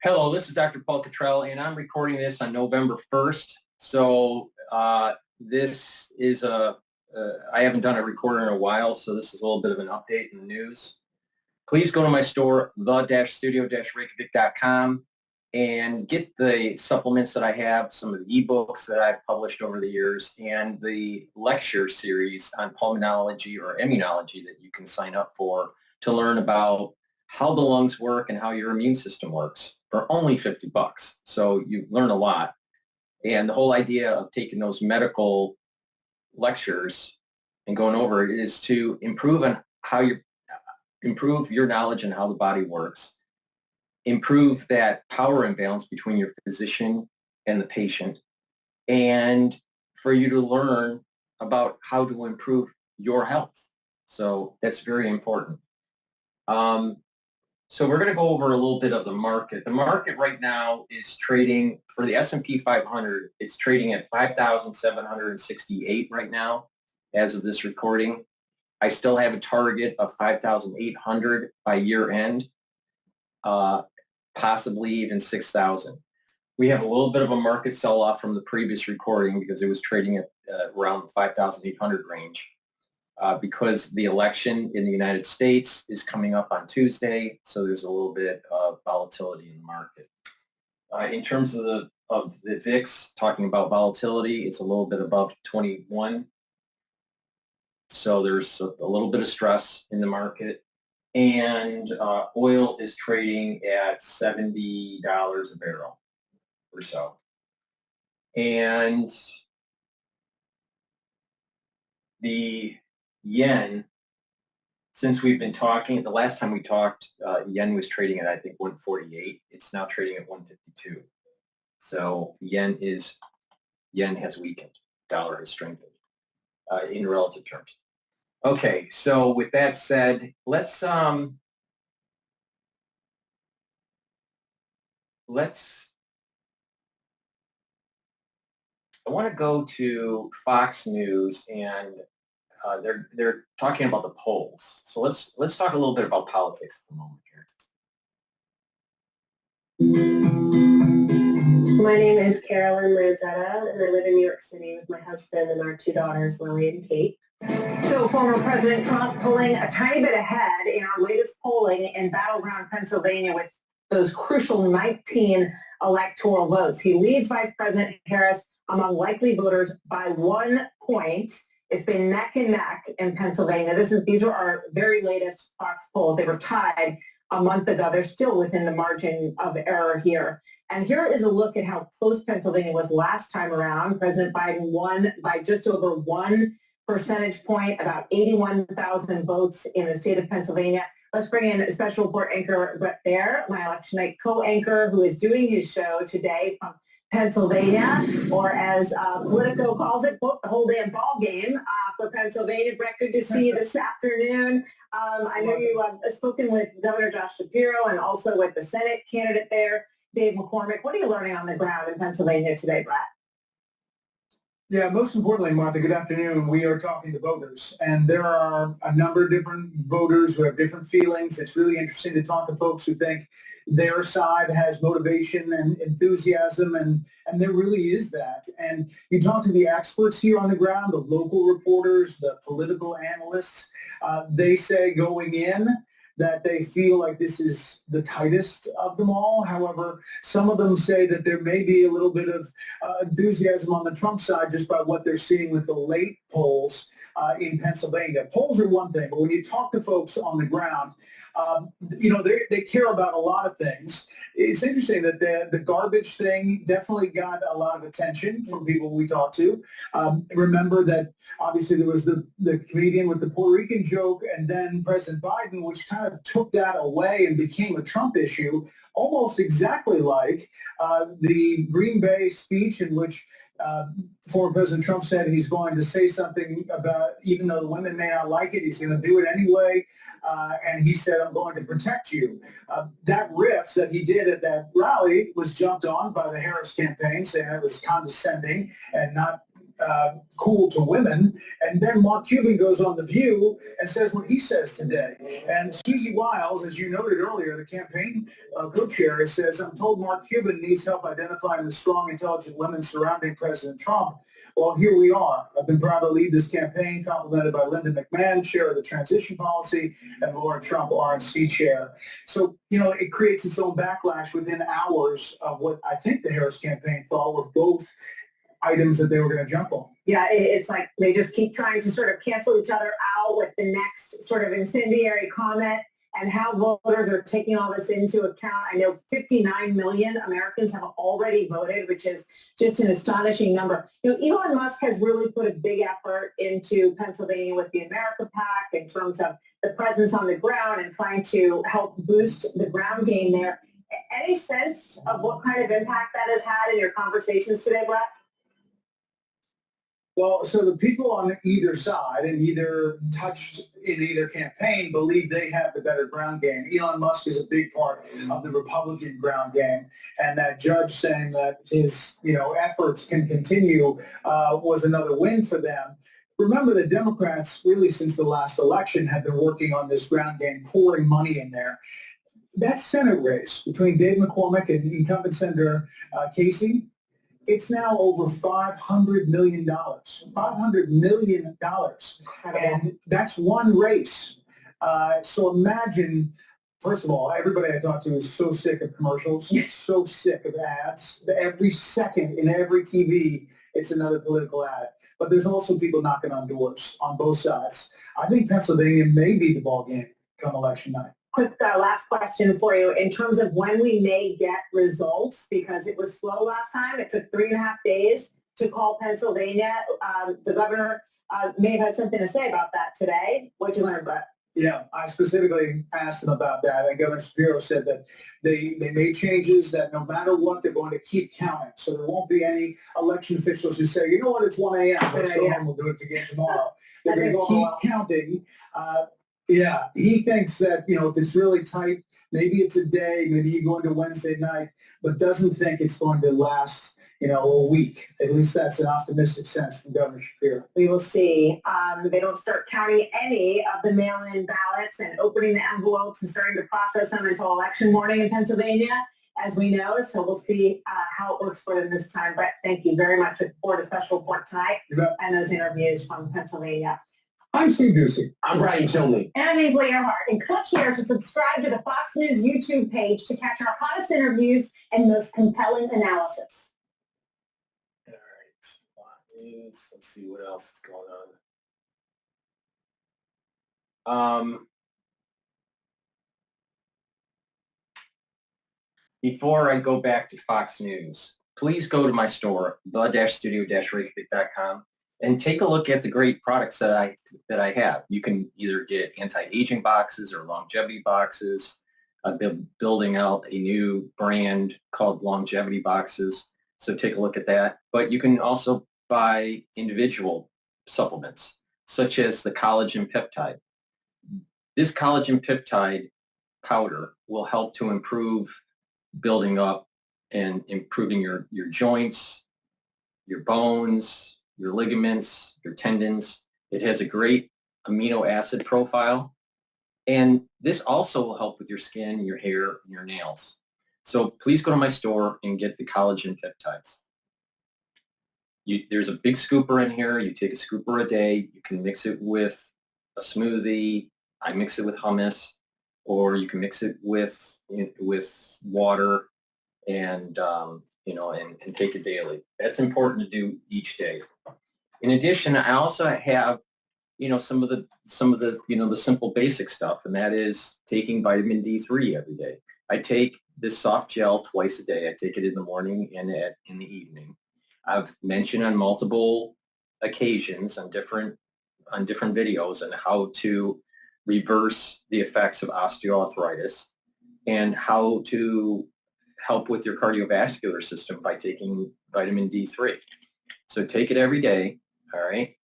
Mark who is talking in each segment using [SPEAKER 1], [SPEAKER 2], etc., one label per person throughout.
[SPEAKER 1] Hello, this is Dr. Paul Cottrell, and I'm recording this on November 1st. So this is I haven't done a recorder in a while, so this is a little bit of an update in the news. Please go to my store, the-studio-reykjavik.com, and get the supplements that I have, some of the ebooks that I've published over the years, and the lecture series on pulmonology or immunology that you can sign up for to learn about how the lungs work and how your immune system works for only $50. So you learn a lot. And the whole idea of taking those medical lectures and going over it is to improve your knowledge on how the body works, improve that power imbalance between your physician and the patient, and for you to learn about how to improve your health. So that's very important. So we're going to go over a little bit of the market. The market right now is trading for the S&P 500. It's trading at 5,768 right now as of this recording. I still have a target of 5,800 by year end, possibly even 6,000. We have a little bit of a market sell-off from the previous recording because it was trading at around the 5,800 range. Because the election in the United States is coming up on Tuesday, so there's a little bit of volatility in the market. In terms of the VIX, talking about volatility, it's a little bit above 21. So there's a little bit of stress in the market. And oil is trading at $70 a barrel or so. And the yen, since we've been talking, the last time we talked, yen was trading at, I think, 148. It's now trading at 152. So yen has weakened. Dollar has strengthened in relative terms. Okay, so with that said, I want to go to Fox News, and they're talking about the polls. So let's talk a little bit about politics at the moment here.
[SPEAKER 2] My name is Carolyn Lanzetta, and I live in New York City with my husband and our two daughters, Lily and Kate. So former President Trump pulling a tiny bit ahead in our latest polling in battleground Pennsylvania with those crucial 19 electoral votes. He leads Vice President Harris among likely voters by 1 point. It's been neck and neck in Pennsylvania. These are our very latest Fox polls. They were tied a month ago. They're still within the margin of error here. And here is a look at how close Pennsylvania was last time around. President Biden won by just over 1 percentage point, about 81,000 votes in the state of Pennsylvania. Let's bring in a special report anchor, Brett Baer, my election night co-anchor, who is doing his show today from Pennsylvania, or as Politico calls it, quote, the whole damn ball game for Pennsylvania. Brett, good to see you this afternoon. I know you have spoken with Governor Josh Shapiro and also with the Senate candidate there, Dave McCormick. What are you learning on the ground in Pennsylvania today, Brett?
[SPEAKER 3] Yeah, most importantly, Martha, good afternoon. We are talking to voters, and there are a number of different voters who have different feelings. It's really interesting to talk to folks who think their side has motivation and enthusiasm, and there really is that. And you talk to the experts here on the ground, the local reporters, the political analysts, they say going in that they feel like this is the tightest of them all. However, some of them say that there may be a little bit of enthusiasm on the Trump side just by what they're seeing with the late polls in Pennsylvania. Polls are one thing, but when you talk to folks on the ground, they care about a lot of things. It's interesting that the garbage thing definitely got a lot of attention from people we talked to. Remember that obviously there was the comedian with the Puerto Rican joke, and then President Biden, which kind of took that away and became a Trump issue, almost exactly like the Green Bay speech in which former President Trump said he's going to say something about, even though the women may not like it, he's going to do it anyway. And he said, I'm going to protect you. That riff that he did at that rally was jumped on by the Harris campaign, saying it was condescending and not cool to women. And then Mark Cuban goes on The View and says what he says today. And Susie Wiles, as you noted earlier, the campaign co-chair, says, I'm told Mark Cuban needs help identifying the strong, intelligent women surrounding President Trump. Well, here we are. I've been proud to lead this campaign, complemented by Linda McMahon, chair of the transition policy, and Laura Trump, RNC chair. So, it creates its own backlash within hours of what I think the Harris campaign thought were both items that they were going to jump on.
[SPEAKER 2] Yeah, it's like they just keep trying to sort of cancel each other out with the next sort of incendiary comment, and how voters are taking all this into account. I know 59 million Americans have already voted, which is just an astonishing number. Elon Musk has really put a big effort into Pennsylvania with the America PAC in terms of the presence on the ground and trying to help boost the ground game there. Any sense of what kind of impact that has had in your conversations today, Brett?
[SPEAKER 3] Well, so the people on either side and either touched in either campaign believe they have the better ground game. Elon Musk is a big part of the Republican ground game, and that judge saying that his efforts can continue was another win for them. Remember, the Democrats really since the last election have been working on this ground game, pouring money in there. That Senate race between Dave McCormick and incumbent Senator Casey, it's now over $500 million. $500 million. And that's one race. So imagine, first of all, everybody I talk to is so sick of commercials, so sick of ads. Every second in every TV, it's another political ad. But there's also people knocking on doors on both sides. I think Pennsylvania may be the ball game come election night.
[SPEAKER 2] Quick last question for you. In terms of when we may get results, because it was slow last time. It took 3.5 days to call Pennsylvania. The governor may have had something to say about that today. What did you learn, Brett?
[SPEAKER 3] Yeah, I specifically asked him about that, and Governor Shapiro said that they made changes that no matter what, they're going to keep counting. So there won't be any election officials who say, you know what, it's 1 a.m., let's go home, we'll do it again tomorrow. They're going to keep counting. Yeah, he thinks that, if it's really tight, maybe it's a day, maybe you go into Wednesday night, but doesn't think it's going to last, a week. At least that's an optimistic sense from Governor Shapiro.
[SPEAKER 2] We will see. They don't start counting any of the mail-in ballots and opening the envelopes and starting to process them until election morning in Pennsylvania, as we know. So we'll see how it works for them this time. Brett, thank you very much for the special report tonight and those interviews from Pennsylvania.
[SPEAKER 3] I'm Steve Ducey.
[SPEAKER 4] I'm Brian Kilney.
[SPEAKER 2] And I'm Ainsley Earhart. And click here to subscribe to the Fox News YouTube page to catch our hottest interviews and most compelling analysis.
[SPEAKER 4] All right. Fox News. Let's see what else is going on.
[SPEAKER 1] Before I go back to Fox News, please go to my store, the-studio-reykjavik.com, and take a look at the great products that I have. You can either get anti-aging boxes or longevity boxes. I've been building out a new brand called Longevity Boxes, so take a look at that. But you can also buy individual supplements, such as the collagen peptide. This collagen peptide powder will help to improve building up and improving your joints, your bones, your ligaments, your tendons. It has a great amino acid profile. And this also will help with your skin, your hair, and your nails. So please go to my store and get the collagen peptides. There's a big scooper in here. You take a scooper a day. You can mix it with a smoothie. I mix it with hummus, or you can mix it with water and and take it daily. That's important to do each day. In addition, I also have some of the the simple basic stuff, and that is taking vitamin D3 every day. I take this soft gel twice a day. I take it in the morning and in the evening. I've mentioned on multiple occasions on different videos on how to reverse the effects of osteoarthritis and how to help with your cardiovascular system by taking vitamin D3. So take it every day, all right?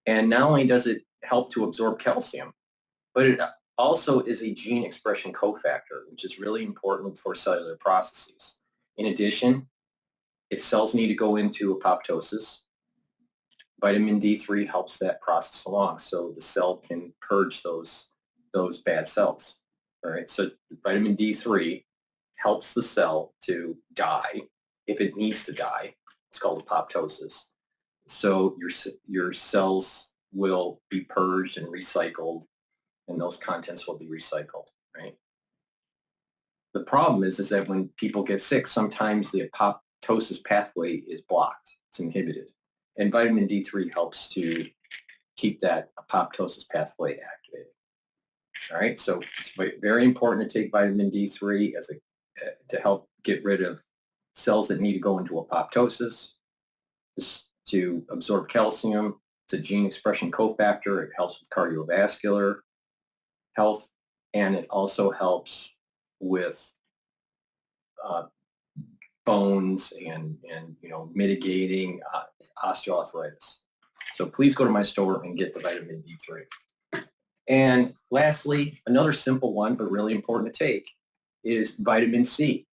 [SPEAKER 1] And not only does it help to absorb calcium, but it also is a gene expression cofactor, which is really important for cellular processes. In addition, its cells need to go into apoptosis, Vitamin D3 helps that process along so the cell can purge those bad cells. All right, so vitamin D3 helps the cell to die if it needs to die. It's called apoptosis. So your cells will be purged and recycled, and those contents will be recycled, right? The problem is that when people get sick, sometimes the apoptosis pathway is blocked. It's inhibited. And vitamin D3 helps to keep that apoptosis pathway activated. All right, so it's very important to take vitamin D3 to help get rid of cells that need to go into apoptosis, to absorb calcium. It's a gene expression cofactor. It helps with cardiovascular health, and it also helps with bones and mitigating osteoarthritis. So please go to my store and get the vitamin D3. And lastly, another simple one but really important to take is vitamin C.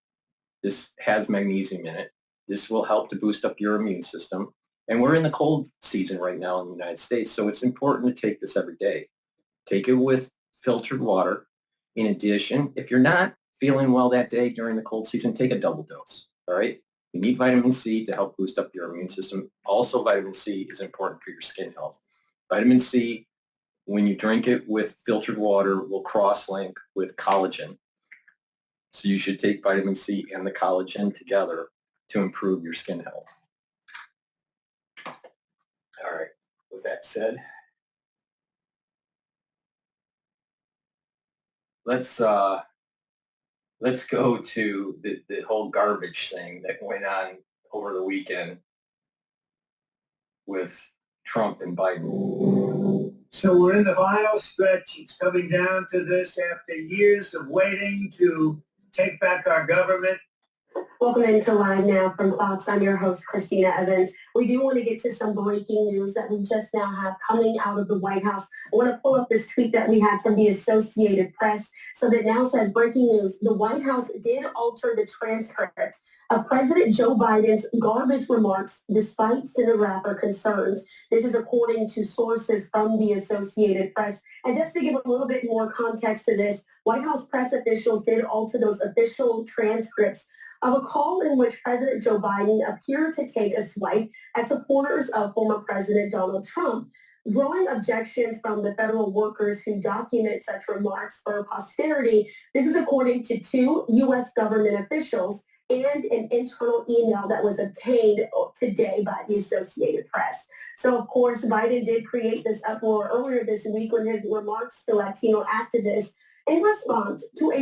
[SPEAKER 1] This has magnesium in it. This will help to boost up your immune system. And we're in the cold season right now in the United States, so it's important to take this every day. Take it with filtered water. In addition, if you're not feeling well that day during the cold season, take a double dose, all right? You need vitamin C to help boost up your immune system. Also, vitamin C is important for your skin health. Vitamin C, when you drink it with filtered water, will cross-link with collagen. So you should take vitamin C and the collagen together to improve your skin health. All right, with that said, let's go to the whole garbage thing that went on over the weekend with Trump and Biden.
[SPEAKER 3] So we're in the final stretch. It's coming down to this after years of waiting to take back our government.
[SPEAKER 2] Welcome into Live Now from Fox. I'm your host, Christina Evans. We do want to get to some breaking news that we just now have coming out of the White House. I want to pull up this tweet that we had from the Associated Press. So that now says, breaking news, the White House did alter the transcript of President Joe Biden's garbage remarks despite stenographer concerns. This is according to sources from the Associated Press. And just to give a little bit more context to this, White House press officials did alter those official transcripts of a call in which President Joe Biden appeared to take a swipe at supporters of former President Donald Trump, drawing objections from the federal workers who document such remarks for posterity. This is according to two U.S. government officials and an internal email that was obtained today by the Associated Press. So, of course, Biden did create this uproar earlier this week when his remarks to Latino activists in response to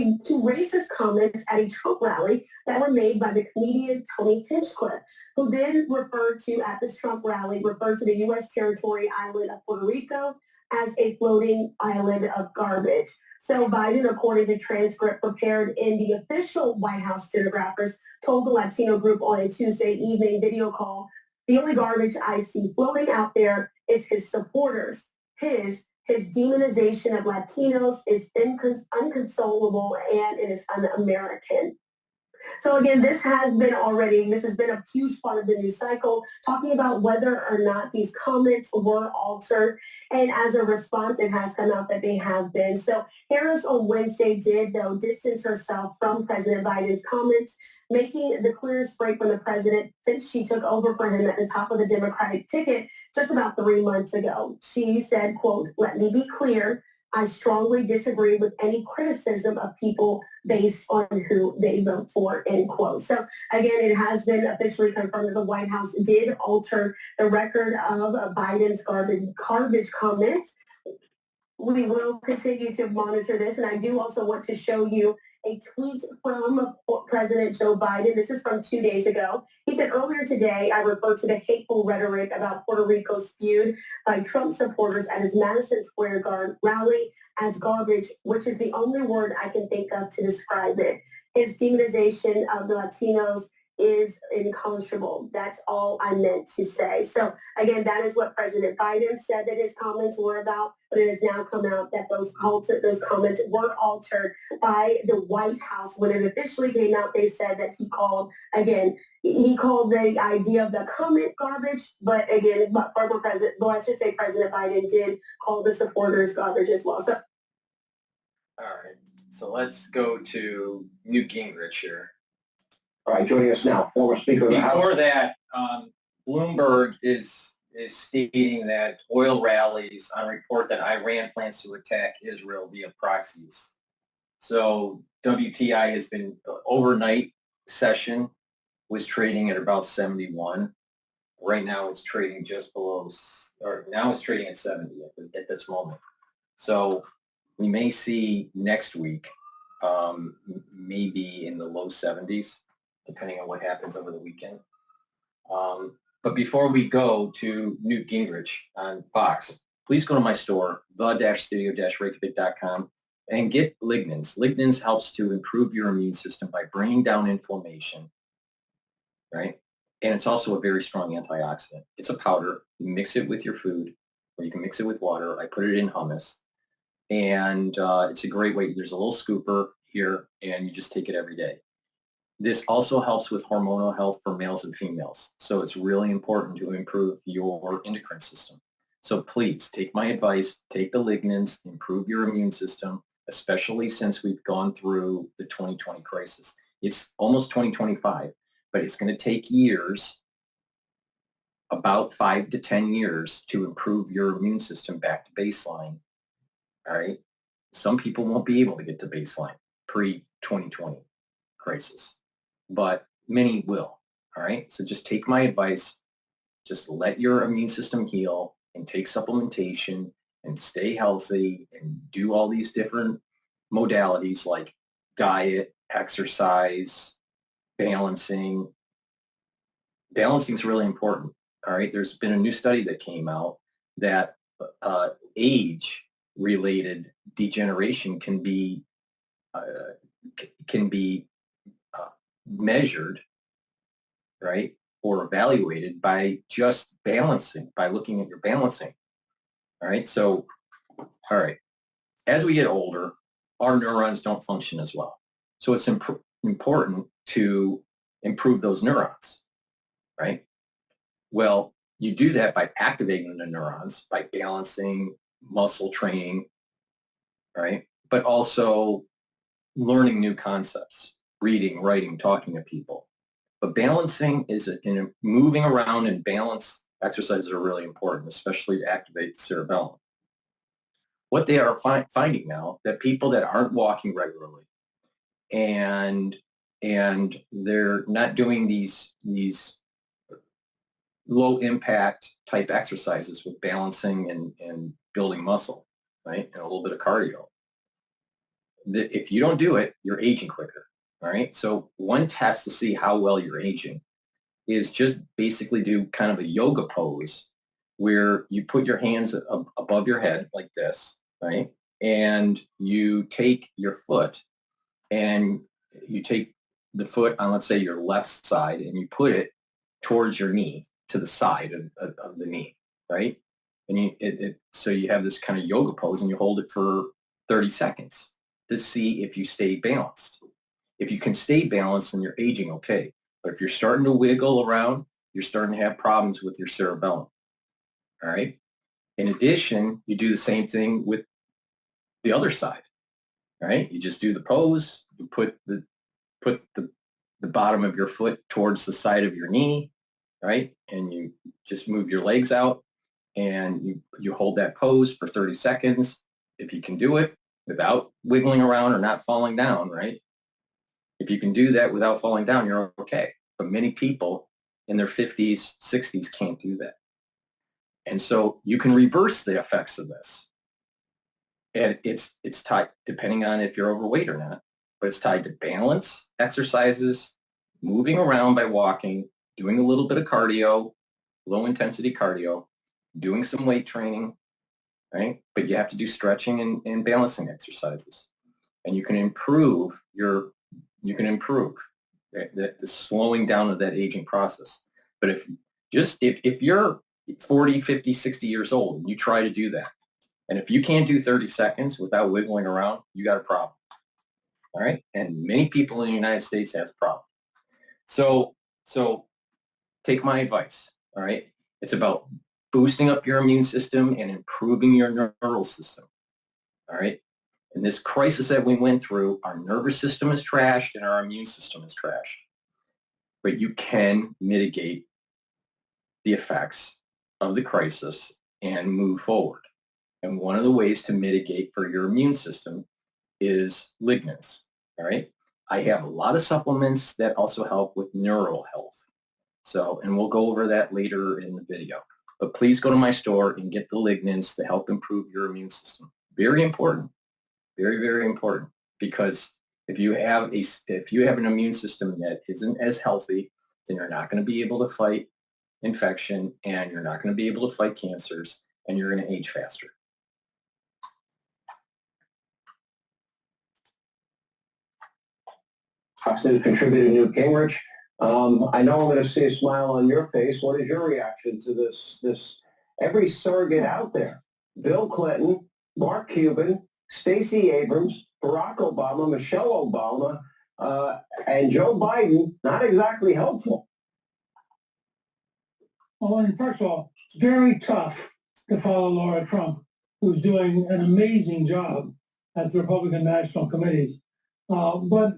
[SPEAKER 2] racist comments at a Trump rally that were made by the comedian Tony Hinchcliffe, who then referred to, at this Trump rally, referred to the U.S. territory island of Puerto Rico as a floating island of garbage. So Biden, according to transcript prepared in the official White House stenographers, told the Latino group on a Tuesday evening video call, the only garbage I see floating out there is his supporters. His demonization of Latinos is inconsolable and it is un-American. So again, this has been a huge part of the news cycle, talking about whether or not these comments were altered. And as a response, it has come out that they have been. So Harris on Wednesday did, though, distance herself from President Biden's comments, making the clearest break from the president since she took over for him at the top of the Democratic ticket just about 3 months ago. She said, quote, "Let me be clear. I strongly disagree with any criticism of people based on who they vote for," end quote. So again, it has been officially confirmed that the White House did alter the record of Biden's garbage comments. We will continue to monitor this, and I do also want to show you a tweet from President Joe Biden. This is from 2 days ago. He said, "Earlier today, I referred to the hateful rhetoric about Puerto Rico spewed by Trump supporters at his Madison Square Garden rally as garbage, which is the only word I can think of to describe it. His demonization of the Latinos
[SPEAKER 5] is incomparable. That's all I meant to say. So again, that is what President Biden said that his comments were about, but it has now come out that those comments were altered by the White House. When it officially came out, they said that he called the idea of the comment garbage, but again, President Biden did call the supporters garbage as well. So,
[SPEAKER 1] All right, so let's go to Newt Gingrich here.
[SPEAKER 6] All right, joining us now, former Speaker of the House.
[SPEAKER 1] Before that, Bloomberg is stating that oil rallies on report that Iran plans to attack Israel via proxies. So WTI has been overnight session was trading at about 71. Right now it's trading just below, or now it's trading at 70 at this moment. So we may see next week maybe in the low 70s, depending on what happens over the weekend. But before we go to Newt Gingrich on Fox, please go to my store, the-studio-reykjavik.com, and get lignans. Lignans helps to improve your immune system by bringing down inflammation, right? And it's also a very strong antioxidant. It's a powder. You mix it with your food, or you can mix it with water. I put it in hummus. And it's a great way. There's a little scooper here, and you just take it every day. This also helps with hormonal health for males and females. So it's really important to improve your endocrine system. So please take my advice, take the lignans, improve your immune system, especially since we've gone through the 2020 crisis. It's almost 2025, but it's going to take years, about 5 to 10 years, to improve your immune system back to baseline. All right. Some people won't be able to get to baseline pre-2020 crisis, but many will. All right. So just take my advice. Just let your immune system heal and take supplementation and stay healthy and do all these different modalities like diet, exercise, balancing. Balancing is really important. All right. There's been a new study that came out that age-related degeneration can be measured, right, or evaluated by just balancing, by looking at your balancing. All right. So, all right. As we get older, our neurons don't function as well. So it's important to improve those neurons, right? Well, you do that by activating the neurons, by balancing, muscle training, right? But also learning new concepts, reading, writing, talking to people. But balancing is moving around and balance exercises are really important, especially to activate the cerebellum. What they are finding now, that people that aren't walking regularly and they're not doing these low impact type exercises with balancing and building muscle, right? And a little bit of cardio. If you don't do it, you're aging quicker, all right? So one test to see how well you're aging is just basically do kind of a yoga pose where you put your hands above your head like this, right? And you take your foot and you take the foot on, let's say, your left side and you put it towards your knee, to the side of the knee, right? And so you have this kind of yoga pose and you hold it for 30 seconds to see if you stay balanced. If you can stay balanced, then you're aging okay. But if you're starting to wiggle around, you're starting to have problems with your cerebellum, all right? In addition, you do the same thing with the other side, right? You just do the pose, you put the bottom of your foot towards the side of your knee, right? And you just move your legs out and you hold that pose for 30 seconds. If you can do it without wiggling around or not falling down, right? If you can do that without falling down, you're okay. But many people in their 50s, 60s can't do that. And so you can reverse the effects of this. And it's tied, depending on if you're overweight or not, but it's tied to balance, exercises, moving around by walking, doing a little bit of cardio, low intensity cardio, doing some weight training, right? But you have to do stretching and balancing exercises. And you can improve the slowing down of that aging process. But if you're 40, 50, 60 years old and you try to do that, and if you can't do 30 seconds without wiggling around, you got a problem. All right? And many people in the United States has a problem. So take my advice. All right? It's about boosting up your immune system and improving your neural system. All right? In this crisis that we went through, our nervous system is trashed and our immune system is trashed. But you can mitigate the effects of the crisis and move forward. And one of the ways to mitigate for your immune system is lignans. All right. I have a lot of supplements that also help with neural health. So, and we'll go over that later in the video. But please go to my store and get the lignans to help improve your immune system. Very important. Very, very important. Because if you have an immune system that isn't as healthy, then you're not going to be able to fight infection, and you're not going to be able to fight cancers, and you're going to age faster.
[SPEAKER 6] Oxidative contributor Newt Gingrich. I know I'm going to see a smile on your face. What is your reaction to this? Every surrogate out there, Bill Clinton, Mark Cuban, Stacey Abrams, Barack Obama, Michelle Obama, and Joe Biden, not exactly helpful.
[SPEAKER 7] Well, and first of all, it's very tough to follow Laura Trump, who's doing an amazing job at the Republican National Committees. But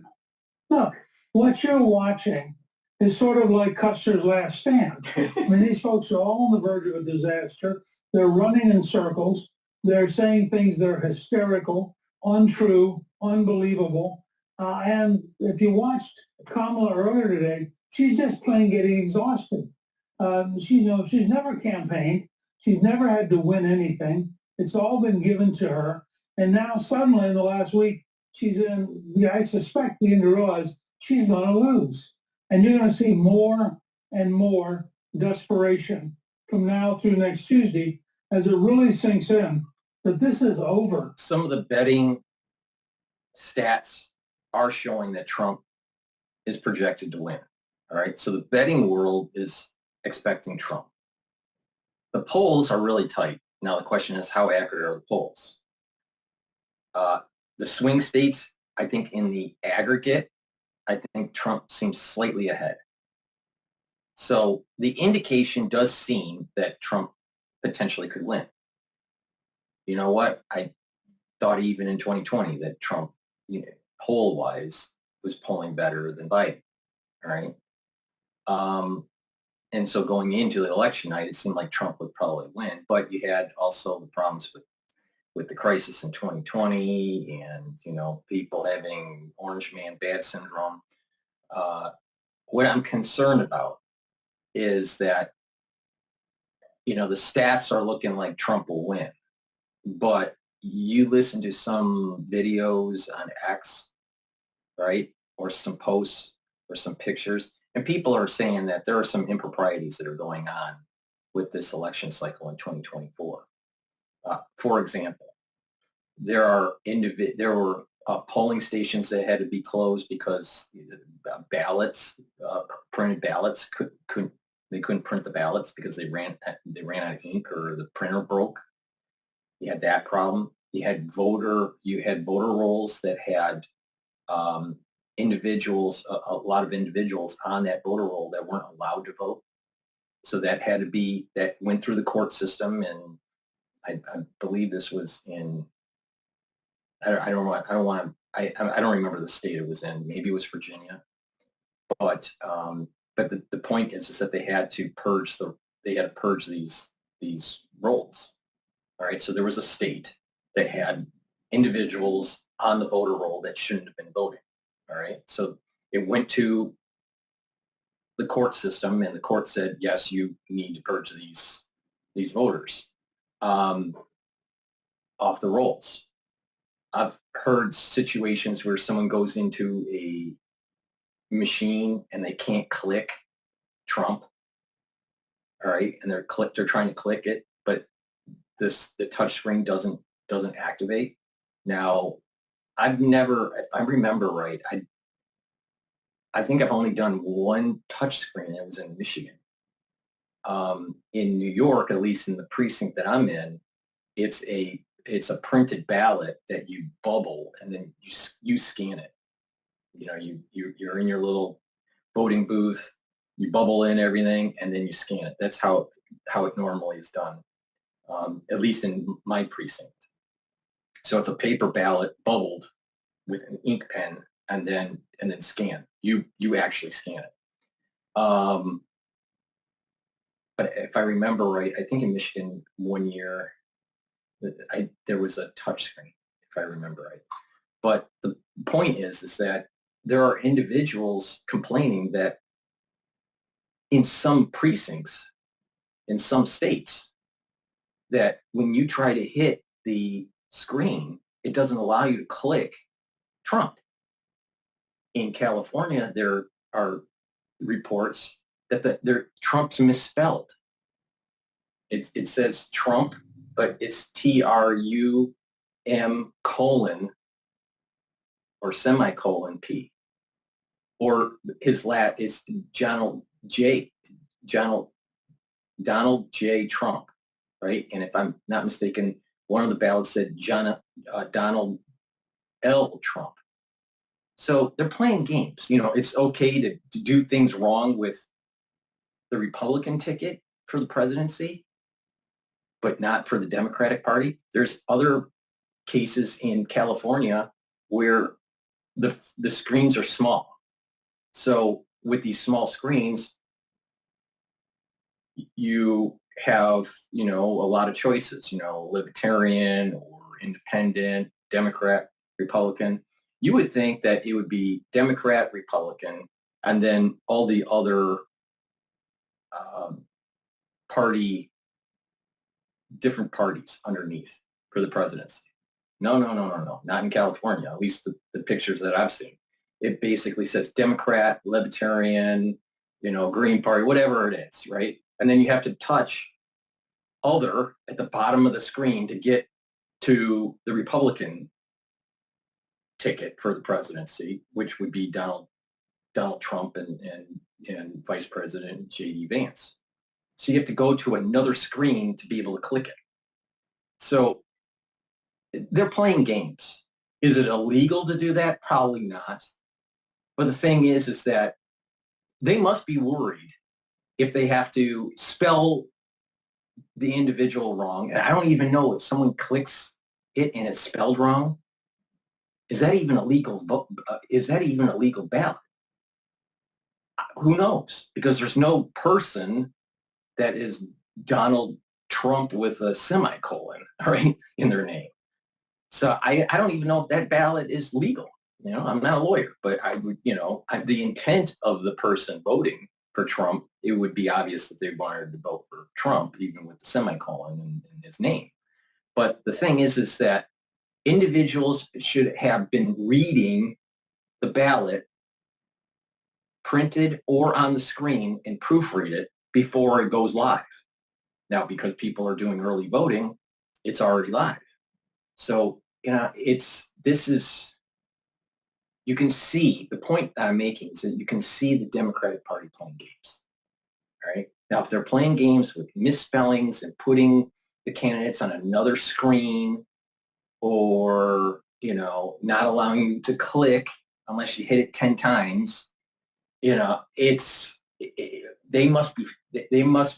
[SPEAKER 7] look, what you're watching is sort of like Custer's Last Stand. I mean, these folks are all on the verge of a disaster. They're running in circles. They're saying things that are hysterical, untrue, unbelievable. And if you watched Kamala earlier today, she's just plain getting exhausted. She's never campaigned. She's never had to win anything. It's all been given to her. And now suddenly in the last week, I suspect, beginning to realize she's going to lose. And you're going to see more and more desperation from now through next Tuesday as it really sinks in that this is over.
[SPEAKER 1] Some of the betting stats are showing that Trump is projected to win. All right. So the betting world is expecting Trump. The polls are really tight. Now the question is, how accurate are the polls? The swing states, I think in the aggregate, I think Trump seems slightly ahead. So the indication does seem that Trump potentially could win. You know what? I thought even in 2020 that Trump, poll-wise, was polling better than Biden. All right. And so going into the election night, it seemed like Trump would probably win. But you had also the problems with the crisis in 2020 and, people having orange man bad syndrome. What I'm concerned about is that, the stats are looking like Trump will win. But you listen to some videos on X, right, or some posts or some pictures, and people are saying that there are some improprieties that are going on with this election cycle in 2024. For example, there were polling stations that had to be closed because printed ballots couldn't print the ballots because they ran out of ink or the printer broke. You had that problem. You had voter rolls that had individuals, a lot of individuals on that voter roll that weren't allowed to vote. So that went through the court system, and I believe this was in. I don't remember the state it was in. Maybe it was Virginia, but the point is that they had to purge these rolls. All right, so there was a state that had individuals on the voter roll that shouldn't have been voting. All right, so it went to the court system, and the court said, yes, you need to purge these voters off the rolls. I've heard situations where someone goes into a machine and they can't click Trump. All right, and they're trying to click it, but the touch screen doesn't activate. Now, if I remember right, I think I've only done one touch screen. It was in Michigan. In New York, at least in the precinct that I'm in, it's a printed ballot that you bubble and then you scan it. You know, you're in your little voting booth, you bubble in everything, and then you scan it. That's how it normally is done, at least in my precinct. So it's a paper ballot bubbled with an ink pen and then scan. You actually scan it. But if I remember right, I think in Michigan one year, there was a touch screen, if I remember right. But the point is that there are individuals complaining that in some precincts, in some states, that when you try to hit the screen, it doesn't allow you to click Trump. In California, there are reports that Trump's misspelled. It says Trump, but it's TRUM colon or semicolon P. Or his lat is Donald J. Trump, right? And if I'm not mistaken, one of the ballots said Donald L. Trump. So they're playing games. You know, it's okay to do things wrong with the Republican ticket for the presidency, but not for the Democratic Party. There's other cases in California where the screens are small. So with these small screens, you have, you know, a lot of choices, you know, libertarian or independent, Democrat, Republican. You would think that it would be Democrat, Republican, and then all the other different parties underneath for the presidency. No, not in California, at least the pictures that I've seen. It basically says Democrat, Libertarian, you know, Green Party, whatever it is, right? And then you have to touch other at the bottom of the screen to get to the Republican ticket for the presidency, which would be Donald Trump and Vice President J.D. Vance. So you have to go to another screen to be able to click it. So they're playing games. Is it illegal to do that? Probably not. But the thing is that they must be worried if they have to spell the individual wrong. And I don't even know if someone clicks it and it's spelled wrong. Is that even a legal vote? Is that even a legal ballot? Who knows? Because there's no person that is Donald Trump with a semicolon, right, in their name. So I don't even know if that ballot is legal. You know, I'm not a lawyer, but I would, you know, the intent of the person voting for Trump, it would be obvious that they wanted to vote for Trump, even with the semicolon in his name. But the thing is that individuals should have been reading the ballot printed or on the screen and proofread it before it goes live. Now, because people are doing early voting, it's already live. So, you know, you can see, the point that I'm making is that you can see the Democratic Party playing games, all right? Now, if they're playing games with misspellings and putting the candidates on another screen or, you know, not allowing you to click unless you hit it 10 times, you know, they must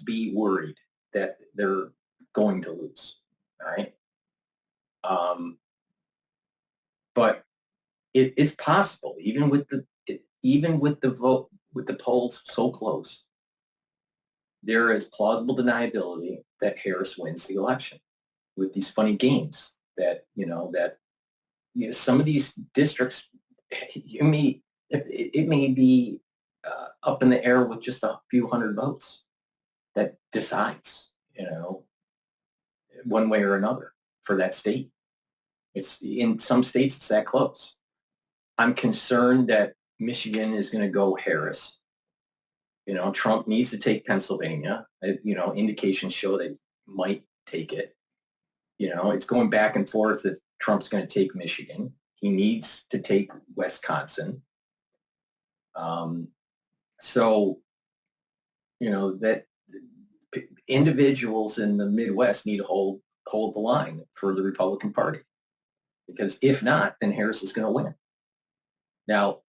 [SPEAKER 1] be worried that they're going to lose, all right? But it's possible, even with the vote, with the polls so close, there is plausible deniability that Harris wins the election with these funny games that some of these districts, it may be up in the air with just a few hundred votes that decides, you know, one way or another for that state. It's in some states it's that close. I'm concerned that Michigan is going to go Harris. You know, Trump needs to take Pennsylvania. You know, indications show they might take it. You know, it's going back and forth if Trump's going to take Michigan. He needs to take Wisconsin. So, that individuals in the Midwest need to hold the line for the Republican Party, because if not, then Harris is going to win. Now,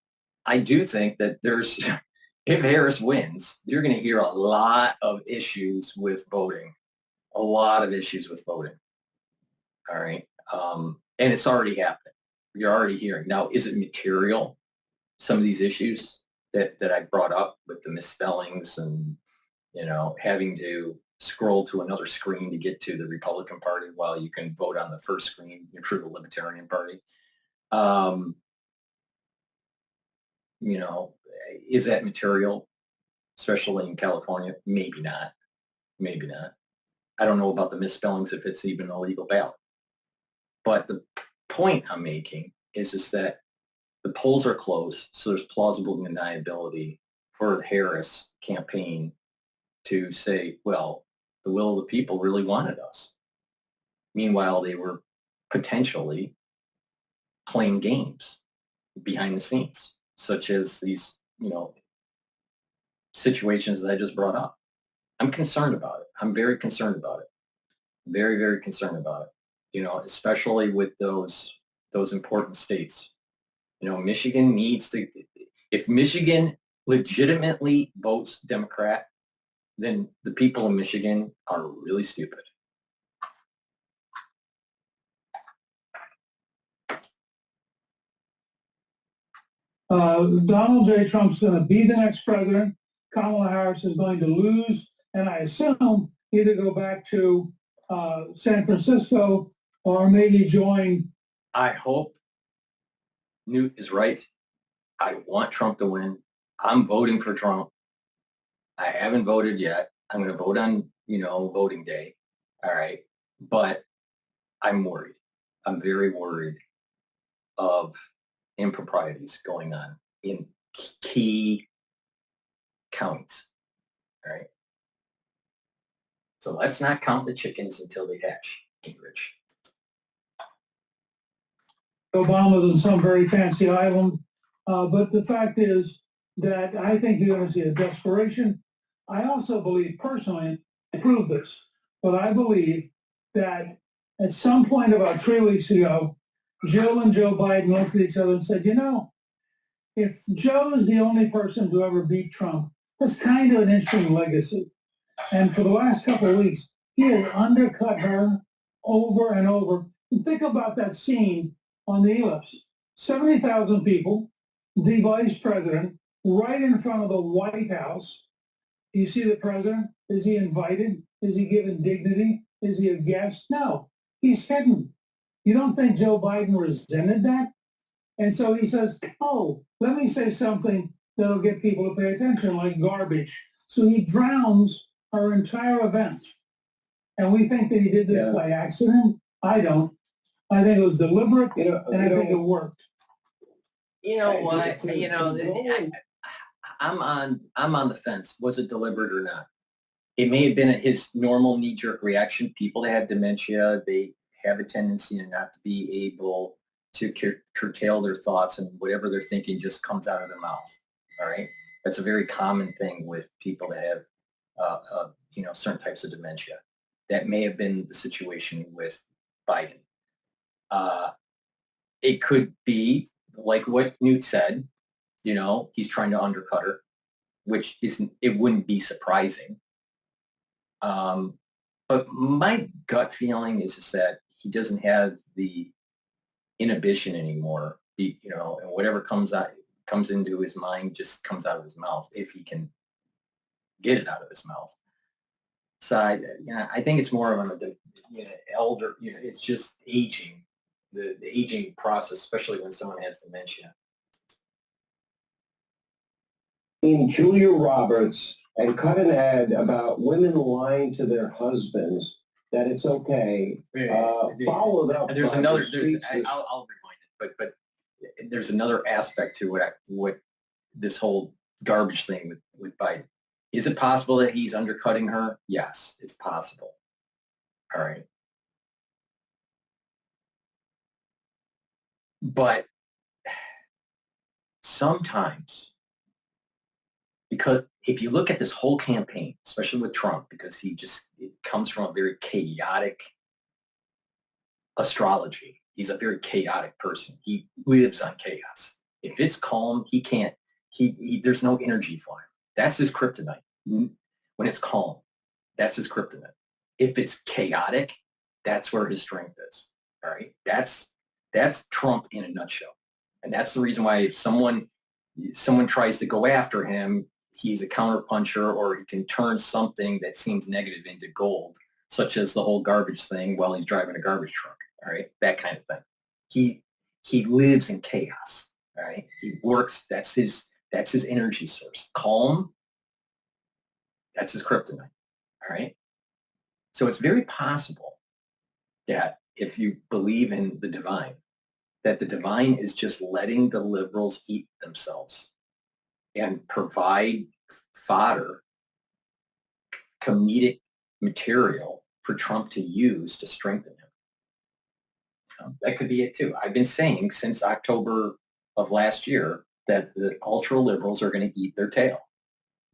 [SPEAKER 1] I do think that if Harris wins, you're going to hear a lot of issues with voting, All right. And it's already happening. You're already hearing. Now, is it material? Some of these issues that I brought up with the misspellings and, having to scroll to another screen to get to the Republican Party while you can vote on the first screen for the Libertarian Party. Is that material, especially in California? Maybe not. Maybe not. I don't know about the misspellings if it's even a legal ballot. But the point I'm making is that the polls are close, so there's plausible deniability for the Harris campaign to say, well, the will of the people really wanted us. Meanwhile, they were potentially playing games behind the scenes, such as these, situations that I just brought up. I'm concerned about it. I'm very concerned about it. Very, very concerned about it. Especially with those important states. Michigan needs to, if Michigan legitimately votes Democrat, then the people in Michigan are really stupid.
[SPEAKER 7] Donald J. Trump's going to be the next president. Kamala Harris is going to lose, and I assume either go back to San Francisco or maybe join.
[SPEAKER 1] I hope Newt is right. I want Trump to win. I'm voting for Trump. I haven't voted yet. I'm going to vote on, voting day. All right. But I'm worried. I'm very worried of improprieties going on in key counties. All right. So let's not count the chickens until they hatch, Gingrich.
[SPEAKER 7] Obama's in some very fancy island. But the fact is that I think you're going to see a desperation. I also believe personally, I proved this, but I believe that at some point about 3 weeks ago, Jill and Joe Biden looked at each other and said, if Joe is the only person to ever beat Trump, that's kind of an interesting legacy. And for the last couple of weeks, he has undercut her over and over. And think about that scene on the ellipse. 70,000 people, the vice president, right in front of the White House. Do you see the president? Is he invited? Is he given dignity? Is he a guest? No, he's hidden. You don't think Joe Biden resented that? And so he says, oh, let me say something that'll get people to pay attention, like garbage. So he drowns our entire event. And we think that he did this by accident. I don't. I think it was deliberate, and I think it worked.
[SPEAKER 1] You know what? I'm on the fence. Was it deliberate or not? It may have been his normal knee-jerk reaction. People that have dementia, they have a tendency to not to be able to curtail their thoughts, and whatever they're thinking just comes out of their mouth. All right, that's a very common thing with people that have, certain types of dementia. That may have been the situation with Biden. It could be like what Newt said. He's trying to undercut her, which isn't. It wouldn't be surprising. But my gut feeling is that he doesn't have the inhibition anymore. And whatever comes into his mind just comes out of his mouth if he can get it out of his mouth. So I think it's more of an elder. It's just aging, the aging process, especially when someone has dementia.
[SPEAKER 6] In Julia Roberts and cut an ad about women lying to their husbands that it's okay. Followed up.
[SPEAKER 1] And there's another. I'll rewind it, but there's another aspect to what this whole garbage thing with Biden. Is it possible that he's undercutting her? Yes, it's possible. All right. But sometimes Because if you look at this whole campaign, especially with Trump, because it comes from a very chaotic astrology. He's a very chaotic person. He lives on chaos. If it's calm, he can't, there's no energy for him. That's his kryptonite. When it's calm, that's his kryptonite. If it's chaotic, that's where his strength is. All right. That's Trump in a nutshell. And that's the reason why if someone tries to go after him, he's a counterpuncher, or he can turn something that seems negative into gold, such as the whole garbage thing while he's driving a garbage truck. All right. That kind of thing. He lives in chaos. All right. He works. That's his energy source. Calm. That's his kryptonite. All right. So it's very possible that if you believe in the divine, that the divine is just letting the liberals eat themselves and provide fodder, comedic material for Trump to use to strengthen him. That could be it too. I've been saying since October of last year that the ultra liberals are going to eat their tail.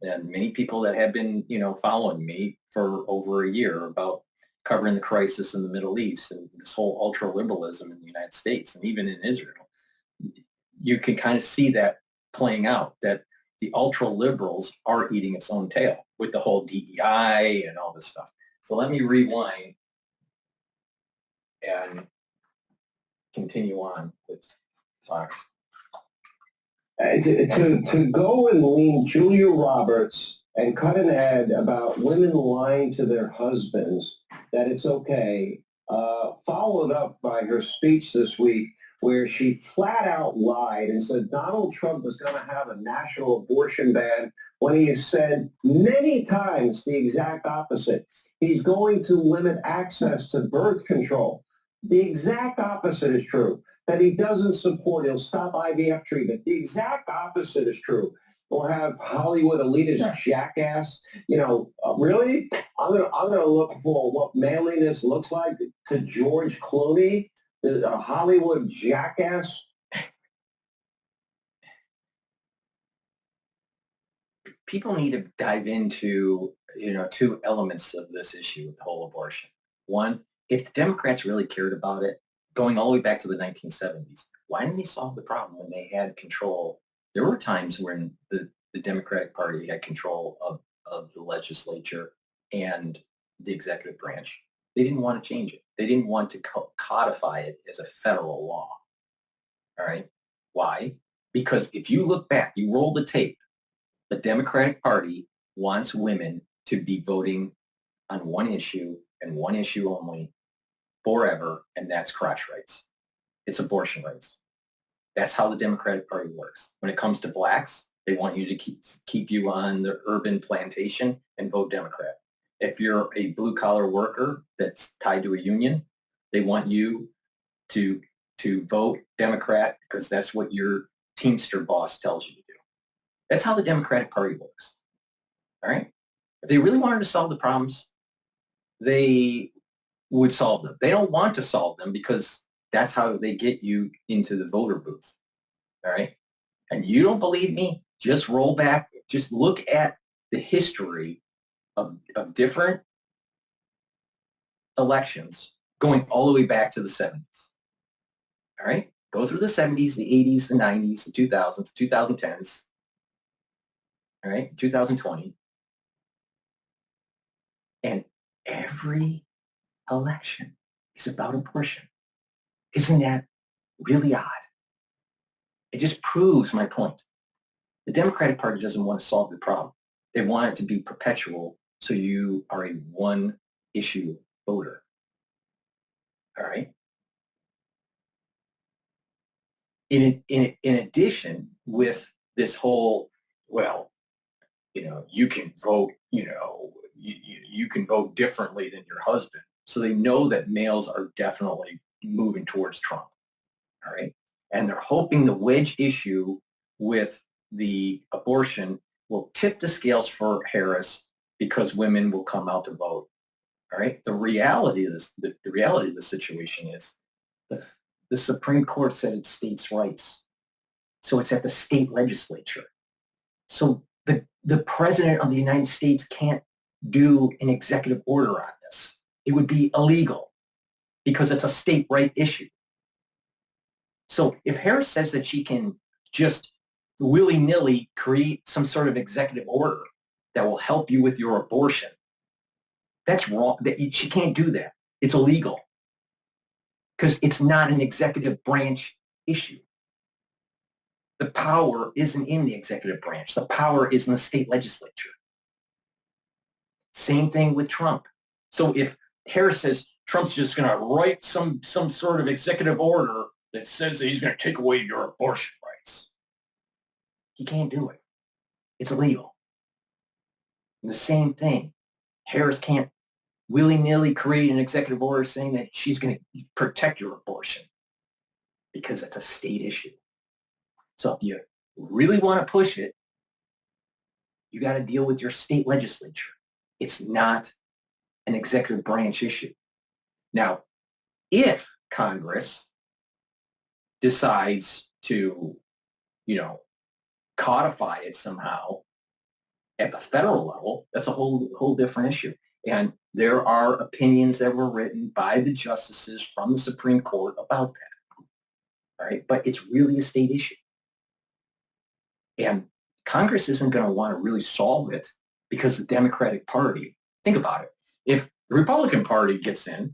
[SPEAKER 1] And many people that have been, following me for over a year about covering the crisis in the Middle East and this whole ultra liberalism in the United States and even in Israel, you can kind of see that playing out, that the ultra liberals are eating its own tail with the whole DEI and all this stuff. So let me rewind and continue on with Fox.
[SPEAKER 6] To go and lean Julia Roberts and cut an ad about women lying to their husbands that it's okay, followed up by her speech this week where she flat out lied and said Donald Trump was going to have a national abortion ban when he has said many times the exact opposite. He's going to limit access to birth control. The exact opposite is true. That he doesn't support, he'll stop IVF treatment. The exact opposite is true. We'll have Hollywood elitist jackass. Really? I'm gonna look for what manliness looks like to George Clooney, a Hollywood jackass.
[SPEAKER 1] People need to dive into, two elements of this issue with the whole abortion. One, if the Democrats really cared about it, going all the way back to the 1970s, why didn't they solve the problem when they had control? There were times when the Democratic Party had control of the legislature and the executive branch. They didn't want to change it. They didn't want to codify it as a federal law. All right. Why? Because if you look back, you roll the tape, the Democratic Party wants women to be voting on one issue and one issue only forever, and that's crotch rights. It's abortion rights. That's how the Democratic Party works. When it comes to blacks, they want you to keep you on the urban plantation and vote Democrat. If you're a blue-collar worker that's tied to a union, they want you to vote Democrat because that's what your Teamster boss tells you to do. That's how the Democratic Party works. All right? If they really wanted to solve the problems, they would solve them. They don't want to solve them because that's how they get you into the voter booth. All right? And you don't believe me? Just roll back. Just look at the history of different elections going all the way back to the 70s. All right? Go through the 70s, the 80s, the 90s, the 2000s, the 2010s, all right, 2020. And every election is about abortion. Isn't that really odd? It just proves my point. The Democratic Party doesn't want to solve the problem. They want it to be perpetual, so you are a one-issue voter. All right? In addition, with this whole, you can vote, you can vote differently than your husband. So they know that males are definitely moving towards Trump. All right? And they're hoping the wedge issue with the abortion will tip the scales for Harris because women will come out to vote. All right. The reality of this, the reality of the situation is the Supreme Court said it's states' rights. So it's at the state legislature. So The president of the United States can't do an executive order on this. It would be illegal because it's a state right issue. So if Harris says that she can just willy-nilly create some sort of executive order that will help you with your abortion, that's wrong. She can't do that. It's illegal because it's not an executive branch issue. The power isn't in the executive branch. The power is in the state legislature. Same thing with Trump. So if Harris says Trump's just going to write some sort of executive order that says that he's going to take away your abortion rights, he can't do it. It's illegal. And the same thing. Harris can't willy-nilly create an executive order saying that she's going to protect your abortion because it's a state issue. So if you really want to push it, you got to deal with your state legislature. It's not an executive branch issue. Now, if Congress decides to, codify it somehow at the federal level, that's a whole different issue. And there are opinions that were written by the justices from the Supreme Court about that. All right, but it's really a state issue. And Congress isn't going to want to really solve it because the Democratic Party, think about it, if the Republican Party gets in,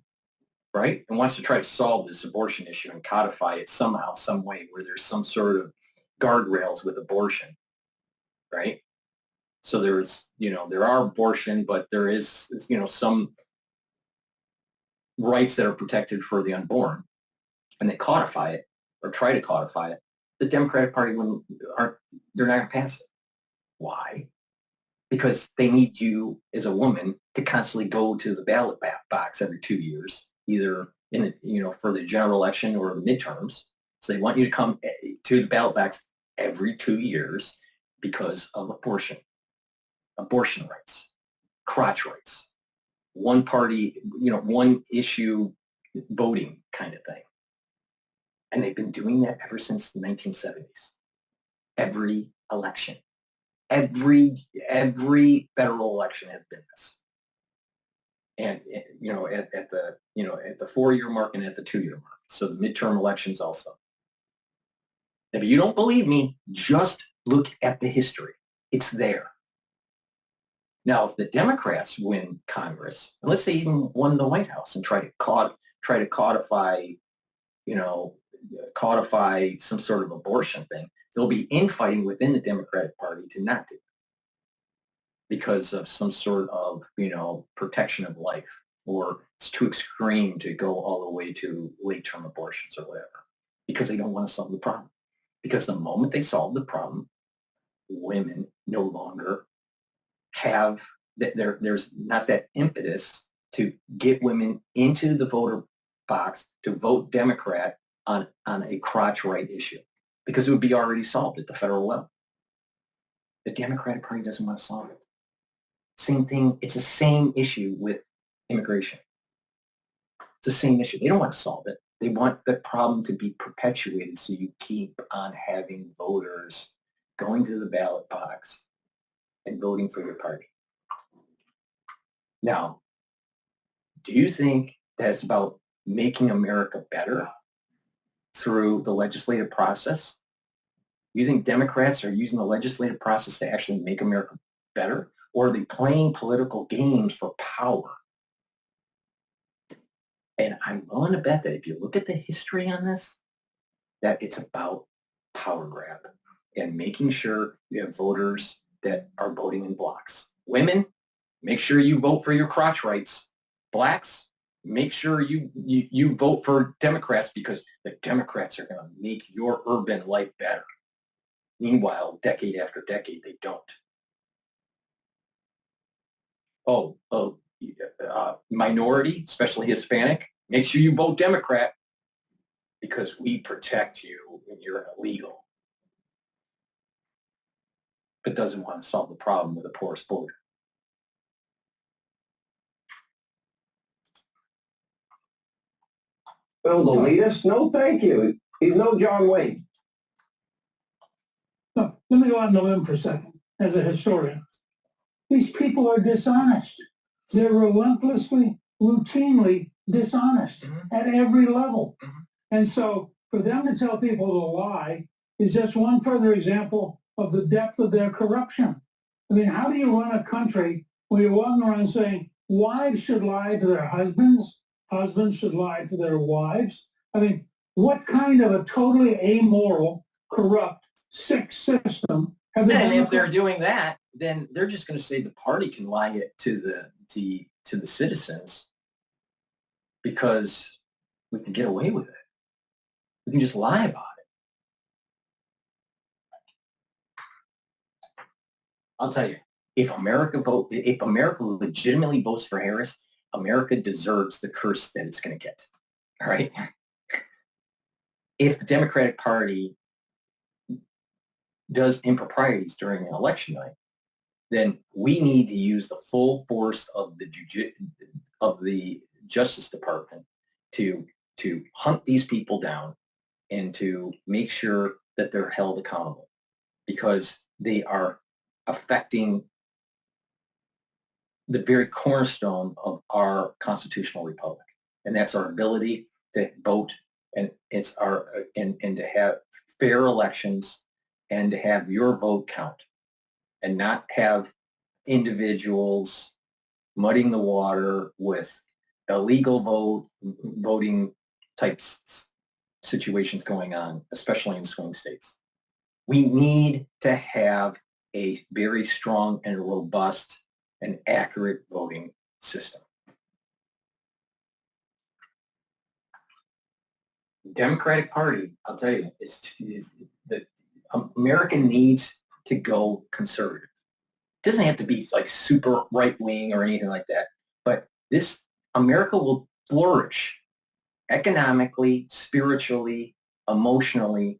[SPEAKER 1] right, and wants to try to solve this abortion issue and codify it somehow, some way where there's some sort of guardrails with abortion, right? So there's, there are abortion, but there is, some rights that are protected for the unborn, and they codify it or try to codify it. The Democratic Party they're not going to pass it. Why? Because they need you as a woman to constantly go to the ballot box every 2 years, either in the, for the general election or the midterms. So they want you to come to the ballot box every 2 years because of abortion rights, crotch rights, one party, one issue voting kind of thing. And they've been doing that ever since the 1970s. Every election, every federal election has been this. And at the 4-year mark and at the 2-year mark. So the midterm elections also. If you don't believe me, just look at the history. It's there. Now, if the Democrats win Congress, and let's say even won the White House and try to codify, codify some sort of abortion thing, there'll be infighting within the Democratic Party to not do it because of some sort of, protection of life, or it's too extreme to go all the way to late-term abortions or whatever, because they don't want to solve the problem. Because the moment they solve the problem, women no longer have there's not that impetus to get women into the voter box to vote Democrat on a crotch right issue, because it would be already solved at the federal level. The Democratic Party doesn't want to solve it. Same thing. It's the same issue with immigration. It's the same issue. They don't want to solve it. They want the problem to be perpetuated so you keep on having voters going to the ballot box and voting for your party. Now, do you think that's about making America better through the legislative process? You think Democrats are using the legislative process to actually make America better? Or are they playing political games for power? And I'm willing to bet that if you look at the history on this, that it's about power grab and making sure you have voters that are voting in blocks. Women, make sure you vote for your crotch rights. Blacks, make sure you vote for Democrats because the Democrats are going to make your urban life better. Meanwhile, decade after decade, they don't. Minority, especially Hispanic, make sure you vote Democrat because we protect you when you're illegal. But doesn't want to solve the problem with a porous border.
[SPEAKER 6] Well, the elitist? No, thank you. He's no John Wayne.
[SPEAKER 7] No, let me go out on a limb for a second. as a historian. These people are dishonest. They're relentlessly, routinely dishonest at every level. And so for them to tell people to lie is just one further example of the depth of their corruption. I mean, how do you run a country where you're walking around saying wives should lie to their husbands, husbands should lie to their wives? I mean, what kind of a totally amoral, corrupt, sick system have they
[SPEAKER 1] And
[SPEAKER 7] done?
[SPEAKER 1] if they're doing that, then they're just going to say the party can lie it to the citizens because we can get away with it. We can just lie about it. I'll tell you, if America legitimately votes for Harris, America deserves the curse that it's going to get. All right. If the Democratic Party does improprieties during an election night, then we need to use the full force of the Justice Department to hunt these people down and to make sure that they're held accountable, because they are affecting the very cornerstone of our constitutional republic, and that's our ability to vote, and it's and to have fair elections and to have your vote count, and not have individuals muddying the water with illegal voting types situations going on, especially in swing states. We need to have a very strong and robust and accurate voting system. Democratic Party, I'll tell you, is that America needs to go conservative. It doesn't have to be like super right wing or anything like that, but this America will flourish economically, spiritually, emotionally,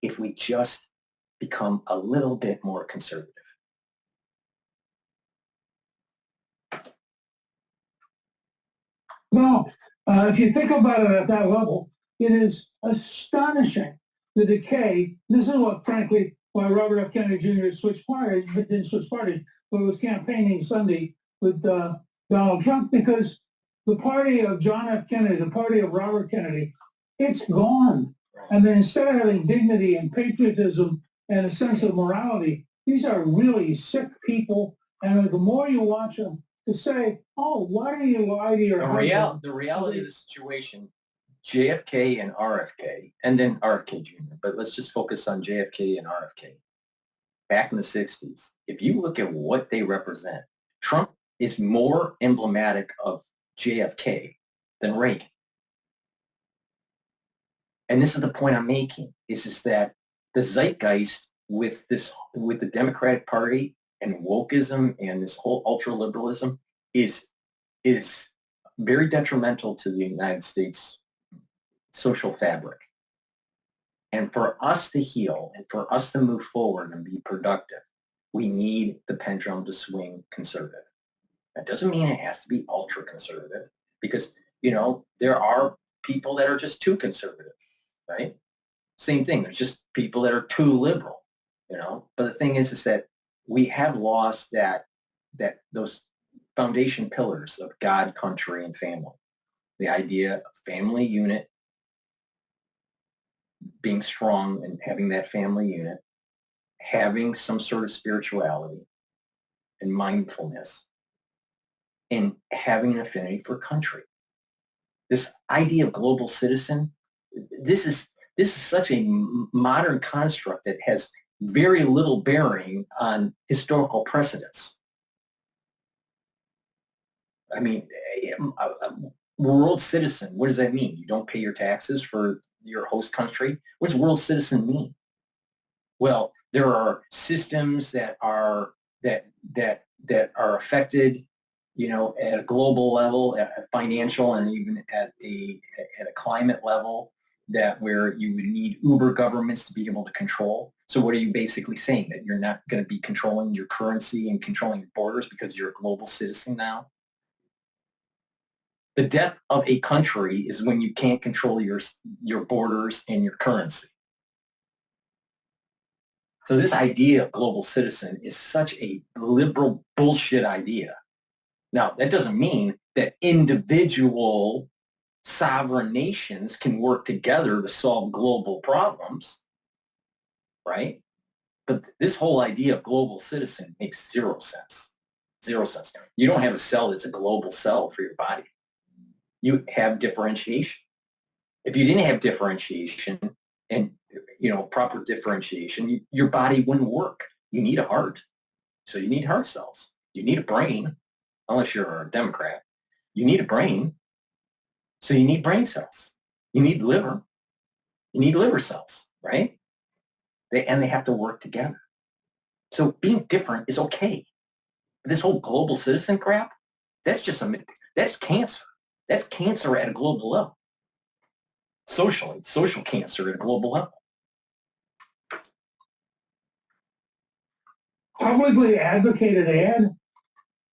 [SPEAKER 1] if we just become a little bit more conservative.
[SPEAKER 7] Well, if you think about it at that level, it is astonishing the decay. This is what, frankly, why Robert F. Kennedy Jr. switched parties, but didn't switch parties, but was campaigning Sunday with Donald Trump, because the party of John F. Kennedy, the party of Robert Kennedy, it's gone. I mean, instead of having dignity and patriotism and a sense of morality, these are really sick people. And the more you watch them, to say, oh, why do you lie to your husband?
[SPEAKER 1] The reality of the situation, JFK and RFK, and then RFK Jr., but let's just focus on JFK and RFK. Back in the 60s, if you look at what they represent, Trump is more emblematic of JFK than Reagan. And this is the point I'm making, is that the zeitgeist with the Democratic Party and wokeism and this whole ultra-liberalism is very detrimental to the United States social fabric. And for us to heal and for us to move forward and be productive, we need the pendulum to swing conservative. That doesn't mean it has to be ultra-conservative, because, there are people that are just too conservative, right? Same thing. There's just people that are too liberal, But the thing is that we have lost those foundation pillars of God, country, and family. The idea of family unit, being strong and having that family unit, having some sort of spirituality and mindfulness, and having an affinity for country. This idea of global citizen, this is such a modern construct that has very little bearing on historical precedents. I mean, world citizen, what does that mean? You don't pay your taxes for your host country? What does world citizen mean? Well, there are systems that are affected, at a global level, at a financial, and even at a climate level, where you would need uber governments to be able to control. So what are you basically saying? That you're not going to be controlling your currency and controlling your borders because you're a global citizen now? The death of a country is when you can't control your borders and your currency. So this idea of global citizen is such a liberal bullshit idea. Now, that doesn't mean that individual sovereign nations can work together to solve global problems, right? But this whole idea of global citizen makes zero sense. Zero sense. You don't have a cell that's a global cell for your body. You have differentiation. If you didn't have differentiation and proper differentiation, your body wouldn't work. You need a heart, so you need heart cells. You need a brain, unless you're a Democrat. You need a brain, so you need brain cells. You need liver. You need liver cells, right? They have to work together. So being different is okay. This whole global citizen crap, that's cancer. That's cancer at a global level. Social cancer at a global level.
[SPEAKER 7] Publicly advocated ad?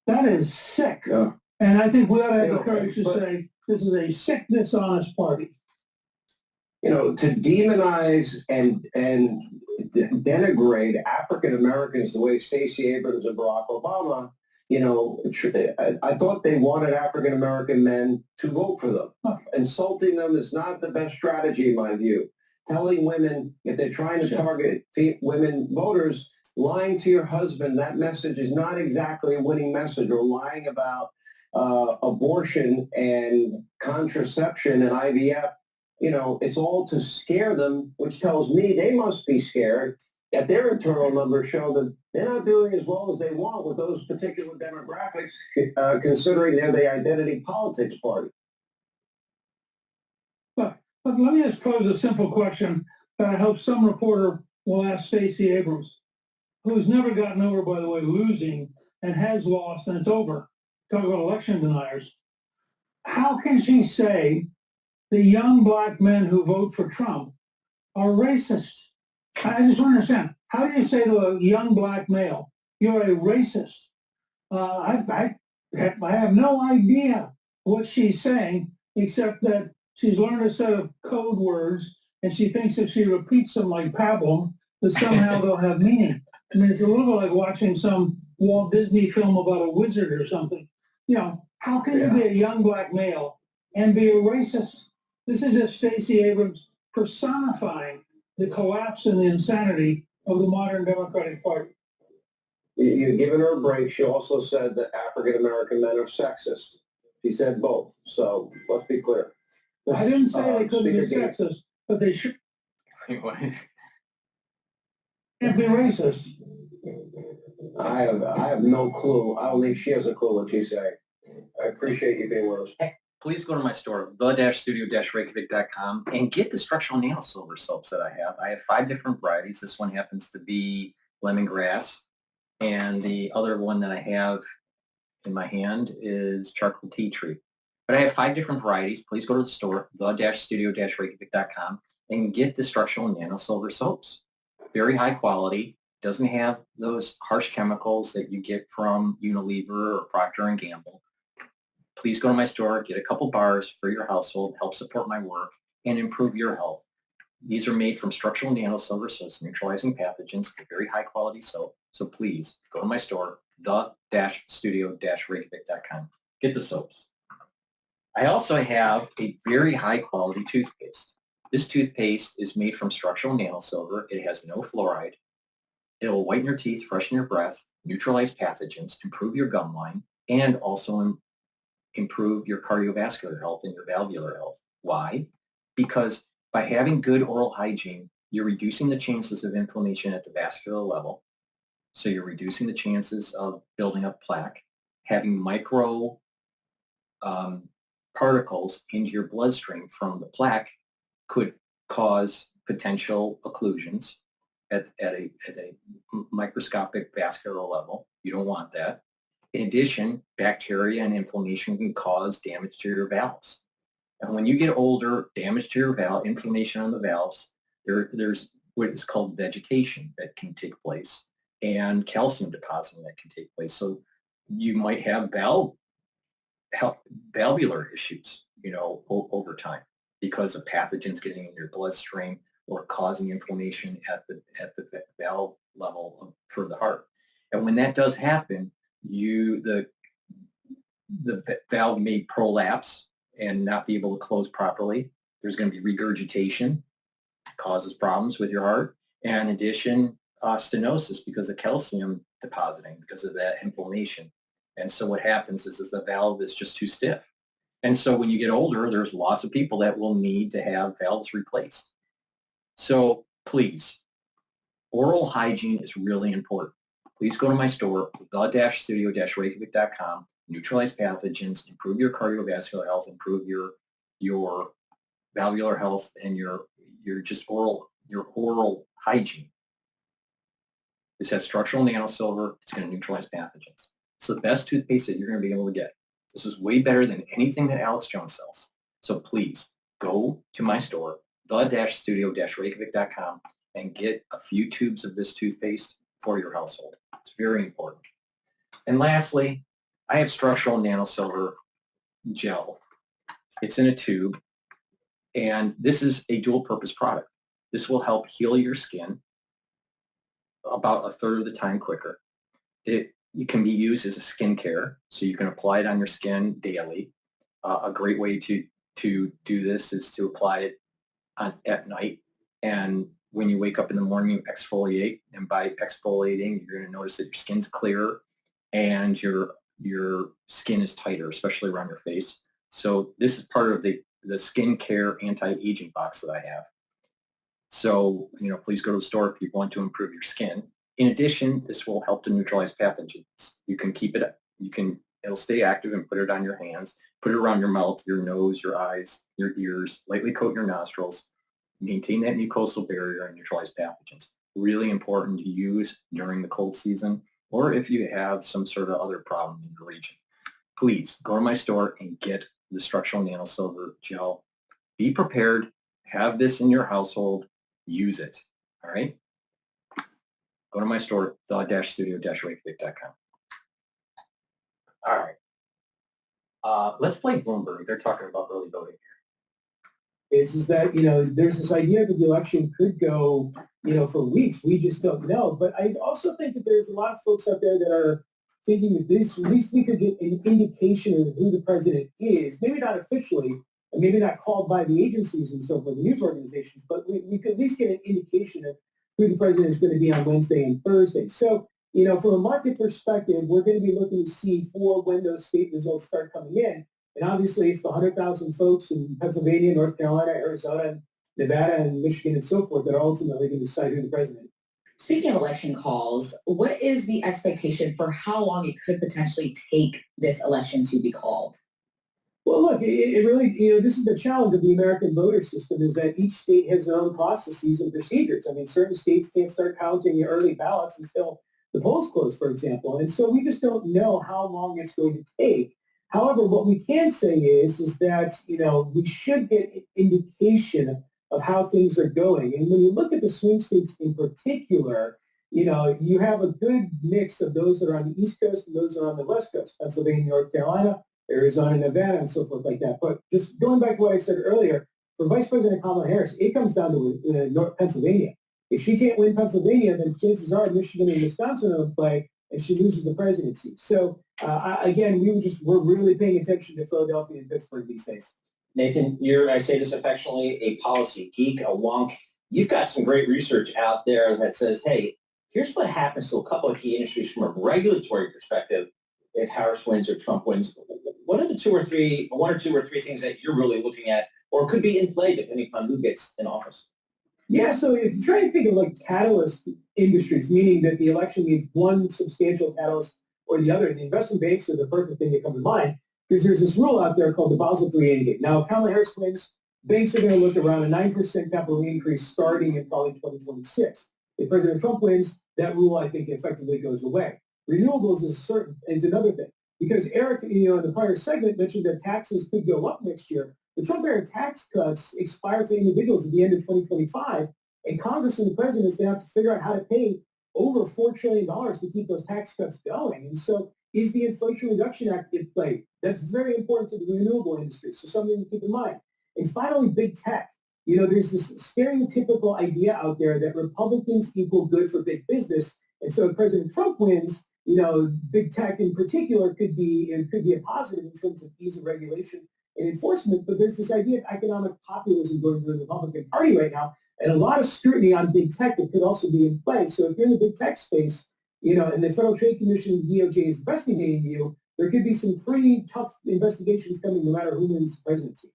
[SPEAKER 7] That is sick.
[SPEAKER 6] Yeah.
[SPEAKER 7] And I think we ought to have
[SPEAKER 6] You
[SPEAKER 7] the
[SPEAKER 6] know,
[SPEAKER 7] courage to
[SPEAKER 6] but-
[SPEAKER 7] say, this is a sick, dishonest party.
[SPEAKER 6] To demonize and denigrate African Americans the way Stacey Abrams and Barack Obama, I thought they wanted African American men to vote for them. Insulting them is not the best strategy in my view. Telling women, if they're trying to target women voters, lying to your husband, that message is not exactly a winning message. Or lying about abortion and contraception and IVF. It's all to scare them, which tells me they must be scared that their internal numbers show that they're not doing as well as they want with those particular demographics, considering they're the identity politics party.
[SPEAKER 7] But let me just pose a simple question that I hope some reporter will ask Stacey Abrams, who's never gotten over, by the way, losing and has lost, and it's over. Talk about election deniers. How can she say the young black men who vote for Trump are racist? I just want to understand. How do you say to a young black male, you're a racist? I have no idea what she's saying, except that she's learned a set of code words, and she thinks if she repeats them like pablum, that somehow they'll have meaning. I mean, it's a little bit like watching some Walt Disney film about a wizard or something. How can you be a young black male and be a racist? This is just Stacey Abrams personifying the collapse and the insanity of the modern Democratic Party.
[SPEAKER 6] You've given her a break. She also said that African American men are sexist. She said both. So let's be clear.
[SPEAKER 7] I didn't say they couldn't be
[SPEAKER 6] Speaker
[SPEAKER 7] sexist, but they should
[SPEAKER 1] Anyway.
[SPEAKER 7] can't be racist.
[SPEAKER 6] I have no clue. I don't think she has a clue what she's saying. I appreciate you being with us.
[SPEAKER 1] Please go to my store, the-studio-reykjavik.com, and get the structural nail silver soaps that I have. I have 5 different varieties. This one happens to be lemongrass, and the other one that I have in my hand is charcoal tea tree. But I have 5 different varieties. Please go to the store, the-studio-reykjavik.com, and get the structural nano silver soaps. Very high quality. Doesn't have those harsh chemicals that you get from Unilever or Procter & Gamble. Please go to my store, get a couple bars for your household, help support my work, and improve your health. These are made from structural nano silver soaps, neutralizing pathogens. It's a very high quality soap. So please go to my store, the-studio-reykjavik.com. Get the soaps. I also have a very high quality toothpaste. This toothpaste is made from structural nano silver. It has no fluoride. It will whiten your teeth, freshen your breath, neutralize pathogens, improve your gum line, and also improve your cardiovascular health and your valvular health. Why? Because by having good oral hygiene, you're reducing the chances of inflammation at the vascular level. So you're reducing the chances of building up plaque. Having micro particles into your bloodstream from the plaque could cause potential occlusions at a microscopic vascular level. You don't want that. In addition, bacteria and inflammation can cause damage to your valves. And when you get older, damage to your valve, inflammation on the valves, there's what is called vegetation that can take place and calcium depositing that can take place. So you might have valvular issues, over time because of pathogens getting in your bloodstream or causing inflammation at the valve level for the heart. And when that does happen, the valve may prolapse and not be able to close properly. There's going to be regurgitation, causes problems with your heart. And in addition, stenosis because of calcium depositing because of that inflammation. And so what happens is the valve is just too stiff. And so when you get older, there's lots of people that will need to have valves replaced. So please, oral hygiene is really important. Please go to my store, the-studio-reykjavik.com, neutralize pathogens, improve your cardiovascular health, improve your valvular health, and your oral hygiene. This has structural nanosilver. It's going to neutralize pathogens. It's the best toothpaste that you're going to be able to get. This is way better than anything that Alex Jones sells. So please go to my store, the-studio-reykjavik.com, and get a few tubes of this toothpaste for your household. It's very important. And lastly, I have structural nanosilver gel. It's in a tube, and this is a dual-purpose product. This will help heal your skin about a third of the time quicker. It can be used as a skincare, so you can apply it on your skin daily. A great way to do this is to apply it at night, and when you wake up in the morning, you exfoliate, and by exfoliating, you're going to notice that your skin's clearer and your skin is tighter, especially around your face. So this is part of the skincare anti-aging box that I have. So, please go to the store if you want to improve your skin. In addition, this will help to neutralize pathogens. You can keep it, it'll stay active and put it on your hands, put it around your mouth, your nose, your eyes, your ears, lightly coat your nostrils, maintain that mucosal barrier and neutralize pathogens. Really important to use during the cold season or if you have some sort of other problem in your region. Please go to my store and get the structural nanosilver gel. Be prepared. Have this in your household. Use it. All right? Go to my store, the-studio-reykjavik.com. All right. Let's play Bloomberg. They're talking about early voting here.
[SPEAKER 8] Is that, there's this idea that the election could go, for weeks. We just don't know. But I also think that there's a lot of folks out there that are thinking that at least we could get an indication of who the president is, maybe not officially, and maybe not called by the agencies and so forth, the news organizations, but we could at least get an indication of who the president is going to be on Wednesday and Thursday. So, from a market perspective, we're going to be looking to see when those state results start coming in. And obviously, it's the 100,000 folks in Pennsylvania, North Carolina, Arizona, Nevada, and Michigan, and so forth that are ultimately going to decide who the president is.
[SPEAKER 9] Speaking of election calls, what is the expectation for how long it could potentially take this election to be called?
[SPEAKER 8] Well, look, it really, this is the challenge of the American voter system is that each state has their own processes and procedures. I mean, certain states can't start counting early ballots until the polls close, for example. And so we just don't know how long it's going to take. However, what we can say is that, we should get an indication of how things are going. And when you look at the swing states in particular, you have a good mix of those that are on the East Coast and those that are on the West Coast, Pennsylvania, North Carolina, Arizona, Nevada, and so forth like that. But just going back to what I said earlier, for Vice President Kamala Harris, it comes down to North Pennsylvania. If she can't win Pennsylvania, then chances are Michigan and Wisconsin are in play, and she loses the presidency. So, again, we're really paying attention to Philadelphia and Pittsburgh these days.
[SPEAKER 10] Nathan, I say this affectionately, a policy geek, a wonk. You've got some great research out there that says, hey, here's what happens to a couple of key industries from a regulatory perspective if Harris wins or Trump wins. What are the one or two or three things that you're really looking at or could be in play depending upon who gets in office?
[SPEAKER 8] Yeah, so if you try to think of catalyst industries, meaning that the election needs one substantial catalyst or the other, the investment banks are the perfect thing that come to mind because there's this rule out there called the Basel III Endgame. Now, if Kamala Harris wins, banks are going to look around a 9% capital increase starting in probably 2026. If President Trump wins, that rule, I think, effectively goes away. Renewables is another thing because Eric, in the prior segment mentioned that taxes could go up next year. The Trump-era tax cuts expire for individuals at the end of 2025, and Congress and the president is going to have to figure out how to pay over $4 trillion to keep those tax cuts going. And so is the Inflation Reduction Act in play? That's very important to the renewable industry, so something to keep in mind. And finally, big tech. there's this stereotypical idea out there that Republicans equal good for big business. And so if President Trump wins, big tech in particular could be a positive in terms of ease of regulation and enforcement. But there's this idea of economic populism going through the Republican Party right now, and a lot of scrutiny on big tech that could also be in play. So if you're in the big tech space, and the Federal Trade Commission, DOJ is investigating you, there could be some pretty tough investigations coming no matter who wins the presidency.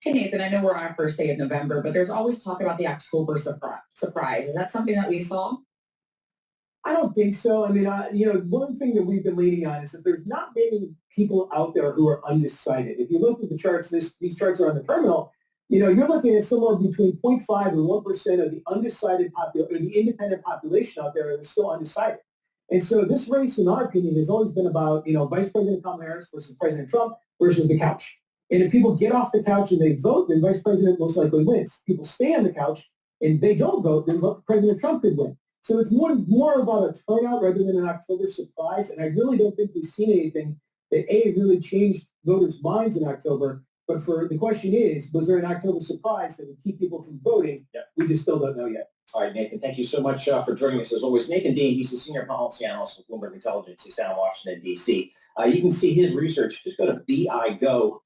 [SPEAKER 9] Hey, Nathan, I know we're on our first day of November, but there's always talk about the October surprise. Is that something that we saw?
[SPEAKER 8] I don't think so. I mean, one thing that we've been leaning on is that there's not many people out there who are undecided. If you look at the charts, these charts are on the terminal, you're looking at somewhere between 0.5 and 1% of the undecided or the independent population out there that is still undecided. And so this race, in our opinion, has always been about, Vice President Kamala Harris versus President Trump versus the couch. And if people get off the couch and they vote, then Vice President most likely wins. People stay on the couch and they don't vote, then President Trump could win. So it's more about a turnout rather than an October surprise. And I really don't think we've seen anything that, really changed voters' minds in October. But the question is, was there an October surprise that would keep people from voting?
[SPEAKER 10] Yeah.
[SPEAKER 8] We just still don't know yet.
[SPEAKER 10] All right, Nathan, thank you so much for joining us as always. Nathan Dean, he's the senior policy analyst with Bloomberg Intelligence. He's down in Washington, D.C. You can see his research. Just go to BIGO.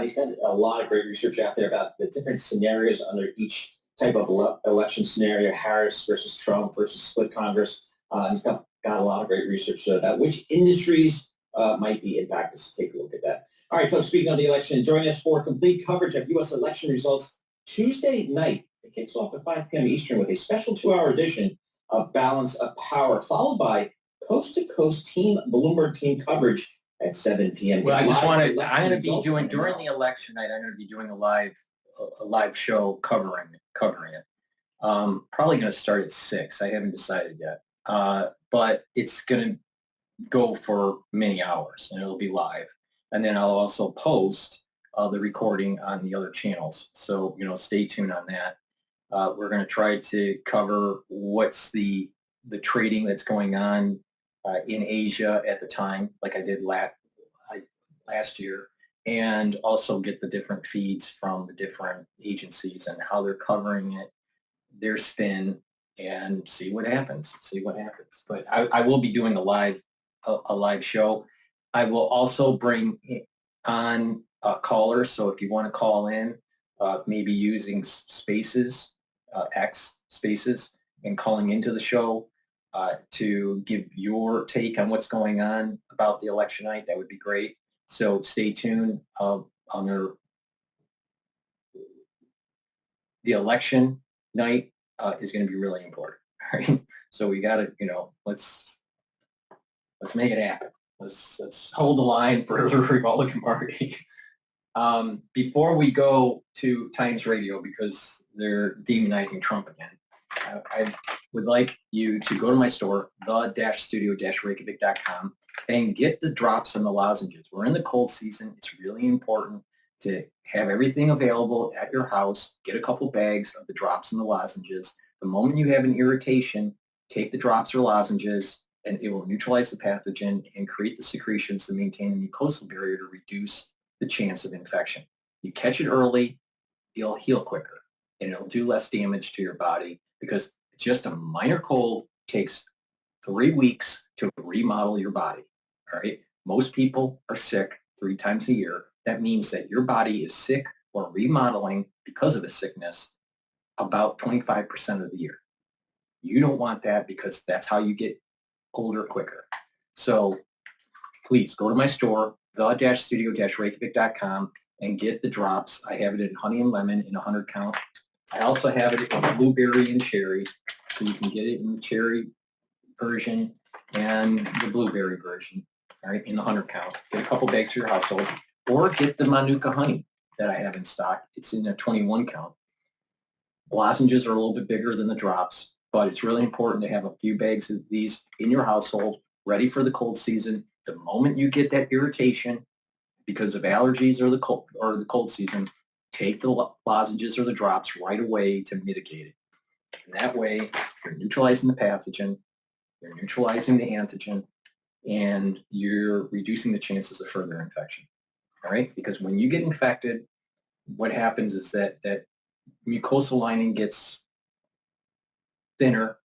[SPEAKER 10] He's got a lot of great research out there about the different scenarios under each type of election scenario, Harris versus Trump versus split Congress. He's got a lot of great research about which industries might be impacted. So take a look at that. All right, folks, speaking of the election, join us for complete coverage of U.S. election results Tuesday night. It kicks off at 5 p.m. Eastern with a special 2-hour edition of Balance of Power, followed by coast-to-coast Bloomberg team coverage at 7 p.m.
[SPEAKER 1] Well, I'm going to be doing, during the election night, I'm going to be doing a live show covering it. Probably going to start at 6. I haven't decided yet. But it's going to go for many hours, and it'll be live. And then I'll also post the recording on the other channels. So, stay tuned on that. We're going to try to cover what's the trading that's going on in Asia at the time, like I did last year, and also get the different feeds from the different agencies and how they're covering it, their spin, and see what happens. But I will be doing a live show. I will also bring on callers. So if you want to call in, maybe using spaces, X spaces, and calling into the show to give your take on what's going on about the election night, that would be great. So stay tuned. The election night is going to be really important. All right. So we got to, let's make it happen. Let's hold the line for the Republican Party. Before we go to Times Radio, because they're demonizing Trump again, I would like you to go to my store, the-studio-reykjavik.com, and get the drops and the lozenges. We're in the cold season. It's really important to have everything available at your house. Get a couple bags of the drops and the lozenges. The moment you have an irritation, take the drops or lozenges, and it will neutralize the pathogen and create the secretions to maintain a mucosal barrier to reduce the chance of infection. You catch it early, it'll heal quicker, and it'll do less damage to your body, because just a minor cold takes 3 weeks to remodel your body. All right. Most people are sick 3 times a year. That means that your body is sick or remodeling because of a sickness about 25% of the year. You don't want that, because that's how you get older quicker. So please go to my store, the-studio-reykjavik.com, and get the drops. I have it in honey and lemon in 100 count. I also have it in blueberry and cherry, so you can get it in the cherry version and the blueberry version, all right, in the 100 count. Get a couple bags for your household, or get the Manuka honey that I have in stock. It's in a 21 count. Lozenges are a little bit bigger than the drops, but it's really important to have a few bags of these in your household, ready for the cold season. The moment you get that irritation because of allergies or the cold season, take the lozenges or the drops right away to mitigate it. And that way, you're neutralizing the pathogen, you're neutralizing the antigen, and you're reducing the chances of further infection. All right? Because when you get infected, what happens is that mucosal lining gets thinner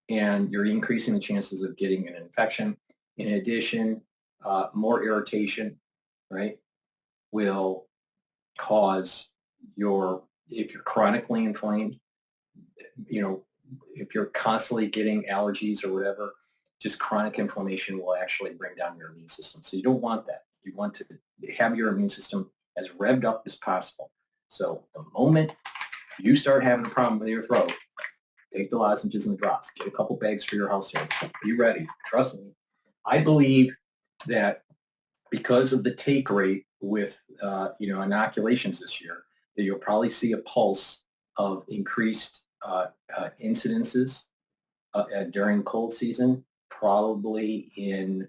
[SPEAKER 1] and you're increasing the chances of getting an infection. In addition, more irritation, right, will cause if you're chronically inflamed, if you're constantly getting allergies or whatever, just chronic inflammation will actually bring down your immune system. So you don't want that. You want to have your immune system as revved up as possible. So the moment you start having a problem with your throat, take the lozenges and the drops. Get a couple bags for your household. Be ready. Trust me. I believe that because of the take rate with inoculations this year, that you'll probably see a pulse of increased incidences during cold season, probably in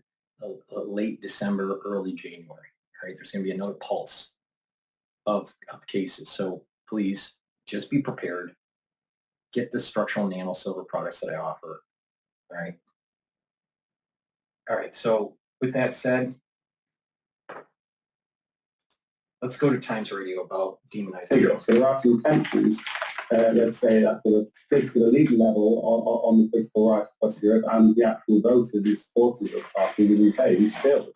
[SPEAKER 1] late December, early January. Right? There's going to be another pulse of cases. So please just be prepared. Get the structural nano silver products that I offer. All right. All right. So with that said, let's go to Times Radio about demonization.
[SPEAKER 11] So there are some tensions, let's say, at the political elite level on the political right across Europe and the actual voters who supporters of parties in the UK who still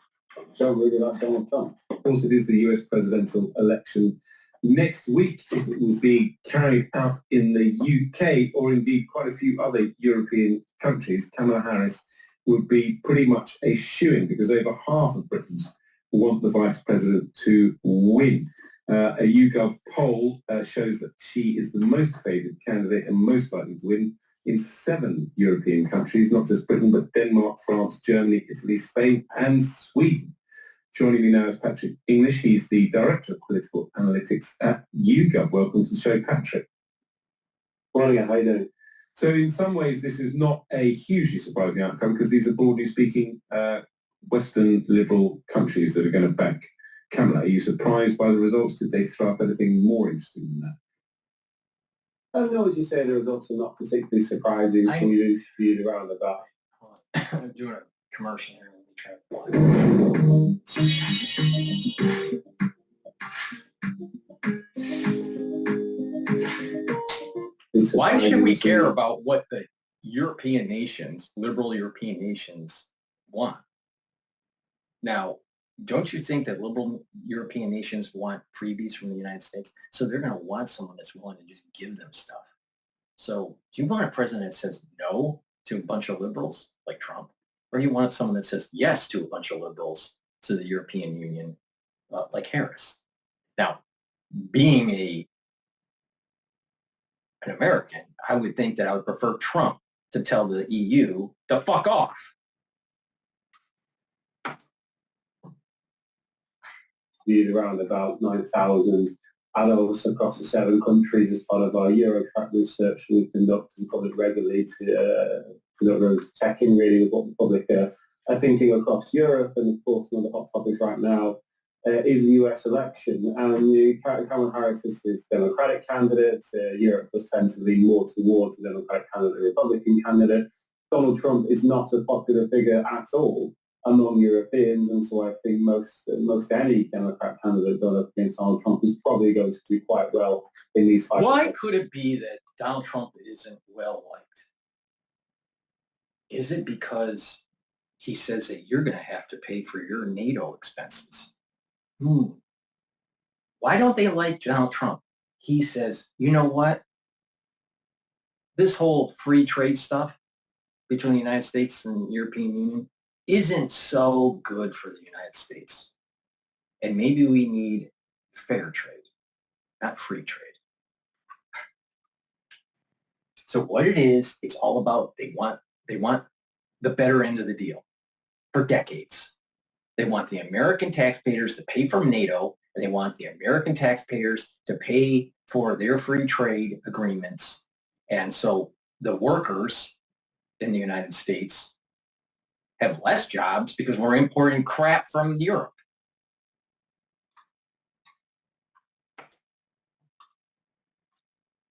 [SPEAKER 11] don't really like Donald Trump.
[SPEAKER 12] Of course, it is the US presidential election next week. If it will be carried out in the UK or indeed quite a few other European countries, Kamala Harris would be pretty much a shoo-in because over half of Britons want the vice president to win. A YouGov poll shows that she is the most favoured candidate and most likely to win in 7 European countries, not just Britain, but Denmark, France, Germany, Italy, Spain, and Sweden. Joining me now is Patrick English. He's the Director of Political Analytics at YouGov. Welcome to the show, Patrick.
[SPEAKER 11] Morning, how are you doing?
[SPEAKER 12] So in some ways, this is not a hugely surprising outcome because these are broadly speaking Western liberal countries that are going to back Kamala. Are you surprised by the results? Did they throw up anything more interesting than that?
[SPEAKER 11] Oh, no, as you say, the results are not particularly surprising. So you interviewed around about.
[SPEAKER 1] I'm doing a commercial here. Let me try to Why should we care about what the European nations, liberal European nations, want? Now, don't you think that liberal European nations want freebies from the United States? So they're going to want someone that's willing to just give them stuff. So do you want a president that says no to a bunch of liberals like Trump? Or you want someone that says yes to a bunch of liberals to the European Union like Harris? Now, being an American, I would think that I would prefer Trump to tell the EU to fuck off.
[SPEAKER 11] Around about 9,000 adults across the 7 countries as part of our Eurotrack research we conduct and publish regularly to checking really with what the public are thinking across Europe. And of course, one of the hot topics right now is the US election. And Kamala Harris is Democratic candidate. Europe does tend to lean more towards the Democratic candidate, the Republican candidate. Donald Trump is not a popular figure at all among Europeans, and so I think most any Democrat candidate going up against Donald Trump is probably going to do quite well in these.
[SPEAKER 1] Why could it be that Donald Trump isn't well liked? Is it because he says that you're going to have to pay for your NATO expenses? Why don't they like Donald Trump? He says, you know what? This whole free trade stuff between the United States and the European Union isn't so good for the United States. And maybe we need fair trade, not free trade. So what it is, it's all about they want the better end of the deal for decades. They want the American taxpayers to pay for NATO, and they want the American taxpayers to pay for their free trade agreements. And so the workers in the United States have less jobs because we're importing crap from Europe.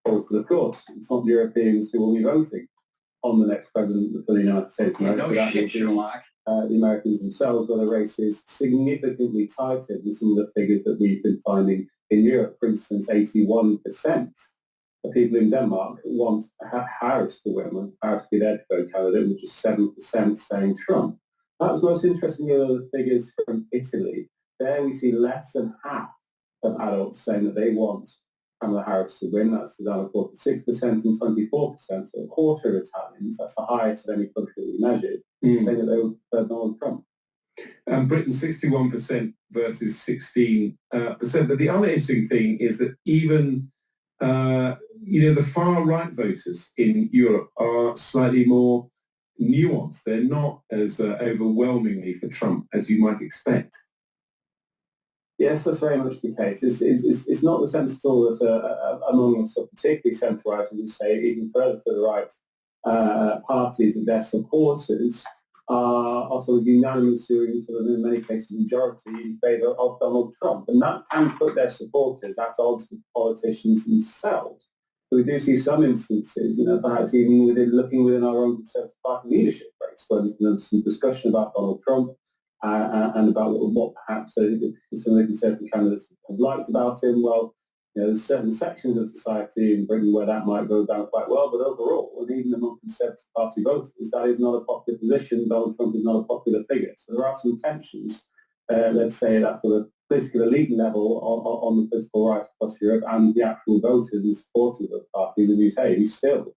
[SPEAKER 11] But of course, it's not Europeans who will be voting on the next president for the United States.
[SPEAKER 1] Yeah, no shit, Sherlock.
[SPEAKER 11] The Americans themselves, where the race is significantly tighter than some of the figures that we've been finding in Europe. For instance, 81% the people in Denmark want Harris to win, Harris to be their preferred candidate, which is 7% saying Trump. That's most interesting of the figures from Italy. There we see less than half of adults saying that they want Kamala Harris to win. That's down to 46% and 24%, so a quarter of Italians, that's the highest of any country that we measured, saying that they would prefer Donald Trump.
[SPEAKER 12] Britain 61% versus 16%. But the other interesting thing is that even the far right voters in Europe are slightly more nuanced. They're not as overwhelmingly for Trump as you might expect.
[SPEAKER 11] Yes, that's very much the case. It's not the sense at all that among us, particularly centre-right, as you say, even further to the right, parties that their supporters are also unanimously, sort of in many cases, majority in favour of Donald Trump. And that can put their supporters at odds with politicians themselves. So we do see some instances, perhaps even looking within our own Conservative Party leadership race, where there's been some discussion about Donald Trump and about what perhaps some of the Conservative candidates have liked about him. Well, there's certain sections of society in Britain where that might go down quite well, but overall, and even among Conservative Party voters, that is not a popular position. Donald Trump is not a popular figure. So there are some tensions, let's say, at that sort of political elite level on the political right across Europe, and the actual voters and supporters of those parties, as you say, who still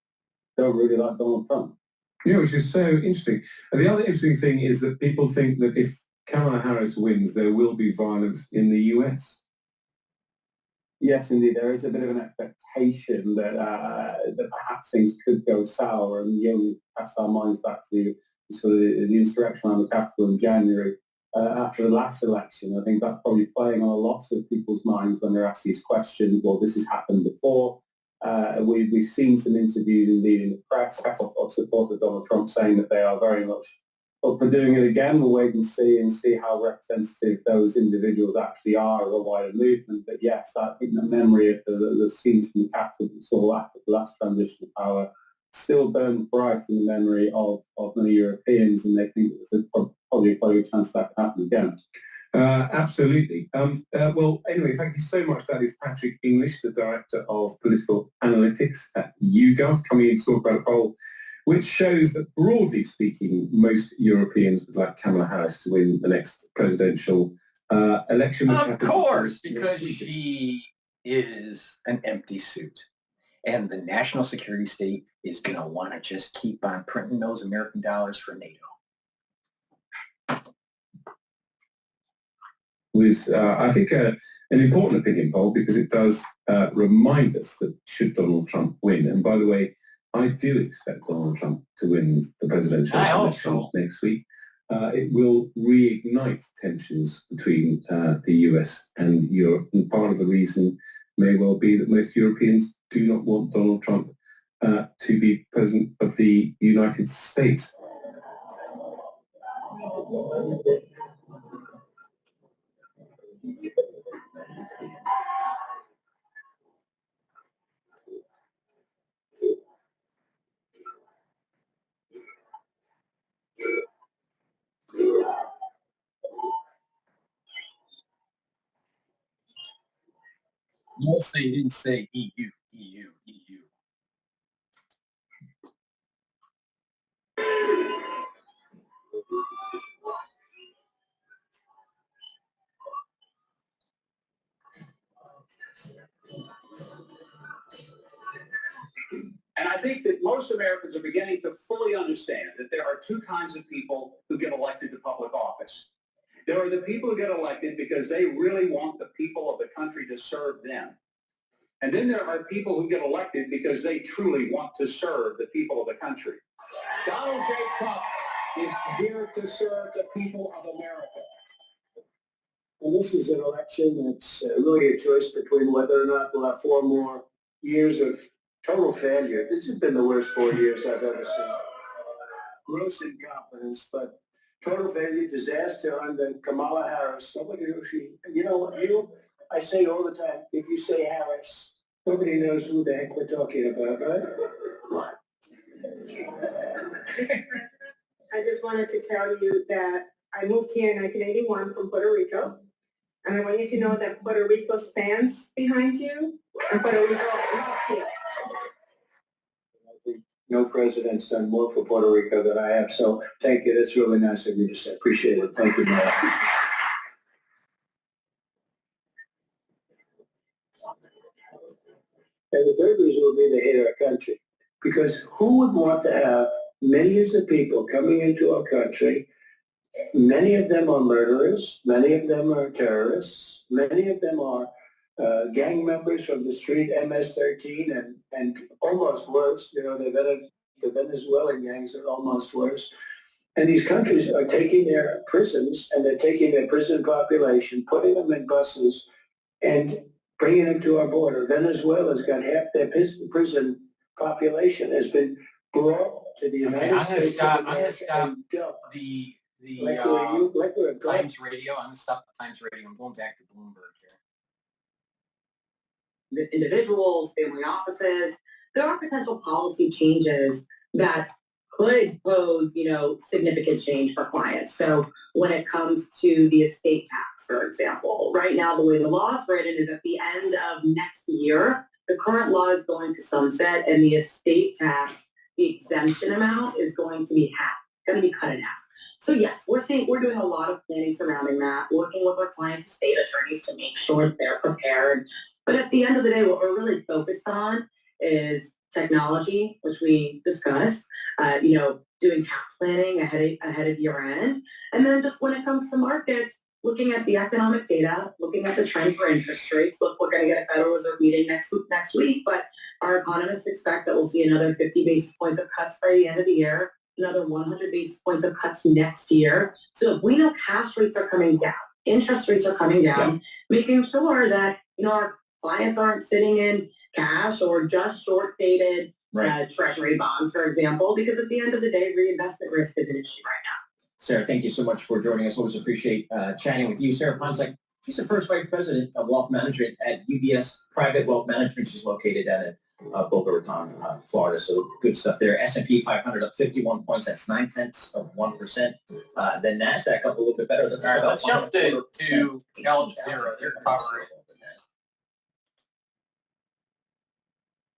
[SPEAKER 11] don't really like Donald Trump.
[SPEAKER 12] Yeah, which is so interesting. And the other interesting thing is that people think that if Kamala Harris wins, there will be violence in the US.
[SPEAKER 11] Yes, indeed. There is a bit of an expectation that perhaps things could go sour, and we cast our minds back to sort of the insurrection around the Capitol in January after the last election. I think that's probably playing on a lot of people's minds when they're asked these questions. Well, this has happened before. We've seen some interviews indeed in the press of supporters of Donald Trump saying that they are very much up for doing it again. We'll wait and see how representative those individuals actually are of a wider movement. But yes, I think the memory of the scenes from the Capitol we saw after the last transition of power still burns bright in the memory of many Europeans, and they think there's probably quite a good chance that can happen again.
[SPEAKER 12] Absolutely. Well, anyway, thank you so much. That is Patrick English, the Director of Political Analytics at YouGov, coming in to talk about a poll which shows that, broadly speaking, most Europeans would like Kamala Harris to win the next presidential election. Which
[SPEAKER 1] of course, because she is an empty suit. And the national security state is going to want to just keep on printing those American dollars for NATO.
[SPEAKER 12] Was, I think, an important opinion poll, because it does remind us that should Donald Trump win, and by the way, I do expect Donald Trump to win the presidential election next week, it will reignite tensions between the US and Europe, and part of the reason may well be that most Europeans do not want Donald Trump to be president of the United States.
[SPEAKER 1] Notice they didn't say EU, EU, EU.
[SPEAKER 13] And I think that most Americans are beginning to fully understand that there are two kinds of people who get elected to public office. There are the people who get elected because they really want the people of the country to serve them. And then there are people who get elected because they truly want to serve the people of the country. Donald J. Trump is here to serve the people of America.
[SPEAKER 14] And this is an election that's really a choice between whether or not we'll have 4 more years of total failure. This has been the worst 4 years I've ever seen. Gross incompetence, but total failure, disaster under Kamala Harris. Nobody knows I say all the time, if you say Harris, nobody knows who the heck we're talking about, right? What?
[SPEAKER 2] I just wanted to tell you that I moved here in 1981 from Puerto Rico, and I want you to know that Puerto Rico stands behind you, and Puerto Rico loves you.
[SPEAKER 14] No president's done more for Puerto Rico than I have, so thank you. That's really nice of you to say. Appreciate it. Thank you, Mayor. And the third reason would be they hate our country. Because who would want to have millions of people coming into our country? Many of them are murderers. Many of them are terrorists. Many of them are gang members from the street, MS-13, and almost worse. You know, the Venezuelan gangs are almost worse. And these countries are taking their prisons and they're taking their prison population, putting them in buses, and bringing them to our border. Venezuela's got half their prison population has been brought to the United States.
[SPEAKER 1] I'm going to stop the Times Radio. I'm going to stop the Times Radio. I'm going back to Bloomberg here.
[SPEAKER 2] The individuals, family offices, there are potential policy changes that could pose, significant change for clients. So when it comes to the estate tax, for example, right now the way the law is written is at the end of next year, the current law is going to sunset and the estate tax, the exemption amount is going to be going to be cut in half. So yes, we're doing a lot of planning surrounding that, working with our clients' estate attorneys to make sure they're prepared. But at the end of the day, what we're really focused on is technology, which we discussed, doing tax planning ahead of year end. And then just when it comes to markets, looking at the economic data, looking at the trend for interest rates. Look, we're going to get a Federal Reserve meeting next week, but our economists expect that we'll see another 50 basis points of cuts by the end of the year, another 100 basis points of cuts next year. So if we know cash rates are coming down, interest rates are coming down, making sure that, our clients aren't sitting in cash or just short-dated treasury bonds, for example, because at the end of the day, reinvestment risk is an issue right now.
[SPEAKER 10] Sarah, thank you so much for joining us. Always appreciate chatting with you. Sarah Ponczek, she's the first vice president of wealth management at UBS Private Wealth Management. She's located down in Boca Raton, Florida. So good stuff there. S&P 500 up 51 points. That's 0.9%. The NASDAQ up a little bit better.
[SPEAKER 1] Let's jump to Al Jazeera. They're covering.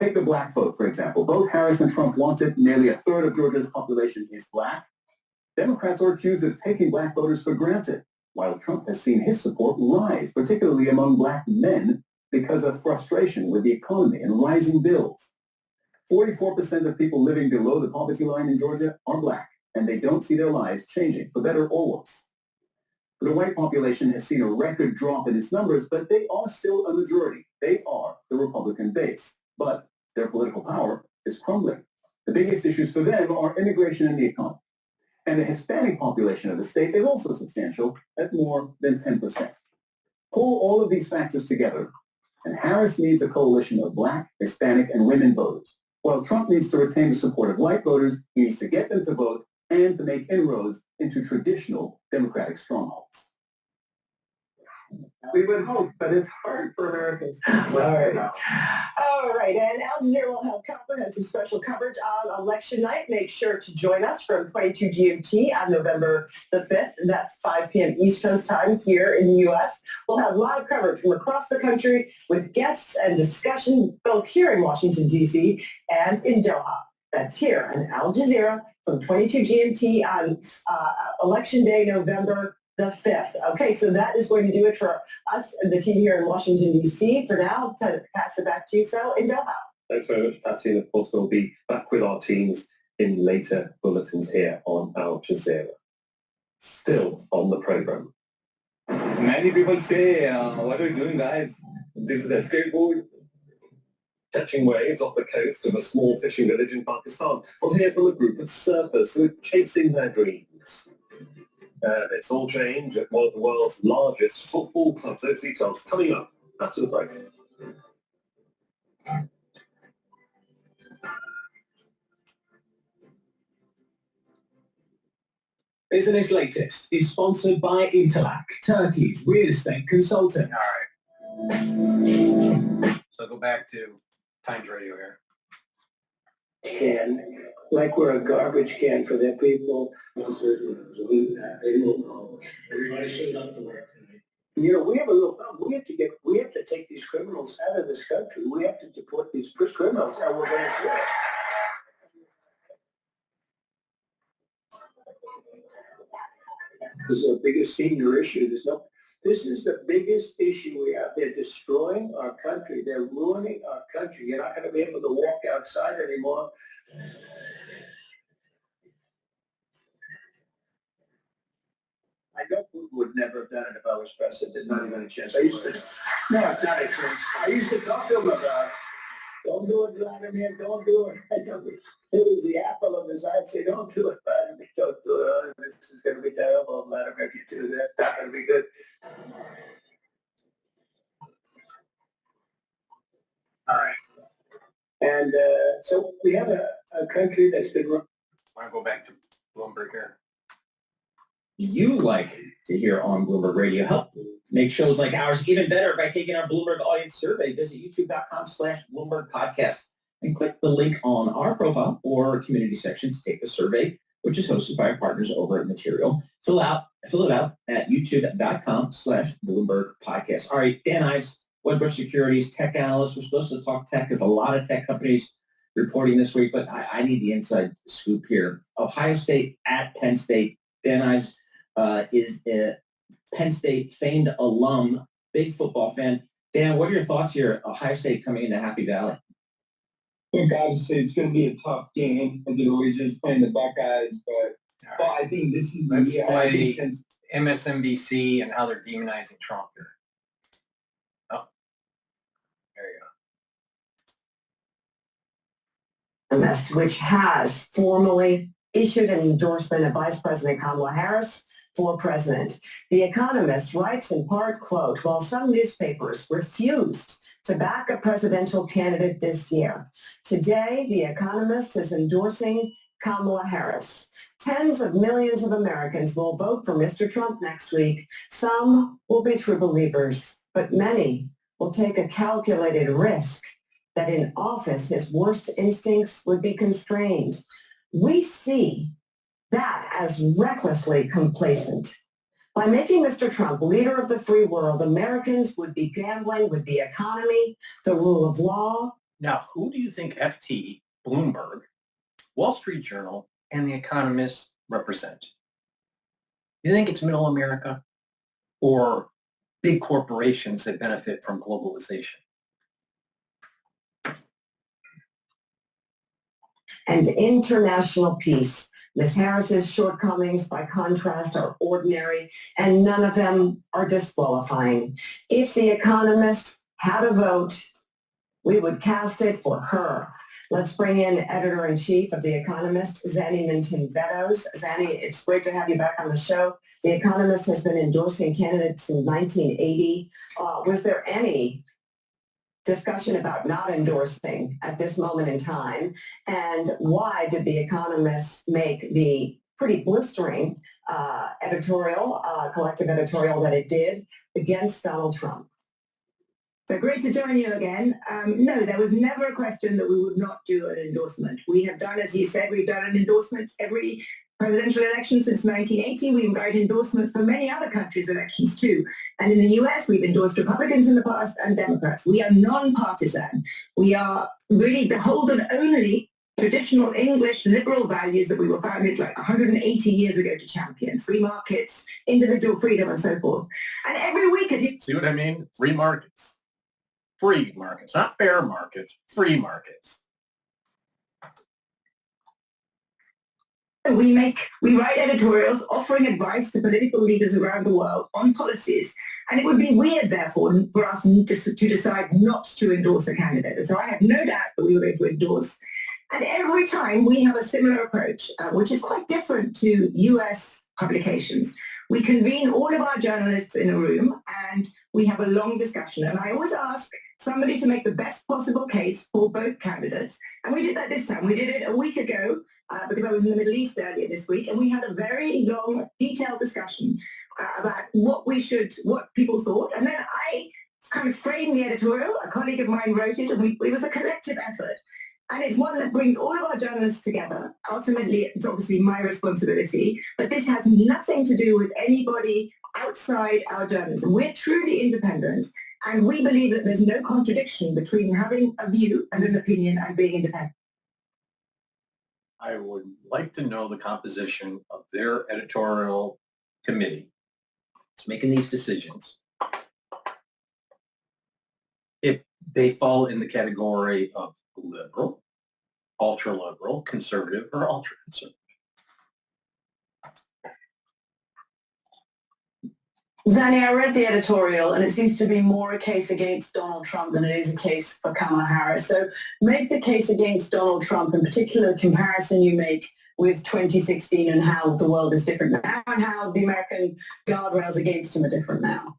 [SPEAKER 15] Take the black vote, for example. Both Harris and Trump want it. Nearly a third of Georgia's population is black. Democrats are accused of taking black voters for granted, while Trump has seen his support rise, particularly among black men, because of frustration with the economy and rising bills. 44% of people living below the poverty line in Georgia are black, and they don't see their lives changing, for better or worse. The white population has seen a record drop in its numbers, but they are still a majority. They are the Republican base, but their political power is crumbling. The biggest issues for them are immigration and the economy. And the Hispanic population of the state is also substantial at more than 10%. Pull all of these factors together, and Harris needs a coalition of black, Hispanic, and women voters. While Trump needs to retain the support of white voters, he needs to get them to vote and to make inroads into traditional Democratic strongholds.
[SPEAKER 3] We would hope, but it's hard for Americans.
[SPEAKER 2] All right, and Al Jazeera will have comprehensive special coverage on election night. Make sure to join us from 22 GMT on November the 5th. That's 5 p.m. East Coast time here in the U.S. We'll have live coverage from across the country with guests and discussion both here in Washington, D.C. and in Doha. That's here on Al Jazeera from 22 GMT on Election Day, November the 5th. Okay, so that is going to do it for us and the team here in Washington, D.C. For now, to pass it back to you, so in Doha.
[SPEAKER 12] Thanks very much, Patsy. And of course, we'll be back with our teams in later bulletins here on Al Jazeera. Still on the program.
[SPEAKER 16] Many people say, what are you doing, guys? This is a skateboard.
[SPEAKER 12] Catching waves off the coast of a small fishing village in Pakistan. We'll hear from a group of surfers who are chasing their dreams. It's all change at one of the world's largest football clubs. Those details coming up after the break.
[SPEAKER 17] Business Latest is sponsored by Interlac, Turkey's real estate consultant.
[SPEAKER 1] All right. So go back to Times Radio here.
[SPEAKER 14] Can, like we're a garbage can for their people.
[SPEAKER 10] Everybody showed up to work tonight.
[SPEAKER 14] We have a little problem. We have to take these criminals out of this country. We have to deport these criminals, and we're going to do it. This is the biggest senior issue. This is the biggest issue we have. They're destroying our country. They're ruining our country. You're not going to be able to walk outside anymore. I know Putin would never have done it if I was president. Not even a chance. No, it's not a chance. I used to talk to him about, don't do it, Vladimir, don't do it. It was the apple of his eye. I'd say, don't do it, Vladimir, don't do it. Oh, this is going to be terrible, Vladimir, if you do that. Not going to be good. All right. And so we have a country that's been...
[SPEAKER 1] I want to go back to Bloomberg here.
[SPEAKER 10] You like to hear on Bloomberg Radio. Help make shows like ours even better by taking our Bloomberg audience survey. Visit youtube.com/Bloomberg podcast and click the link on our profile or community section to take the survey, which is hosted by our partners over at Material. Fill it out at youtube.com/Bloomberg podcast. All right, Dan Ives, Wedbush Securities tech analyst. We're supposed to talk tech because a lot of tech companies reporting this week, but I need the inside scoop here. Ohio State at Penn State. Dan Ives is a Penn State famed alum, big football fan. Dan, what are your thoughts here? Ohio State coming into Happy Valley.
[SPEAKER 18] Look, obviously it's going to be a tough game. We're just playing the Buckeyes, but I think this is
[SPEAKER 1] Let's play MSNBC and how they're demonizing Trump here. Oh, there you
[SPEAKER 2] Economist, which has formally issued an endorsement of Vice President Kamala Harris for president. The Economist writes in part, quote, while some newspapers refused to back a presidential candidate this year, today the Economist is endorsing Kamala Harris. Tens of millions of Americans will vote for Mr. Trump next week. Some will be true believers, but many will take a calculated risk that in office his worst instincts would be constrained. We see that as recklessly complacent. By making Mr. Trump leader of the free world, Americans would be gambling with the economy, the rule of law.
[SPEAKER 1] Now, who do you think FT, Bloomberg, Wall Street Journal, and The Economist represent? You think it's middle America or big corporations that benefit from globalization?
[SPEAKER 2] And international peace. Ms. Harris's shortcomings, by contrast, are ordinary, and none of them are disqualifying. If The Economist had a vote, we would cast it for her. Let's bring in editor-in-chief of The Economist, Zanny Minton-Beddoes. Zanny, it's great to have you back on the show. The Economist has been endorsing candidates since 1980. Was there any discussion about not endorsing at this moment in time? And why did The Economist make the pretty blistering collective editorial that it did against Donald Trump?
[SPEAKER 19] So great to join you again. No, there was never a question that we would not do an endorsement. We have done, as you said, we've done an endorsement every presidential election since 1980. We invite endorsements for many other countries' elections too. And in the US, we've endorsed Republicans in the past and Democrats. We are non-partisan. We are really beholden only traditional English liberal values that we were founded like 180 years ago to champion: free markets, individual freedom, and so forth. And every week, as you
[SPEAKER 1] see what I mean? Free markets. Free markets, not fair markets, free markets.
[SPEAKER 19] We write editorials offering advice to political leaders around the world on policies, and it would be weird, therefore, for us to decide not to endorse a candidate. And so I have no doubt that we were going to endorse. And every time we have a similar approach, which is quite different to US publications. We convene all of our journalists in a room and we have a long discussion. And I always ask somebody to make the best possible case for both candidates. And we did that this time. We did it a week ago because I was in the Middle East earlier this week. And we had a very long, detailed discussion about what people thought. And then I kind of framed the editorial. A colleague of mine wrote it, and it was a collective effort. And it's one that brings all of our journalists together. Ultimately, it's obviously my responsibility, but this has nothing to do with anybody outside our journalism. We're truly independent, and we believe that there's no contradiction between having a view and an opinion and being independent.
[SPEAKER 1] I would like to know the composition of their editorial committee that's making these decisions. If they fall in the category of liberal, ultra-liberal, conservative, or ultra-conservative.
[SPEAKER 2] Zanny, I read the editorial and it seems to be more a case against Donald Trump than it is a case for Kamala Harris. So make the case against Donald Trump, in particular the comparison you make with 2016 and how the world is different now and how the American guardrails against him are different now.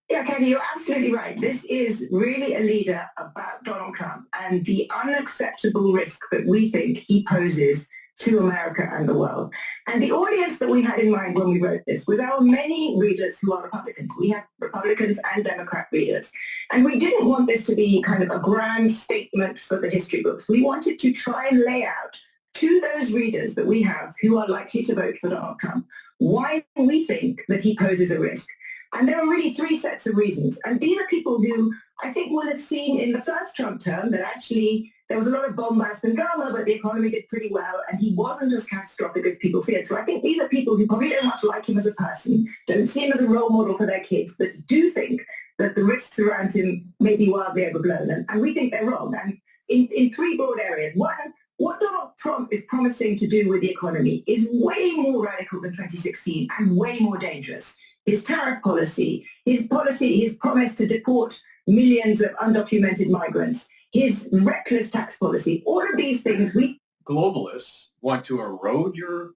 [SPEAKER 19] Yeah, Katie, you're absolutely right. This is really a leader about Donald Trump and the unacceptable risk that we think he poses to America and the world. And the audience that we had in mind when we wrote this was our many readers who are Republicans. We have Republicans and Democrat readers. And we didn't want this to be kind of a grand statement for the history books. We wanted to try and lay out to those readers that we have who are likely to vote for Donald Trump why we think that he poses a risk. And there are really three sets of reasons. And these are people who I think will have seen in the first Trump term that actually there was a lot of bombast and drama, but the economy did pretty well, and he wasn't as catastrophic as people feared. So I think these are people who probably don't much like him as a person, don't see him as a role model for their kids, but do think that the risks around him may be wildly overblown. And we think they're wrong. And in three broad areas. One, what Donald Trump is promising to do with the economy is way more radical than 2016 and way more dangerous. His tariff policy, his promise to deport millions of undocumented migrants, his reckless tax policy, all of these things we...
[SPEAKER 1] Globalists want to erode your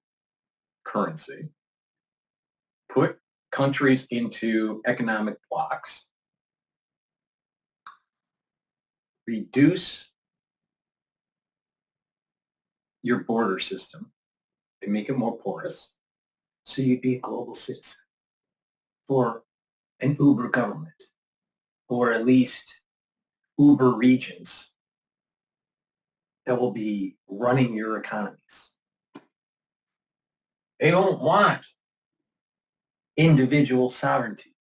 [SPEAKER 1] currency, put countries into economic blocks, reduce your border system, and make it more porous, so you'd be a global citizen for an Uber government, or at least Uber regions that will be running your economies. They don't want individual sovereignty.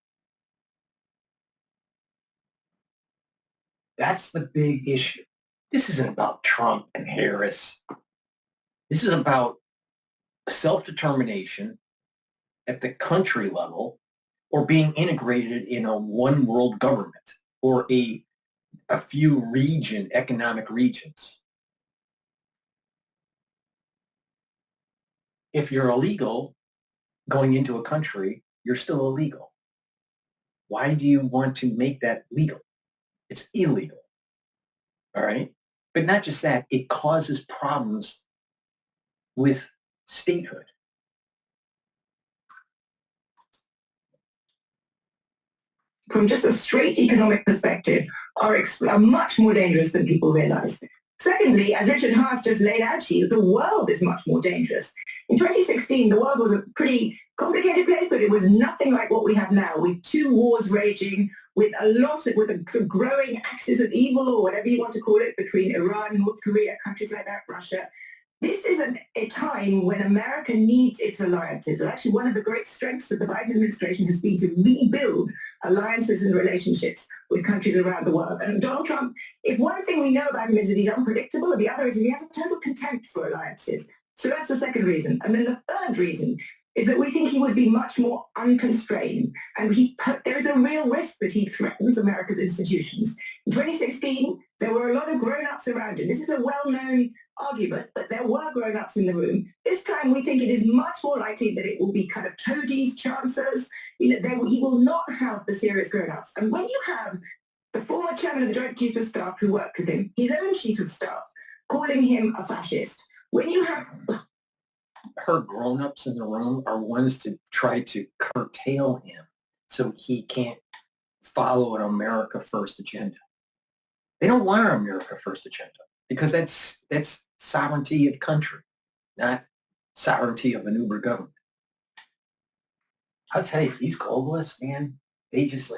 [SPEAKER 1] That's the big issue. This isn't about Trump and Harris. This is about self-determination at the country level, or being integrated in a one world government, or a few economic regions. If you're illegal going into a country, you're still illegal. Why do you want to make that legal? It's illegal. All right? But not just that, it causes problems with statehood.
[SPEAKER 19] From just a straight economic perspective, are much more dangerous than people realize. Secondly, as Richard Haas just laid out to you, the world is much more dangerous. In 2016, the world was a pretty complicated place, but it was nothing like what we have now, with two wars raging, with a sort of growing axis of evil, or whatever you want to call it, between Iran, North Korea, countries like that, Russia. This is a time when America needs its alliances. And actually, one of the great strengths of the Biden administration has been to rebuild alliances and relationships with countries around the world. And Donald Trump, if one thing we know about him is that he's unpredictable, and the other is that he has a total contempt for alliances. So that's the second reason. And then the third reason is that we think he would be much more unconstrained. And there is a real risk that he threatens America's institutions. In 2016, there were a lot of grown-ups around him. This is a well-known argument, but there were grown-ups in the room. This time, we think it is much more likely that it will be kind of toadies, chancers. He will not have the serious grown-ups. And when you have the former chairman of the Joint Chiefs of Staff who worked with him, his own chief of staff, calling him a fascist, when you have...
[SPEAKER 1] Her grown-ups in the room are ones to try to curtail him so he can't follow an America First agenda. They don't want an America First agenda because that's sovereignty of country, not sovereignty of an Uber government. I'll tell you, these globalists, man, they just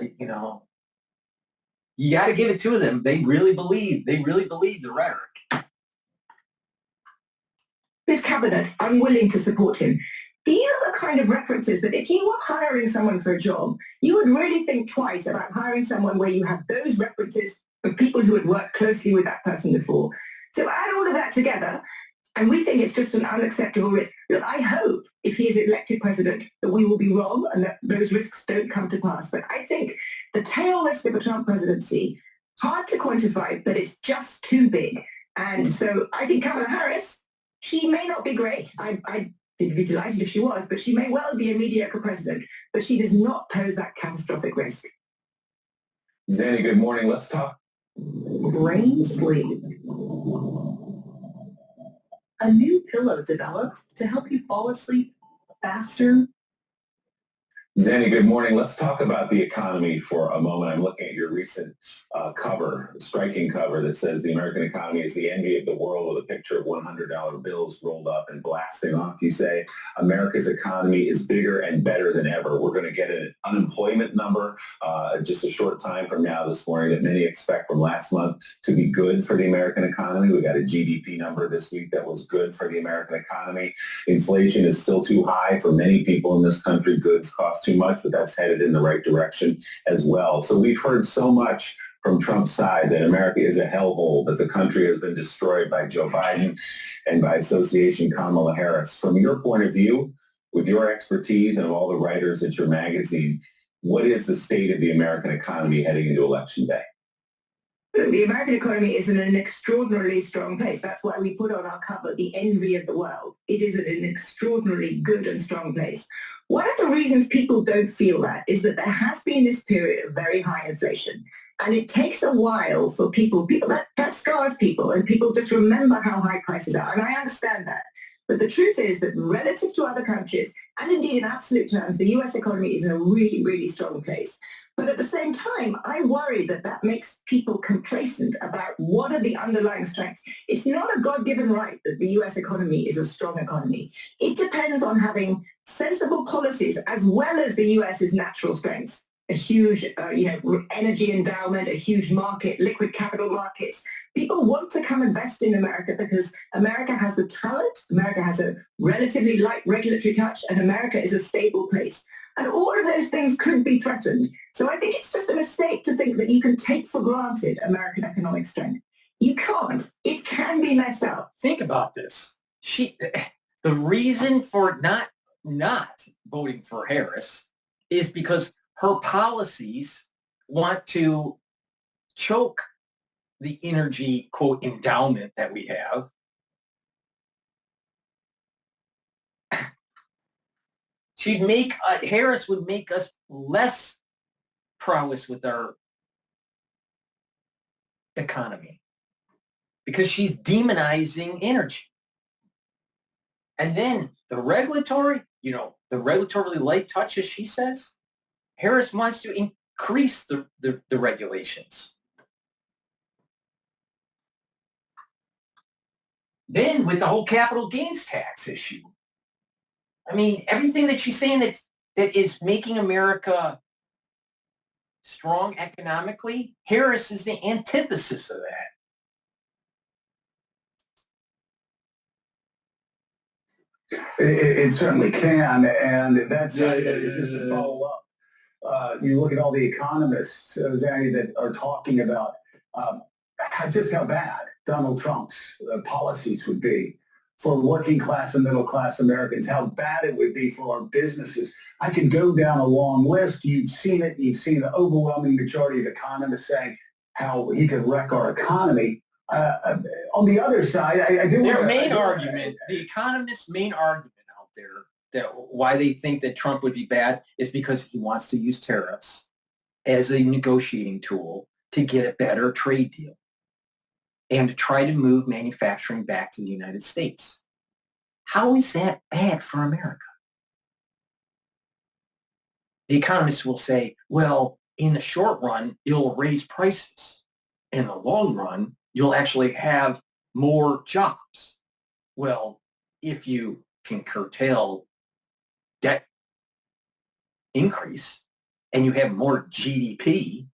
[SPEAKER 1] you got to give it to them. They really believe the rhetoric.
[SPEAKER 19] His cabinet unwilling to support him. These are the kind of references that if you were hiring someone for a job, you would really think twice about hiring someone where you have those references of people who had worked closely with that person before. So add all of that together, And we think it's just an unacceptable risk. Look, I hope if he is elected president that we will be wrong and that those risks don't come to pass. But I think the tail risk of a Trump presidency, hard to quantify, but it's just too big. And so I think Kamala Harris, she may not be great. I'd be delighted if she was, but she may well be a mediocre president, but she does not pose that catastrophic risk.
[SPEAKER 20] Zanny, good morning. Let's talk
[SPEAKER 9] Brain sleep. A new pillow developed to help you fall asleep faster.
[SPEAKER 20] Zanny, good morning. Let's talk about the economy for a moment. I'm looking at your recent cover, striking cover that says the American economy is the envy of the world with a picture of $100 bills rolled up and blasting off. You say America's economy is bigger and better than ever. We're going to get an unemployment number just a short time from now this morning that many expect from last month to be good for the American economy. We got a GDP number this week that was good for the American economy. Inflation is still too high for many people in this country. Goods cost too much, but that's headed in the right direction as well. So we've heard so much from Trump's side that America is a hellhole, that the country has been destroyed by Joe Biden and by association Kamala Harris. From your point of view, with your expertise and all the writers at your magazine, what is the state of the American economy heading into Election Day?
[SPEAKER 19] The American economy is in an extraordinarily strong place. That's why we put on our cover the envy of the world. It is in an extraordinarily good and strong place. One of the reasons people don't feel that is that there has been this period of very high inflation. And it takes a while for people that scars people, and people just remember how high prices are. And I understand that. But the truth is that relative to other countries, and indeed in absolute terms, the US economy is in a really, really strong place. But at the same time, I worry that that makes people complacent about what are the underlying strengths. It's not a God-given right that the US economy is a strong economy. It depends on having sensible policies as well as the US's natural strengths. A huge, energy endowment, a huge market, liquid capital markets. People want to come invest in America because America has the talent, America has a relatively light regulatory touch, and America is a stable place. And all of those things could be threatened. So I think it's just a mistake to think that you can take for granted American economic strength. You can't. It can be messed up.
[SPEAKER 1] Think about this. The reason for not voting for Harris is because her policies want to choke the energy, quote, endowment that we have. Harris would make us less prowess with our economy because she's demonizing energy. And then the regulatory light touch, as she says, Harris wants to increase the regulations. Then with the whole capital gains tax issue, I mean, everything that she's saying that is making America strong economically, Harris is the antithesis of
[SPEAKER 3] that. It certainly can, and that's just to follow up. You look at all the economists, Zanny, that are talking about just how bad Donald Trump's policies would be for working class and middle class Americans, how bad it would be for our businesses. I could go down a long list. You've seen it. You've seen the overwhelming majority of economists saying how he could wreck our economy. On the other side,
[SPEAKER 1] the economists' main argument out there that why they think that Trump would be bad is because he wants to use tariffs as a negotiating tool to get a better trade deal and to try to move manufacturing back to the United States. How is that bad for America? The economists will say, well, in the short run, it'll raise prices. In the long run, you'll actually have more jobs. Well, if you can curtail debt increase and you have more GDP,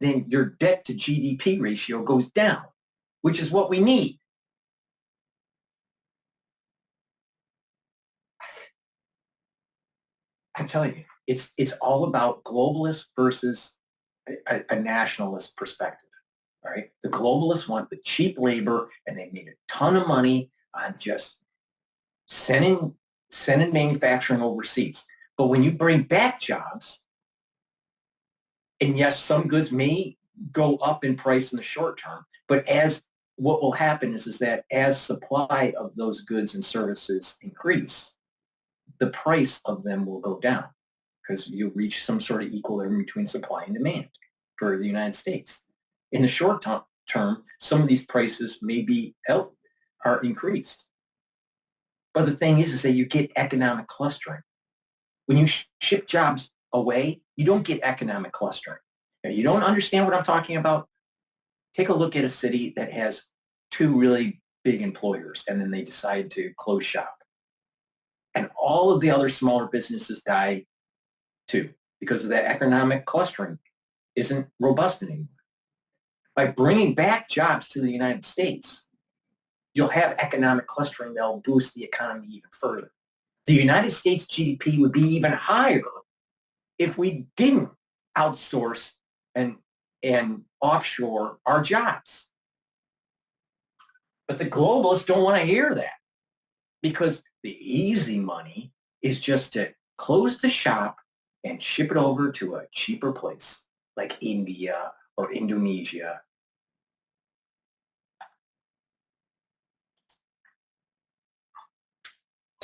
[SPEAKER 1] then your debt to GDP ratio goes down, which is what we need. I'm telling you, it's all about globalist versus a nationalist perspective. All right, the globalists want the cheap labor, and they made a ton of money on just sending manufacturing overseas. But when you bring back jobs, and yes, some goods may go up in price in the short term, but what will happen is that as supply of those goods and services increase, the price of them will go down because you reach some sort of equilibrium between supply and demand for the United States. In the short term, some of these prices are increased. But the thing is that you get economic clustering. When you ship jobs away, you don't get economic clustering. Now, you don't understand what I'm talking about? Take a look at a city that has 2 really big employers, and then they decide to close shop. And all of the other smaller businesses die too, because of that economic clustering isn't robust anymore. By bringing back jobs to the United States, you'll have economic clustering that'll boost the economy even further. The United States GDP would be even higher if we didn't outsource and offshore our jobs. But the globalists don't want to hear that because the easy money is just to close the shop and ship it over to a cheaper place like India or Indonesia.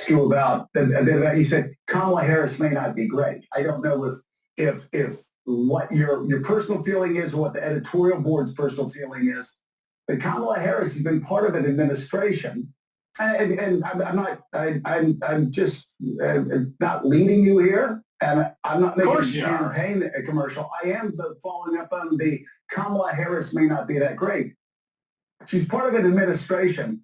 [SPEAKER 3] You about a bit about, you said Kamala Harris may not be great. I don't know if what your personal feeling is or what the editorial board's personal feeling is, but Kamala Harris has been part of an administration, and I'm just not leading you here, and I'm not making a campaign commercial. I am following up on the Kamala Harris may not be that great. She's part of an administration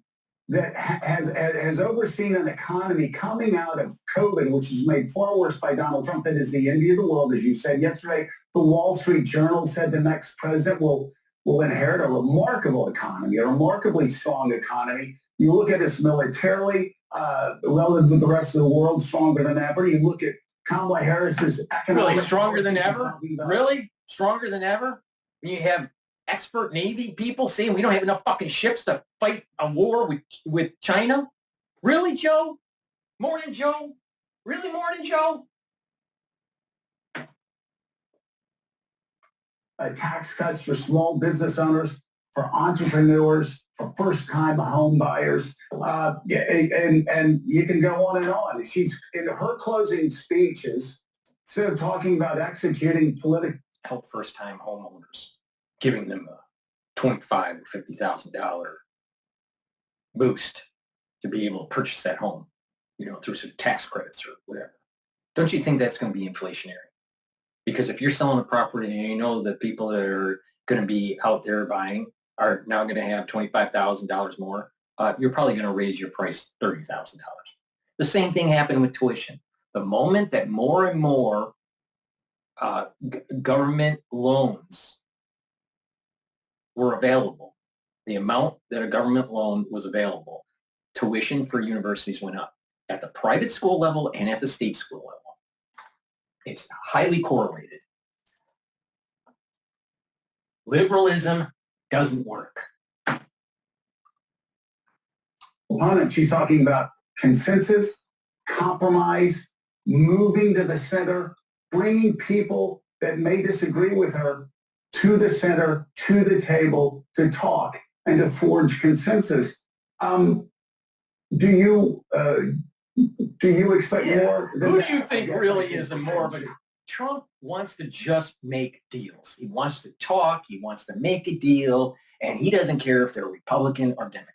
[SPEAKER 3] that has overseen an economy coming out of COVID, which is made far worse by Donald Trump. That is the envy of the world, as you said yesterday. The Wall Street Journal said the next president will inherit a remarkable economy, a remarkably strong economy. You look at us militarily, relative to the rest of the world, stronger than ever. You look at Kamala Harris's economic...
[SPEAKER 1] Really? Stronger than ever? Really? Stronger than ever? When you have expert Navy people saying we don't have enough fucking ships to fight a war with China? Really, Joe? Morning, Joe? Really, morning, Joe?
[SPEAKER 3] Tax cuts for small business owners, for entrepreneurs, for first-time home buyers, and you can go on and on. She's in her closing speeches, instead of talking about executing political
[SPEAKER 1] help first-time homeowners, giving them a $25,000 or $50,000 boost to be able to purchase that home, through some tax credits or whatever. Don't you think that's going to be inflationary? Because if you're selling a property and you know that people that are going to be out there buying are now going to have $25,000 more, you're probably going to raise your price $30,000. The same thing happened with tuition. The moment that more and more government loans were available, the amount that a government loan was available, tuition for universities went up at the private school level and at the state school level. It's highly correlated. Liberalism doesn't work.
[SPEAKER 3] Opponent, she's talking about consensus, compromise, moving to the center, bringing people that may disagree with her to the center, to the table, to talk and to forge consensus. Do you expect more?
[SPEAKER 1] Who do you think really is more of a... Trump wants to just make deals. He wants to talk. He wants to make a deal. And he doesn't care if they're Republican or Democrat.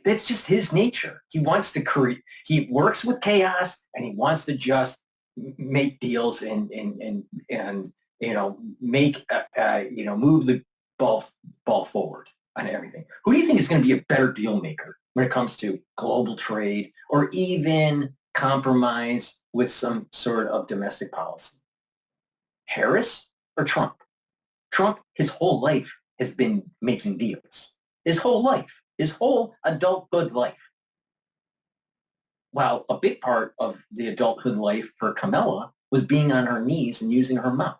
[SPEAKER 1] That's just his nature. He wants to create... He works with chaos, and he wants to just make deals and make move the ball forward on everything. Who do you think is going to be a better deal maker when it comes to global trade or even compromise with some sort of domestic policy? Harris or Trump? Trump, his whole life, has been making deals. His whole life, his whole adulthood life. While a big part of the adulthood life for Kamala was being on her knees and using her mouth.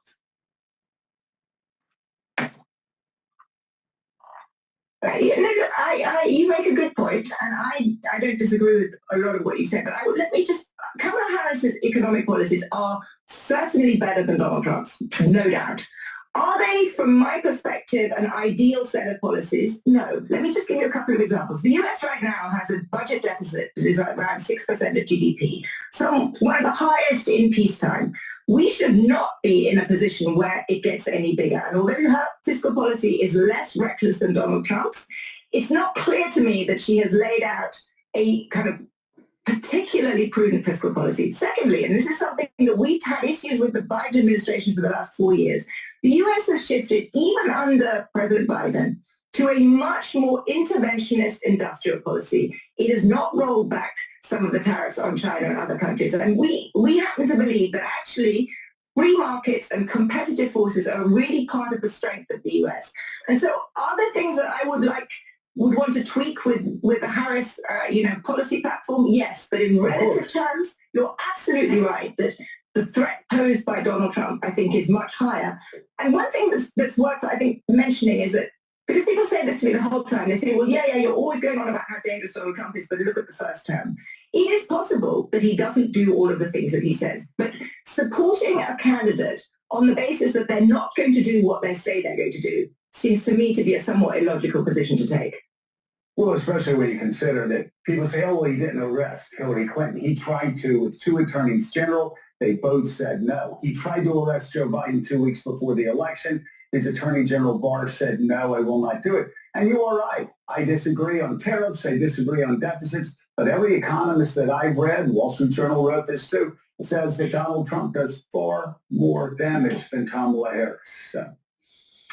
[SPEAKER 19] You make a good point, and I don't disagree with a lot of what you said, but let me just, Kamala Harris's economic policies are certainly better than Donald Trump's, no doubt. Are they, from my perspective, an ideal set of policies? No. Let me just give you a couple of examples. The US right now has a budget deficit that is around 6% of GDP, so one of the highest in peacetime. We should not be in a position where it gets any bigger. And although her fiscal policy is less reckless than Donald Trump's, it's not clear to me that she has laid out a kind of particularly prudent fiscal policy. Secondly, and this is something that we've had issues with the Biden administration for the last 4 years, the US has shifted, even under President Biden, to a much more interventionist industrial policy. It has not rolled back some of the tariffs on China and other countries. And we happen to believe that actually free markets and competitive forces are really part of the strength of the US. And so are there things that I would want to tweak with the Harris policy platform? Yes, but in relative terms, you're absolutely right that the threat posed by Donald Trump, I think, is much higher. And one thing that's worth, I think, mentioning is that, because people say this to me the whole time, they say, well, yeah, you're always going on about how dangerous Donald Trump is, but look at the first term. It is possible that he doesn't do all of the things that he says, but supporting a candidate on the basis that they're not going to do what they say they're going to do seems to me to be a somewhat illogical position to take.
[SPEAKER 3] Well, especially when you consider that people say, oh, well, he didn't arrest Hillary Clinton. He tried to with 2 attorneys general. They both said no. He tried to arrest Joe Biden 2 weeks before the election. His Attorney General Barr said, no, I will not do it. And you are right. I disagree on tariffs. I disagree on deficits. But every economist that I've read, Wall Street Journal wrote this too, says that Donald Trump does far more damage than Kamala Harris. So.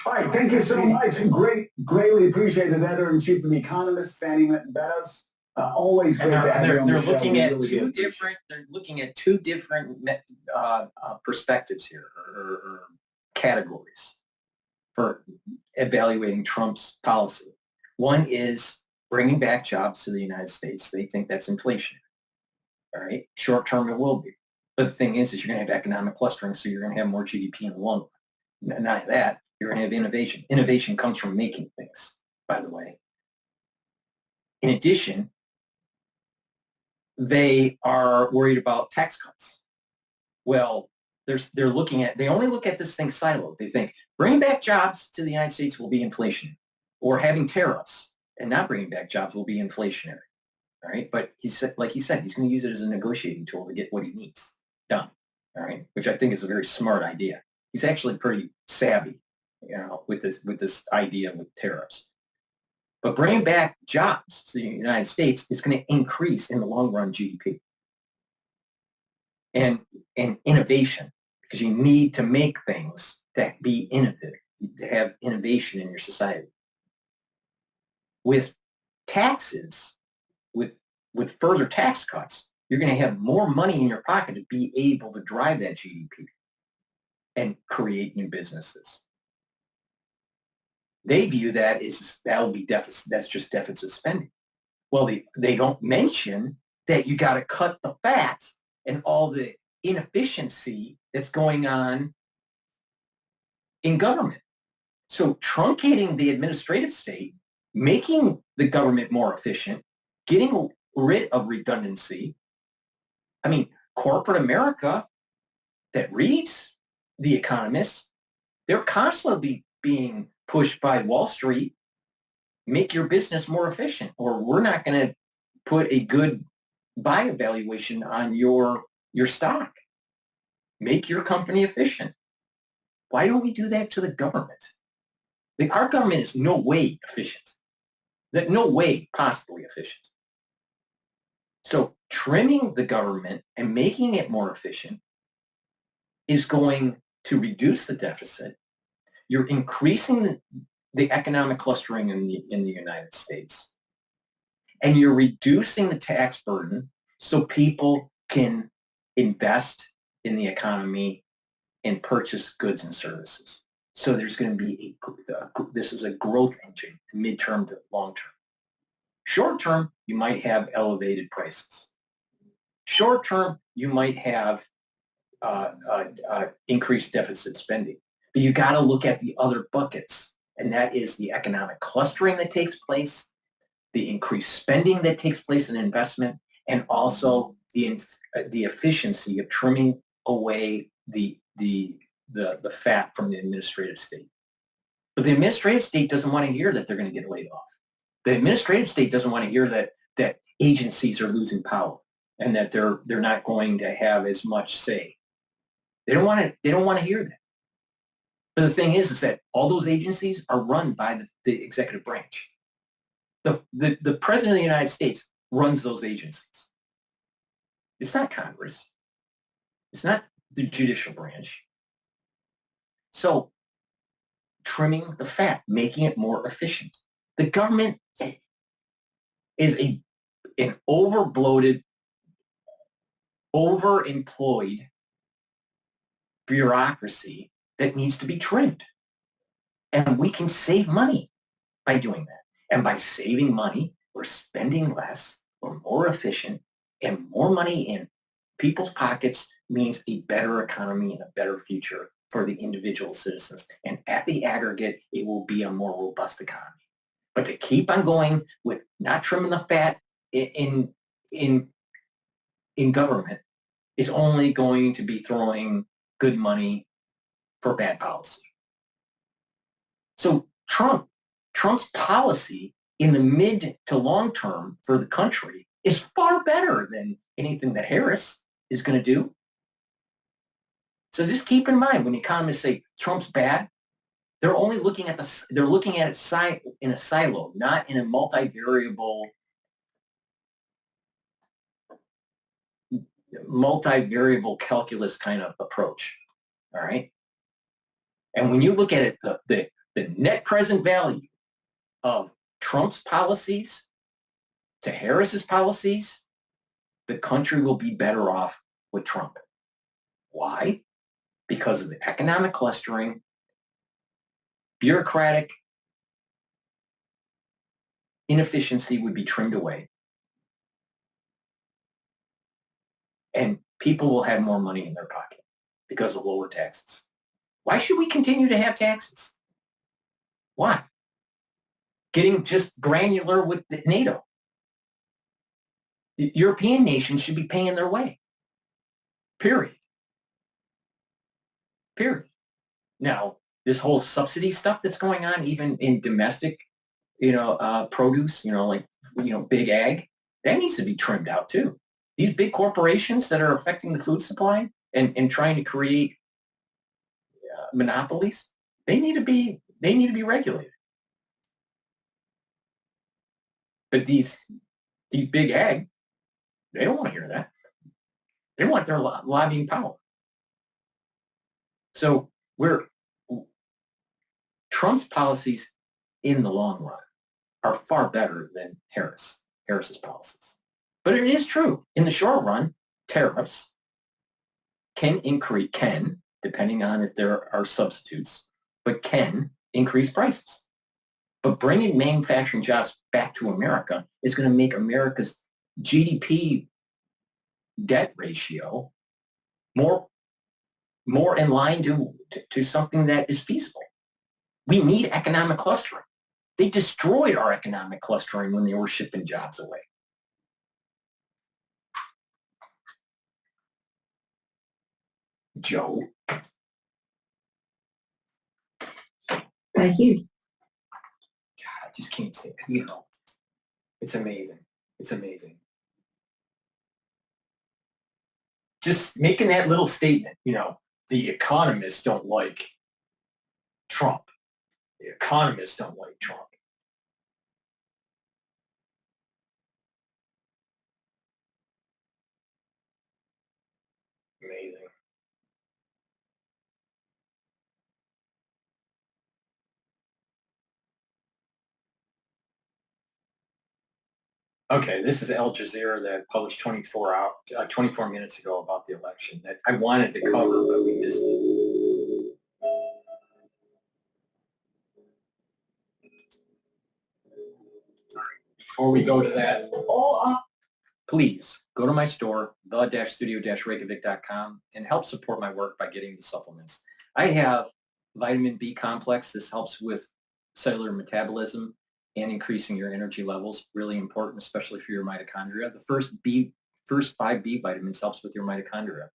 [SPEAKER 3] All right, thank you so much. Greatly appreciated, Editor-in-Chief of the Economist, Sandy Bentos. Always great to have you on the show.
[SPEAKER 1] They're looking at two different perspectives here, or categories for evaluating Trump's policy. One is bringing back jobs to the United States. They think that's inflationary. All right, short term it will be. But the thing is you're going to have economic clustering, so you're going to have more GDP in the long run. Not that. You're going to have innovation. Innovation comes from making things, by the way. In addition, they are worried about tax cuts. Well, they only look at this thing siloed. They think bringing back jobs to the United States will be inflationary, or having tariffs and not bringing back jobs will be inflationary. All right, but he said, he's going to use it as a negotiating tool to get what he needs done. All right, which I think is a very smart idea. He's actually pretty savvy, with this idea with tariffs. But bringing back jobs to the United States is going to increase in the long run GDP and innovation, because you need to make things that be innovative, to have innovation in your society. With taxes, with further tax cuts, you're going to have more money in your pocket to be able to drive that GDP and create new businesses. They view that'll be deficit. That's just deficit spending. Well, they don't mention that you got to cut the fat and all the inefficiency that's going on in government. So truncating the administrative state, making the government more efficient, getting rid of redundancy. I mean, corporate America that reads The Economist, they're constantly being pushed by Wall Street, make your business more efficient, or we're not going to put a good buy evaluation on your stock. Make your company efficient. Why don't we do that to the government? Our government is no way efficient. No way possibly efficient. So trimming the government and making it more efficient is going to reduce the deficit. You're increasing the economic clustering in the United States, and you're reducing the tax burden so people can invest in the economy and purchase goods and services. So there's going to be this is a growth engine, midterm to long term. Short term, you might have elevated prices. Short term, you might have increased deficit spending. But you got to look at the other buckets. and that is the economic clustering that takes place, the increased spending that takes place in investment, and also the efficiency of trimming away the fat from the administrative state. But the administrative state doesn't want to hear that they're going to get laid off. The administrative state doesn't want to hear that agencies are losing power and that they're not going to have as much say. They don't want to hear that. But the thing is that all those agencies are run by the executive branch. The president of the United States runs those agencies. It's not Congress. It's not the judicial branch. So trimming the fat, making it more efficient. The government is an overbloated, overemployed bureaucracy that needs to be trimmed. And we can save money by doing that. And by saving money, we're spending less, we're more efficient, and more money in people's pockets means a better economy and a better future for the individual citizens. And at the aggregate, it will be a more robust economy. But to keep on going with not trimming the fat in government is only going to be throwing good money for bad policy. So Trump's policy in the mid to long term for the country is far better than anything that Harris is going to do. So just keep in mind when economists say Trump's bad, they're only looking at it in a silo, not in a multivariable calculus kind of approach. All right. And when you look at it, the net present value of Trump's policies to Harris's policies, the country will be better off with Trump. Why? Because of the economic clustering, bureaucratic inefficiency would be trimmed away, and people will have more money in their pocket because of lower taxes. Why should we continue to have taxes? Why? Getting just granular with NATO. The European nations should be paying their way. Period. Now, this whole subsidy stuff that's going on, even in domestic, produce, big ag, that needs to be trimmed out too. These big corporations that are affecting the food supply and trying to create monopolies, they need to be regulated. But these big ag, they don't want to hear that. They want their lobbying power. So Trump's policies in the long run are far better than Harris's policies. But it is true, in the short run, tariffs can, depending on if there are substitutes, but can increase prices. But bringing manufacturing jobs back to America is going to make America's GDP debt ratio more in line to something that is feasible. We need economic clustering. They destroyed our economic clustering when they were shipping jobs away. Joe.
[SPEAKER 19] Thank you.
[SPEAKER 1] God, I just can't say it. It's amazing. It's amazing. Just making that little statement, the economists don't like Trump. The economists don't like Trump. Amazing. Okay, this is Al Jazeera that published 24 minutes ago about the election that I wanted to cover, but we missed it. Before we go to that, please go to my store, the-studio-reykjavik.com, and help support my work by getting the supplements. I have vitamin B complex. This helps with cellular metabolism and increasing your energy levels, really important, especially for your mitochondria. The first 5B vitamins helps with your mitochondria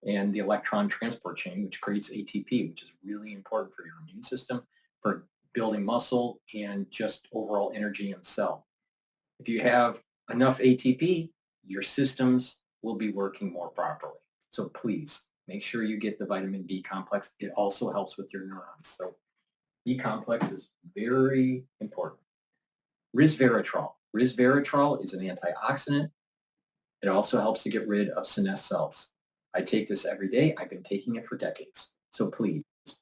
[SPEAKER 1] and the electron transport chain, which creates ATP, which is really important for your immune system, for building muscle, and just overall energy in the cell. If you have enough ATP, your systems will be working more properly. So please make sure you get the vitamin B complex. It also helps with your neurons. So B complex is very important. Resveratrol. Resveratrol is an antioxidant. It also helps to get rid of senescent cells. I take this every day. I've been taking it for decades. So please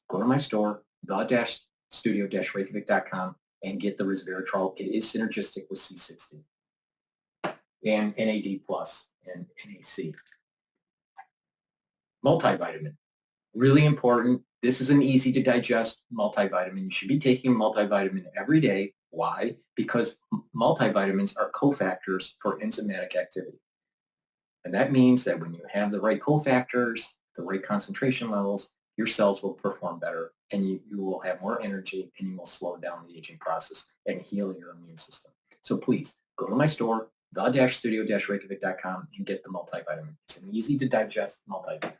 [SPEAKER 1] go to my store, the-studio-reykjavik.com, and get the resveratrol. It is synergistic with C60 and NAD plus and NAC. Multivitamin, really important. This is an easy to digest multivitamin. You should be taking a multivitamin every day. Why? Because multivitamins are cofactors for enzymatic activity. And that means that when you have the right cofactors, the right concentration levels, your cells will perform better, and you will have more energy, and you will slow down the aging process and heal your immune system. So please go to my store, the-studio-reykjavik.com, and get the multivitamin. It's an easy to digest multivitamin.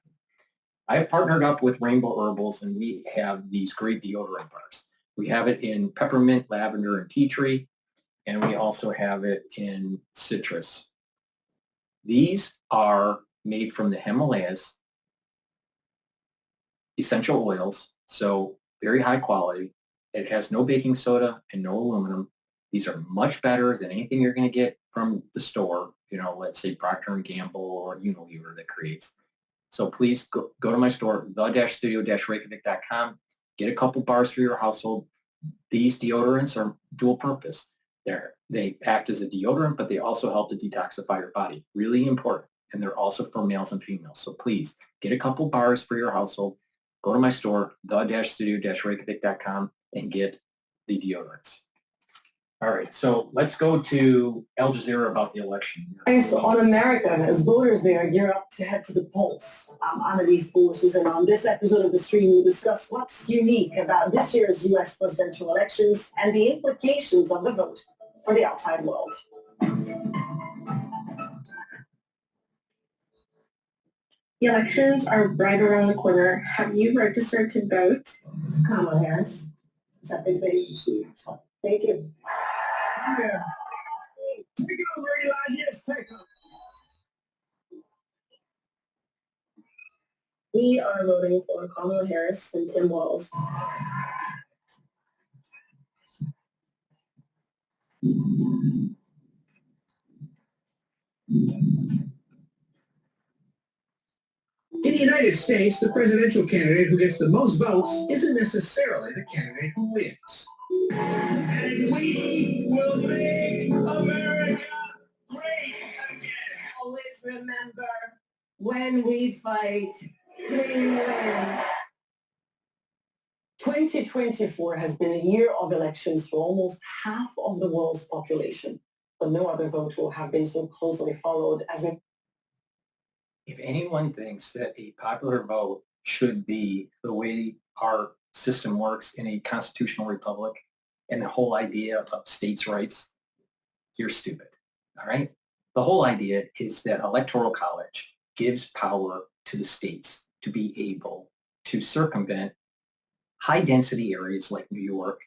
[SPEAKER 1] I have partnered up with Rainbow Herbals, and we have these great deodorant bars. We have it in peppermint, lavender, and tea tree, and we also have it in citrus. These are made from the Himalayas, essential oils, so very high quality. It has no baking soda and no aluminum. These are much better than anything you're going to get from the store, let's say Procter & Gamble or Unilever that creates. So please go to my store, the-studio-reykjavik.com, get a couple bars for your household. These deodorants are dual purpose. They act as a deodorant, but they also help to detoxify your body. Really important. And they're also for males and females. So please get a couple bars for your household. Go to my store, the-studio-reykjavik.com, and get the deodorants. All right, so let's go to Al Jazeera about the election.
[SPEAKER 2] Eyes on America as voters there gear up to head to the polls. I'm Annalise Borges, and on this episode of The Stream, we'll discuss what's unique about this year's U.S. presidential elections and the implications of the vote for the outside world.
[SPEAKER 5] The elections are right around the corner. Have you registered to vote?
[SPEAKER 2] Kamala Harris. Is that big baby? Thank you.
[SPEAKER 3] Yeah. Take it over, Eli. Yes, take it.
[SPEAKER 5] We are voting for Kamala Harris and Tim Walz.
[SPEAKER 17] In the United States, the presidential candidate who gets the most votes isn't necessarily the candidate who wins.
[SPEAKER 13] And we will make America great again.
[SPEAKER 2] Always remember, when we fight, we win. 2024 has been a year of elections for almost half of the world's population, but no other vote will have been so closely followed as it.
[SPEAKER 1] If anyone thinks that a popular vote should be the way our system works in a constitutional republic and the whole idea of states' rights, you're stupid, all right? The whole idea is that Electoral College gives power to the states to be able to circumvent high-density areas like New York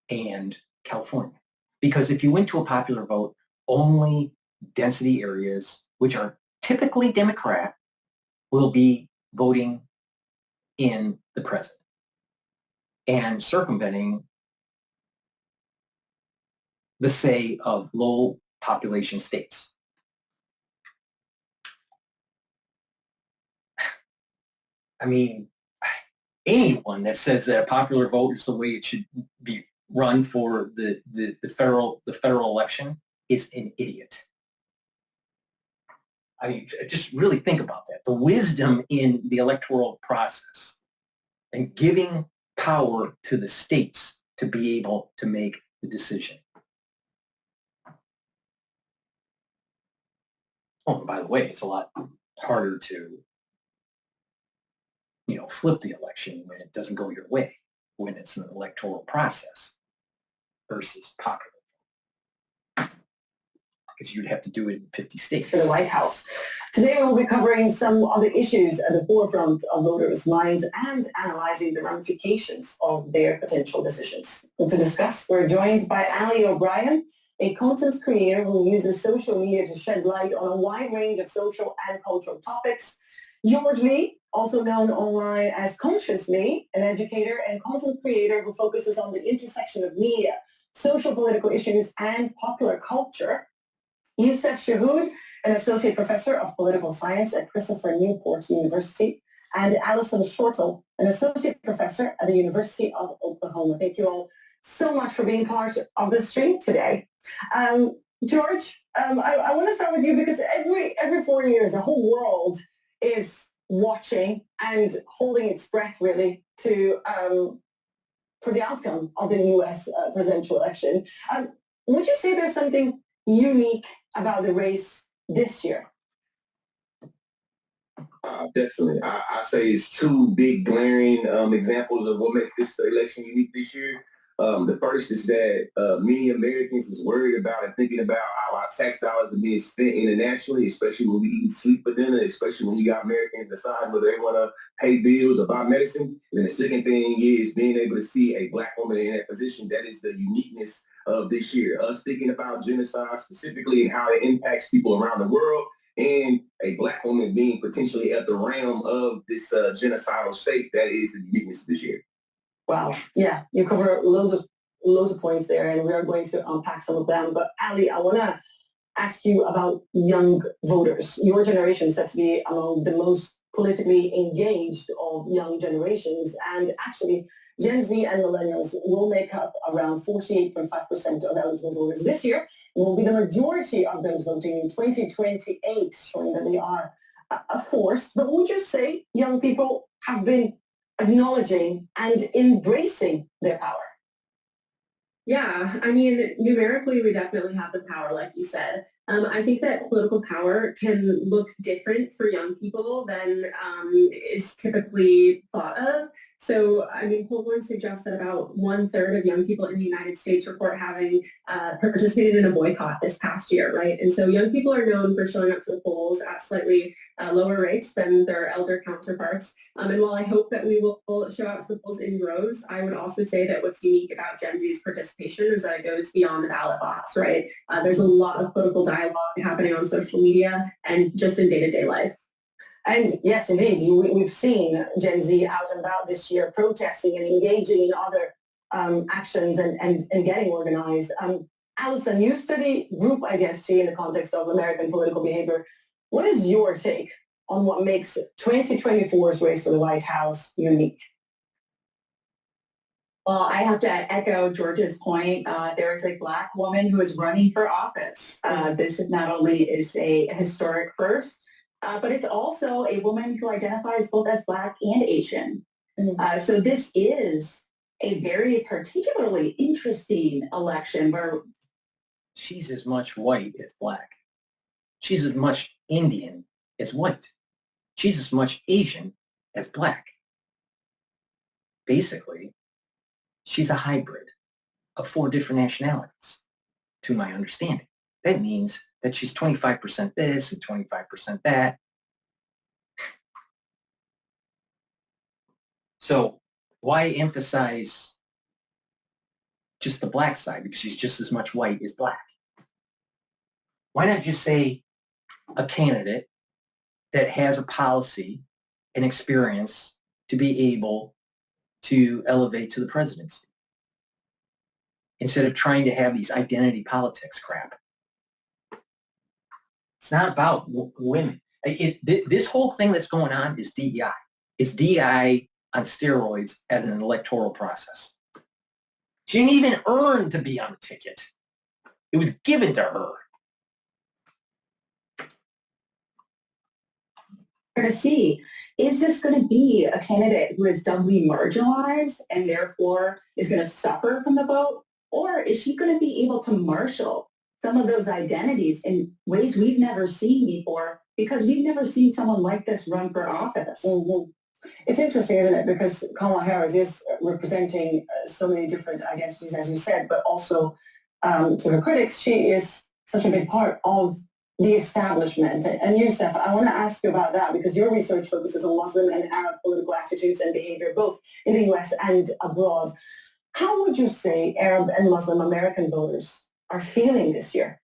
[SPEAKER 1] and California. Because if you went to a popular vote, only density areas, which are typically Democrat, will be voting in the president and circumventing the say of low population states. I mean, anyone that says that a popular vote is the way it should be run for the federal election is an idiot. I mean, just really think about that. The wisdom in the electoral process and giving power to the states to be able to make the decision. Oh, and by the way, it's a lot harder to, flip the election when it doesn't go your way. when it's an electoral process versus popular. Because you'd have to do it in 50 states.
[SPEAKER 2] For the White House. Today we will be covering some of the issues at the forefront of voters' minds and analyzing the ramifications of their potential decisions. And to discuss, we're joined by Ali O'Brien, a content creator who uses social media to shed light on a wide range of social and cultural topics. George Lee, also known online as Conscious Lee, an educator and content creator who focuses on the intersection of media, social political issues, and popular culture. Youssef Shahood, an associate professor of political science at Christopher Newport University, and Alison Shortall, an associate professor at the University of Oklahoma. Thank you all so much for being part of the stream today. George, I want to start with you because every 4 years, the whole world is watching and holding its breath, really, to for the outcome of the U.S. Presidential election. Would you say there's something unique about the race this year?
[SPEAKER 21] Definitely. I say it's two big glaring examples of what makes this election unique this year. The first is that many Americans is worried about and thinking about how our tax dollars are being spent internationally, especially when we eat and sleep for dinner, especially when you got Americans decide whether they want to pay bills or buy medicine. And then the second thing is being able to see a black woman in that position. That is the uniqueness of this year. Us thinking about genocide specifically and how it impacts people around the world, and a black woman being potentially at the realm of this genocidal state. That is the uniqueness of this year.
[SPEAKER 2] Wow. Yeah, you cover loads of points there, and we are going to unpack some of them. But Ali, I want to ask you about young voters. Your generation is set to be among the most politically engaged of young generations, and actually Gen Z and millennials will make up around 48.5% of eligible voters this year, and will be the majority of those voting in 2028, showing that they are a force. But would you say young people have been acknowledging and embracing their power?
[SPEAKER 22] Yeah, I mean, numerically, we definitely have the power, like you said. I think that political power can look different for young people than is typically thought of. So, I mean, polling suggests that about 1/3 of young people in the United States report having participated in a boycott this past year, right? And so young people are known for showing up to the polls at slightly lower rates than their elder counterparts. And while I hope that we will show up to the polls in droves, I would also say that what's unique about Gen Z's participation is that it goes beyond the ballot box, right? There's a lot of political dialogue happening on social media and just in day-to-day life.
[SPEAKER 2] And yes, indeed, we've seen Gen Z out and about this year protesting and engaging in other actions and getting organized. Alison, you study group identity in the context of American political behavior. What is your take on what makes 2024's race for the White House unique?
[SPEAKER 19] Well, I have to echo George's point. There is a Black woman who is running for office. This not only is a historic first, but it's also a woman who identifies both as Black and Asian. So this is a very particularly interesting election where
[SPEAKER 1] she's as much white as Black. She's as much Indian as white. She's as much Asian as Black. Basically, she's a hybrid of 4 different nationalities, to my understanding. That means that she's 25% this and 25% that. So why emphasize just the Black side? Because she's just as much white as Black. Why not just say a candidate that has a policy and experience to be able to elevate to the presidency, instead of trying to have these identity politics crap? It's not about women. This whole thing that's going on is DEI. It's DEI on steroids at an electoral process. She didn't even earn to be on the ticket. It was given to her.
[SPEAKER 19] to see, is this going to be a candidate who is doubly marginalized and therefore is going to suffer from the vote? Or is she going to be able to marshal some of those identities in ways we've never seen before, because we've never seen someone like this run for office?
[SPEAKER 2] Mm-hmm. It's interesting, isn't it? Because Kamala Harris is representing so many different identities, as you said, but also to her critics, she is such a big part of the establishment. And Youssef, I want to ask you about that because your research focuses on Muslim and Arab political attitudes and behavior, both in the U.S. and abroad. How would you say Arab and Muslim American voters are feeling this year?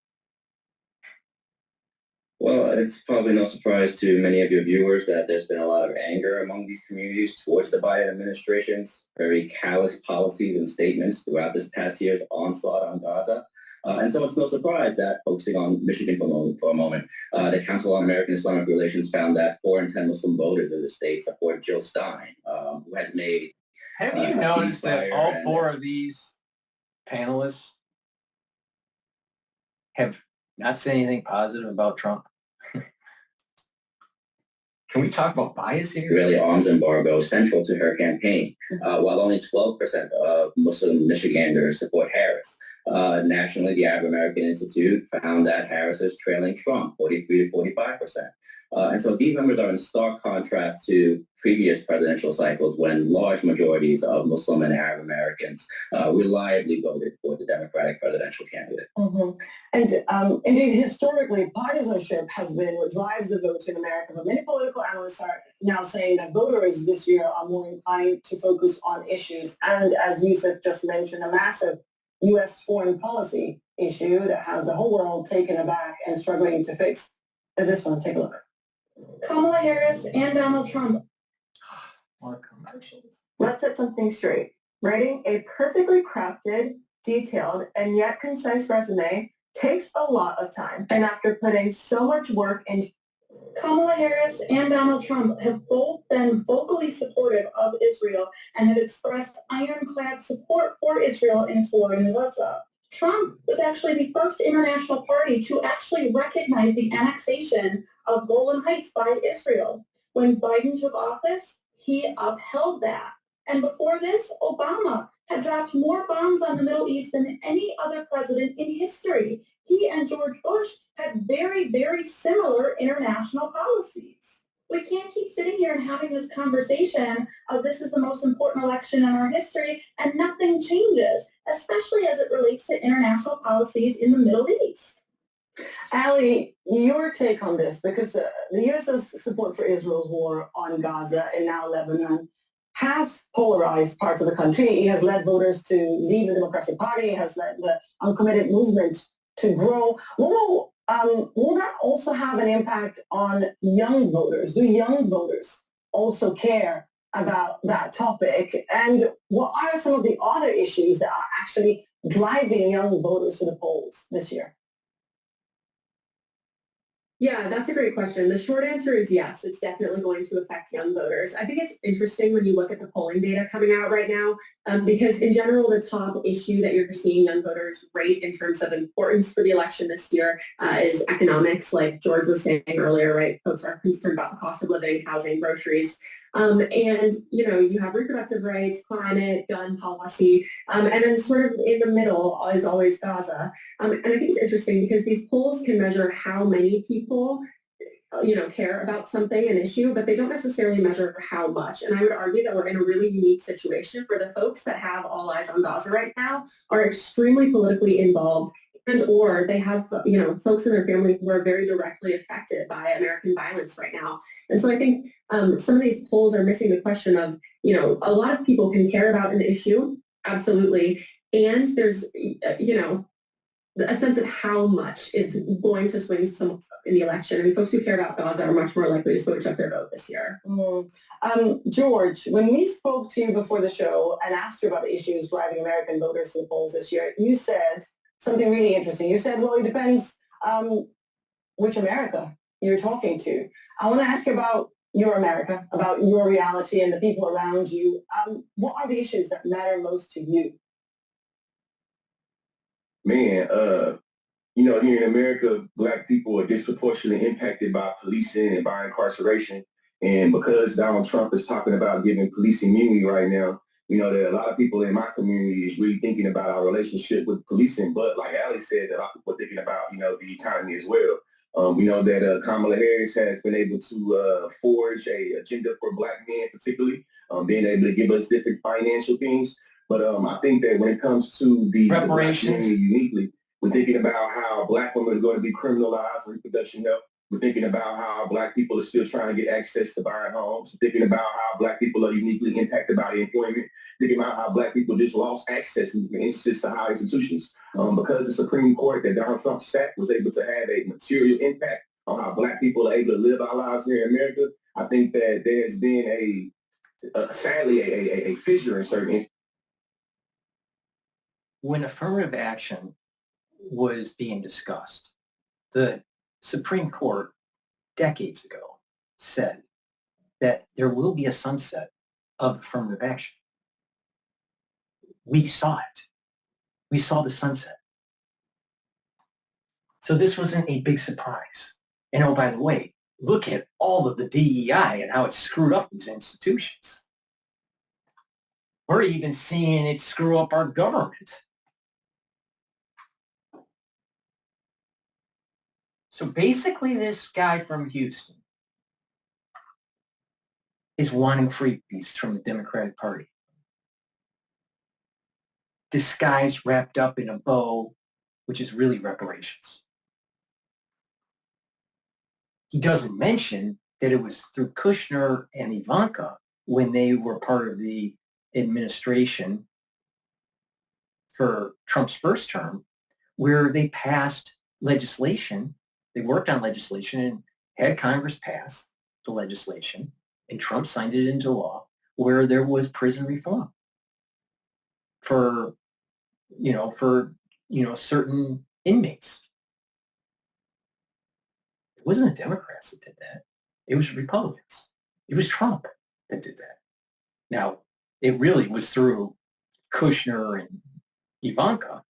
[SPEAKER 4] Well, it's probably no surprise to many of your viewers that there's been a lot of anger among these communities towards the Biden administration's very callous policies and statements throughout this past year's onslaught on Gaza. And so it's no surprise that, focusing on Michigan for a moment, the Council on American Islamic Relations found that 4 in 10 Muslim voters in the state support Jill Stein, who has made
[SPEAKER 1] Have you noticed that all 4 of these panelists have not said anything positive about Trump? Can we talk about bias here?
[SPEAKER 4] Really arms embargo central to her campaign, while only 12% of Muslim Michiganders support Harris. Nationally, the Arab American Institute found that Harris is trailing Trump, 43 to 45%. And so these numbers are in stark contrast to previous presidential cycles when large majorities of Muslim and Arab Americans reliably voted for the Democratic presidential candidate.
[SPEAKER 2] Mm-hmm. And indeed, historically, partisanship has been what drives the votes in America. But many political analysts are now saying that voters this year are more inclined to focus on issues. And as Youssef just mentioned, a massive U.S. foreign policy issue that has the whole world taken aback and struggling to fix is this one. Take a look.
[SPEAKER 7] Kamala Harris and Donald Trump.
[SPEAKER 1] More commercials.
[SPEAKER 23] Let's set something straight. Writing a perfectly crafted, detailed, and yet concise resume takes a lot of time. And after putting so much work into
[SPEAKER 7] Kamala Harris and Donald Trump have both been vocally supportive of Israel and have expressed ironclad support for Israel in war in Gaza. Trump was actually the first international party to actually recognize the annexation of Golan Heights by Israel. When Biden took office, he upheld that. And before this, Obama had dropped more bombs on the Middle East than any other president in history. He and George Bush had very, very similar international policies. We can't keep sitting here and having this conversation of this is the most important election in our history and nothing changes, especially as it relates to international policies in the Middle East.
[SPEAKER 2] Ali, your take on this, because the U.S.'s support for Israel's war on Gaza and now Lebanon has polarized parts of the country. It has led voters to leave the Democratic Party. It has led the uncommitted movement to grow. Will that also have an impact on young voters? Do young voters also care about that topic? And what are some of the other issues that are actually driving young voters to the polls this year?
[SPEAKER 22] Yeah, that's a great question. The short answer is yes, it's definitely going to affect young voters. I think it's interesting when you look at the polling data coming out right now, because in general, the top issue that you're seeing young voters rate in terms of importance for the election this year is economics, like George was saying earlier, right? Folks are concerned about the cost of living, housing, groceries. And, you know, you have reproductive rights, climate, gun policy, and then sort of in the middle is always Gaza. And I think it's interesting because these polls can measure how many people, you know, care about something, an issue, but they don't necessarily measure how much. And I would argue that we're in a really unique situation where the folks that have all eyes on Gaza right now are extremely politically involved and or they have, you know, folks in their family who are very directly affected by American violence right now. And so I think some of these polls are missing the question of, you know, a lot of people can care about an issue, absolutely, and there's, you know, a sense of how much it's going to swing some in the election. I mean, folks who care about Gaza are much more likely to switch up their vote this year.
[SPEAKER 2] George, when we spoke to you before the show and asked you about the issues driving American voters to the polls this year, you said something really interesting. You said, well, it depends which America you're talking to. I want to ask you about your America, about your reality and the people around you. What are the issues that matter most to you?
[SPEAKER 21] Man, you know, here in America, Black people are disproportionately impacted by policing and by incarceration. And because Donald Trump is talking about giving police immunity right now, you know, there are a lot of people in my community is really thinking about our relationship with policing. But like Ali said, a lot of people are thinking about, you know, the economy as well. We know that Kamala Harris has been able to forge a agenda for Black men, particularly being able to give us different financial things. But I think that when it comes to the Black community uniquely, we're thinking about how Black women are going to be criminalized for reproduction health. We're thinking about how Black people are still trying to get access to buying homes. We're thinking about how Black people are uniquely impacted by the employment. Thinking about how Black people just lost access and access to higher institutions. Because the Supreme Court that Donald Trump sat was able to have a material impact on how Black people are able to live our lives here in America, I think that there has been sadly a fissure in certain.
[SPEAKER 1] When affirmative action was being discussed, the Supreme Court decades ago said that there will be a sunset of affirmative action. We saw it. We saw the sunset. So this wasn't a big surprise. And oh, by the way, look at all of the DEI and how it screwed up these institutions. We're even seeing it screw up our government. So basically this guy from Houston is wanting freebies from the Democratic Party. Disguised, wrapped up in a bow, which is really reparations. He doesn't mention that it was through Kushner and Ivanka when they were part of the administration for Trump's first term, where they passed legislation. They worked on legislation and had Congress pass the legislation, and Trump signed it into law, where there was prison reform for certain inmates. It wasn't the Democrats that did that. It was Republicans. It was Trump that did that. Now, it really was through Kushner and Ivanka,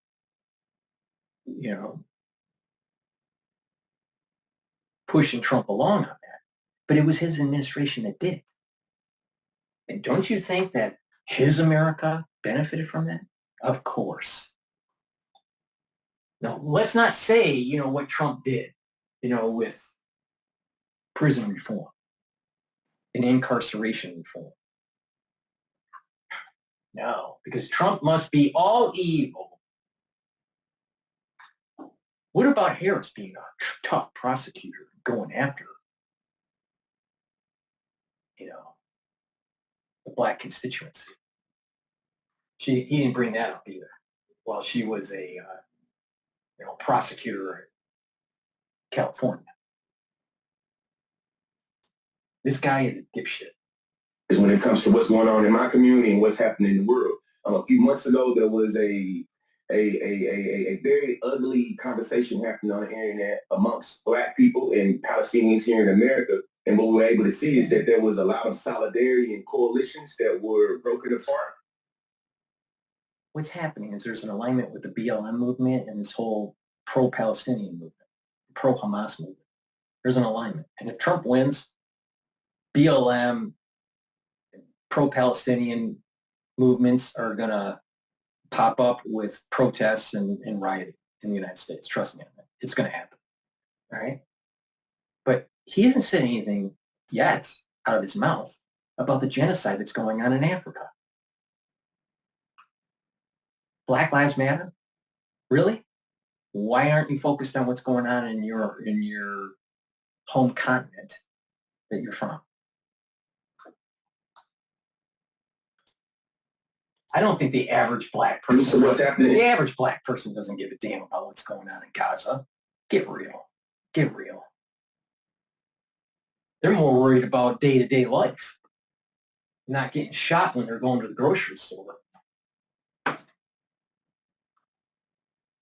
[SPEAKER 1] pushing Trump along on that. But it was his administration that did it. And don't you think that his America benefited from that? Of course. Now, let's not say, what Trump did, with prison reform and incarceration reform. No, because Trump must be all evil. What about Harris being a tough prosecutor going after, the Black constituency? He didn't bring that up either. While she was a prosecutor in California. This guy is a dipshit.
[SPEAKER 21] When it comes to what's going on in my community and what's happening in the world. A few months ago, there was a very ugly conversation happening on the internet amongst Black people and Palestinians here in America. And what we were able to see is that there was a lot of solidarity and coalitions that were broken apart.
[SPEAKER 1] What's happening is there's an alignment with the BLM movement and this whole pro-Palestinian movement, pro-Hamas movement. There's an alignment. And if Trump wins, BLM, pro-Palestinian movements are going to pop up with protests and rioting in the United States. Trust me on that. It's going to happen. All right? But he hasn't said anything yet out of his mouth about the genocide that's going on in Africa. Black Lives Matter? Really? Why aren't you focused on what's going on in your home continent that you're from? I don't think the average Black person.
[SPEAKER 21] So what's happening?
[SPEAKER 1] The average Black person doesn't give a damn about what's going on in Gaza. Get real. Get real. They're more worried about day-to-day life, not getting shot when they're going to the grocery store.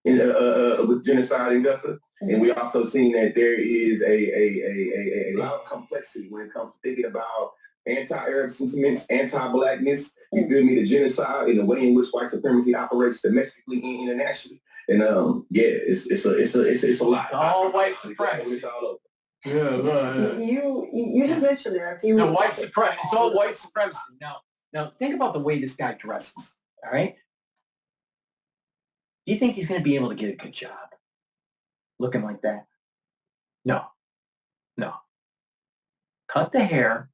[SPEAKER 21] With genocide in Gaza. And we also seen that there is a lot of complexity when it comes to thinking about anti-Arab sentiments, anti-Blackness, you feel me, the genocide and the way in which white supremacy operates domestically and internationally. And it's a lot.
[SPEAKER 1] It's all white supremacy.
[SPEAKER 21] It's all over.
[SPEAKER 1] Yeah,
[SPEAKER 23] You just mentioned there a few.
[SPEAKER 1] No, white supremacy. It's all white supremacy. Now think about the way this guy dresses. All right. Do you think he's going to be able to get a good job looking like that? No. Cut the hair,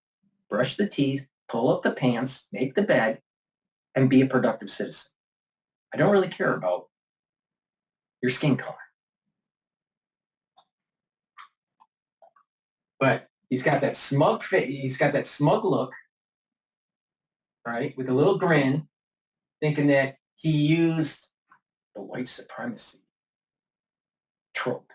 [SPEAKER 1] brush the teeth, pull up the pants, make the bed, and be a productive citizen. I don't really care about your skin color. But he's got that smug face, he's got that smug look, right, with a little grin, thinking that he used the white supremacy trope.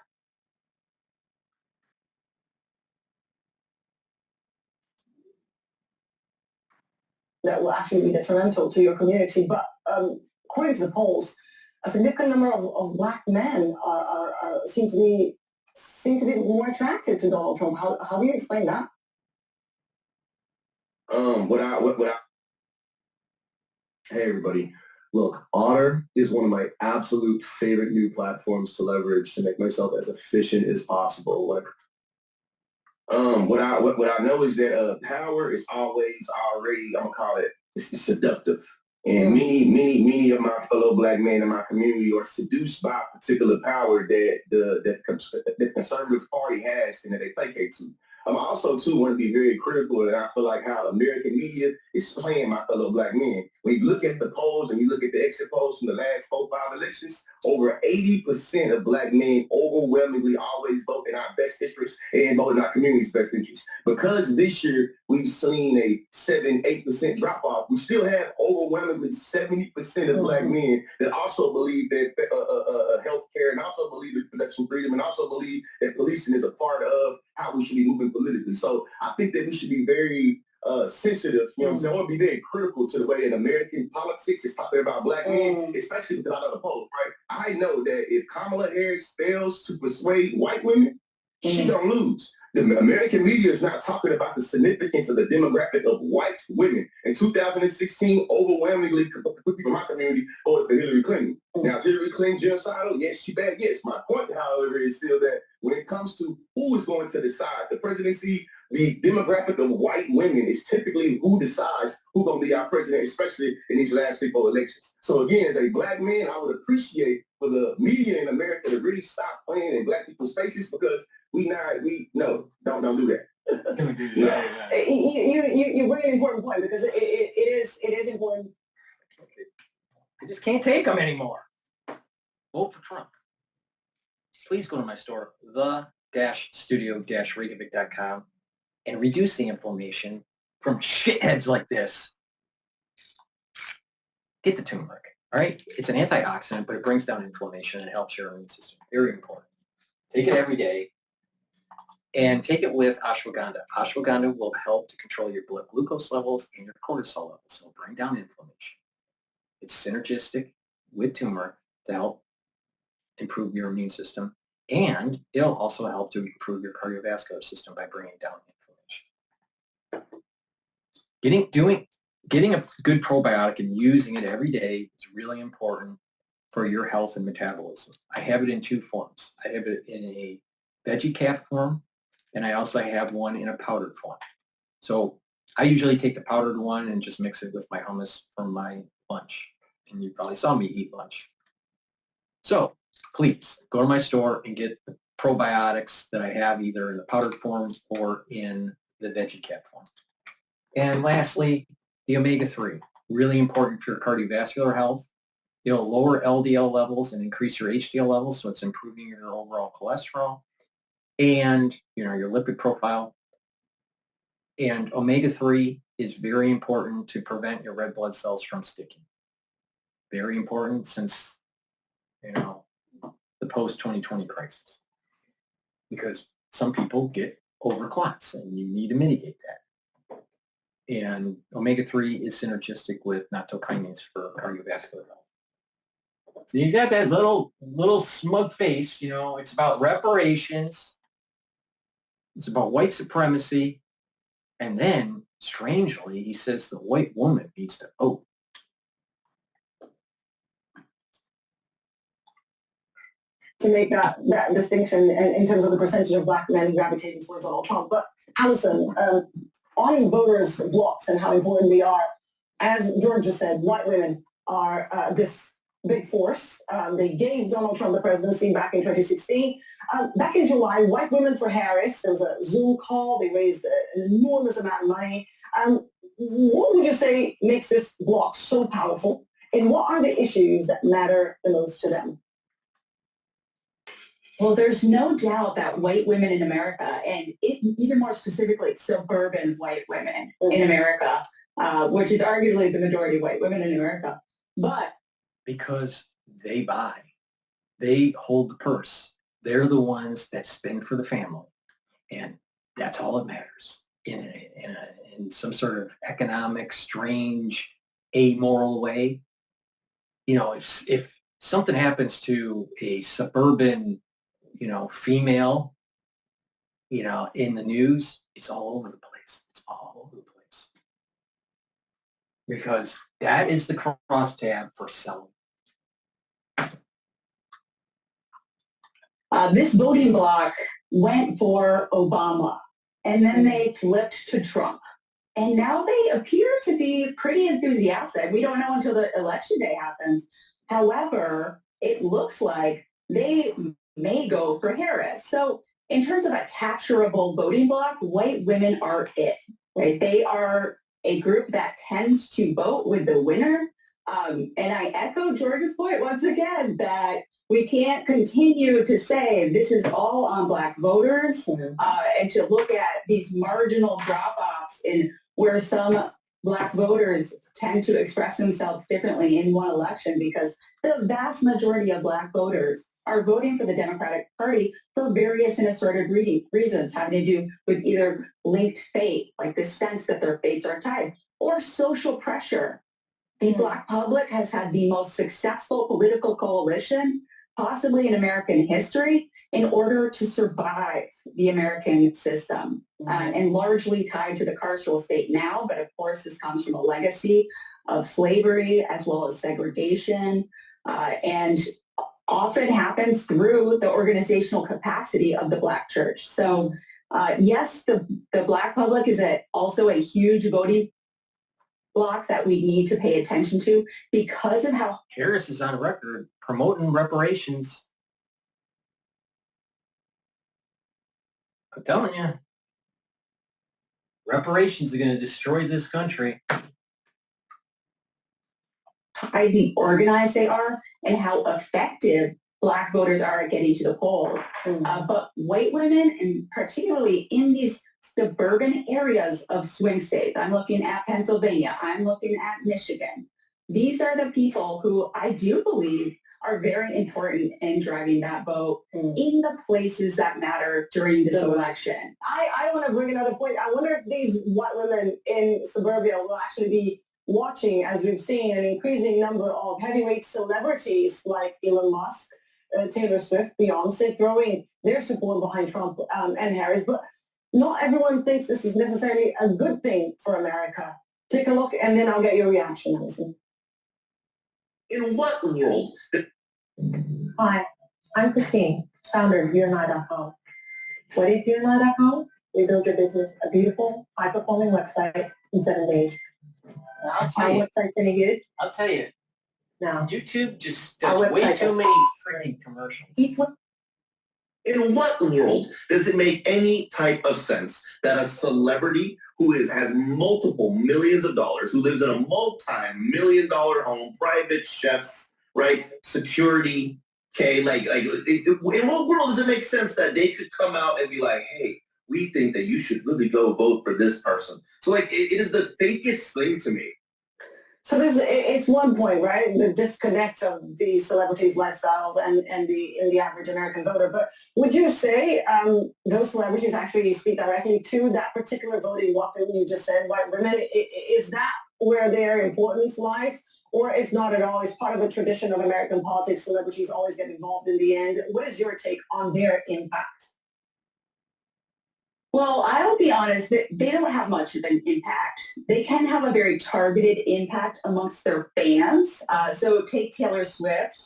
[SPEAKER 2] That will actually be detrimental to your community. But according to the polls, a significant number of black men seem to be more attracted to Donald Trump. How do you explain that?
[SPEAKER 14] Hey everybody. Look, Otter is one of my absolute favorite new platforms to leverage to make myself as efficient as possible. Like, what I know is that power is always already, I'm gonna call it, it's seductive. And many of my fellow black men in my community are seduced by a particular power that the conservative party has and that they placate to. I'm also, too, want to be very critical, and I feel like how American media is playing my fellow black men. When you look at the polls and you look at the exit polls from the last 4-5 elections, over 80% of black men overwhelmingly always vote in our best interest and vote in our community's best interest. Because this year we've seen a 7-8% drop-off, we still have overwhelmingly 70% of black men that also believe that health care and also believe in production freedom and also believe that policing is a part of how we should be moving politically. So I think that we should be very sensitive, you know what I'm saying? I want to be very critical to the way that American politics is talking about black men, especially because I know the polls, right? I know that if Kamala Harris fails to persuade white women, she don't lose. The American media is not talking about the significance of the demographic of white women. In 2016, overwhelmingly, people in my community voted for Hillary Clinton. Now, is Hillary Clinton genocidal? Yes, she bad. Yes. My point, however, is still that when it comes to who is going to decide the presidency, the demographic of white women is typically who decides who's going to be our president, especially in these last 3 elections. So again, as a black man, I would appreciate for the media in America to really stop playing in black people's faces because don't do that.
[SPEAKER 2] You bring an important point because it is important.
[SPEAKER 1] I just can't take them anymore. Vote for Trump. Please go to my store, the-studio-reykjavik.com, and reduce the inflammation from shitheads like this. Get the turmeric, all right? It's an antioxidant, but it brings down inflammation and helps your immune system. Very important. Take it every day. And take it with ashwagandha. Ashwagandha will help to control your blood glucose levels and your cortisol levels. So it'll bring down inflammation. It's synergistic with turmeric to help improve your immune system. And it'll also help to improve your cardiovascular system by bringing down inflammation. Getting a good probiotic and using it every day is really important for your health and metabolism. I have it in 2 forms. I have it in a veggie cap form, and I also have one in a powdered form. So I usually take the powdered one and just mix it with my hummus from my lunch. And you probably saw me eat lunch. So please go to my store and get the probiotics that I have either in the powdered form or in the veggie cap form. And lastly, the omega-3, really important for your cardiovascular health. It'll lower LDL levels and increase your HDL levels, so it's improving your overall cholesterol and your lipid profile. And omega-3 is very important to prevent your red blood cells from sticking. Very important since, the post-2020 crisis. Because some people get overclots and you need to mitigate that. And omega-3 is synergistic with nattokinase for cardiovascular health. So you got that little smug face, it's about reparations. It's about white supremacy. And then, strangely, he says the white woman needs to vote.
[SPEAKER 2] To make that distinction in terms of the percentage of black men gravitating towards Donald Trump. But Allison, on voters' blocks and how important they are, as George just said, white women are this big force. They gave Donald Trump the presidency back in 2016. Back in July, White Women for Harris, there was a Zoom call. They raised an enormous amount of money. What would you say makes this bloc so powerful? And what are the issues that matter the most to them?
[SPEAKER 6] Well, there's no doubt that white women in America, and even more specifically, suburban white women in America, which is arguably the majority of white women in America, but
[SPEAKER 1] because they buy, they hold the purse. They're the ones that spend for the family, and that's all that matters in some sort of economic, strange, amoral way. You know, if something happens to a suburban, female, in the news, it's all over the place. It's all over the place. Because that is the crosstab for selling.
[SPEAKER 6] This voting bloc went for Obama, and then they flipped to Trump. And now they appear to be pretty enthusiastic. We don't know until the election day happens. However, it looks like they may go for Harris. So in terms of a capturable voting bloc, white women are it, right? They are a group that tends to vote with the winner. And I echo George's point once again that we can't continue to say this is all on Black voters and to look at these marginal drop-offs in where some Black voters tend to express themselves differently in one election, because the vast majority of Black voters are voting for the Democratic Party for various and assorted reasons having to do with either linked fate, like the sense that their fates are tied, or social pressure. The Black public has had the most successful political coalition possibly in American history in order to survive the American system, and largely tied to the carceral state now. But of course, this comes from a legacy of slavery as well as segregation, and often happens through the organizational capacity of the Black church. So yes, the Black public is also a huge voting blocks that we need to pay attention to because of how
[SPEAKER 1] Harris is on record promoting reparations. I'm telling you, reparations are going to destroy this country.
[SPEAKER 6] highly organized they are and how effective Black voters are at getting to the polls. But white women, and particularly in these suburban areas of swing states, I'm looking at Pennsylvania, I'm looking at Michigan. These are the people who I do believe are very important in driving that vote in the places that matter during this election.
[SPEAKER 2] I want to bring another point. I wonder if these white women in suburbia will actually be watching, as we've seen, an increasing number of heavyweight celebrities like Elon Musk, Taylor Swift, Beyonce, throwing their support behind Trump and Harris. But not everyone thinks this is necessarily a good thing for America. Take a look, and then I'll get your reaction, Alison.
[SPEAKER 8] In what world?
[SPEAKER 23] Hi, I'm Christine, founder of YourNI.com. What is YourNI.com? We built your business a beautiful, high-performing website in 7 days.
[SPEAKER 1] I'll tell you.
[SPEAKER 23] Our website's any good?
[SPEAKER 1] I'll tell you.
[SPEAKER 23] Now,
[SPEAKER 1] YouTube just does way too many freaking commercials.
[SPEAKER 8] In what world does it make any type of sense that a celebrity who has multiple millions of dollars, who lives in a multi-million-dollar home, private chefs, right, security, in what world does it make sense that they could come out and be like, hey, we think that you should really go vote for this person? So it is the fakest thing to me.
[SPEAKER 2] So it's one point, right? The disconnect of these celebrities' lifestyles and the average American voter. But would you say those celebrities actually speak directly to that particular voting bloc that you just said, white women? Is that where their importance lies? Or it's not at all? It's part of a tradition of American politics. Celebrities always get involved in the end. What is your take on their impact?
[SPEAKER 6] Well, I'll be honest, they don't have much of an impact. They can have a very targeted impact amongst their fans. So take Taylor Swift.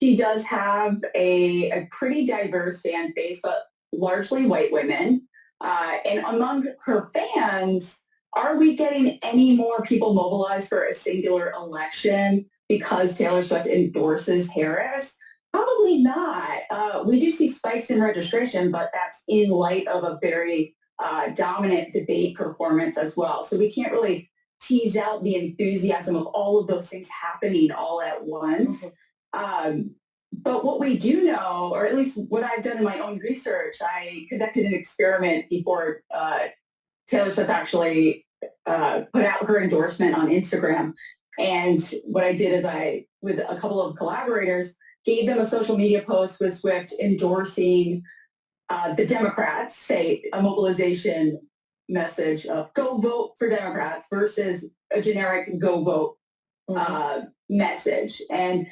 [SPEAKER 6] She does have a pretty diverse fan base, but largely white women. And among her fans, are we getting any more people mobilized for a singular election because Taylor Swift endorses Harris? Probably not. We do see spikes in registration, but that's in light of a very dominant debate performance as well. So we can't really tease out the enthusiasm of all of those things happening all at once. But what we do know, or at least what I've done in my own research, I conducted an experiment before Taylor Swift actually put out her endorsement on Instagram. And what I did is I, with a couple of collaborators, gave them a social media post with Swift endorsing the Democrats, say a mobilization message of go vote for Democrats versus a generic go vote message. And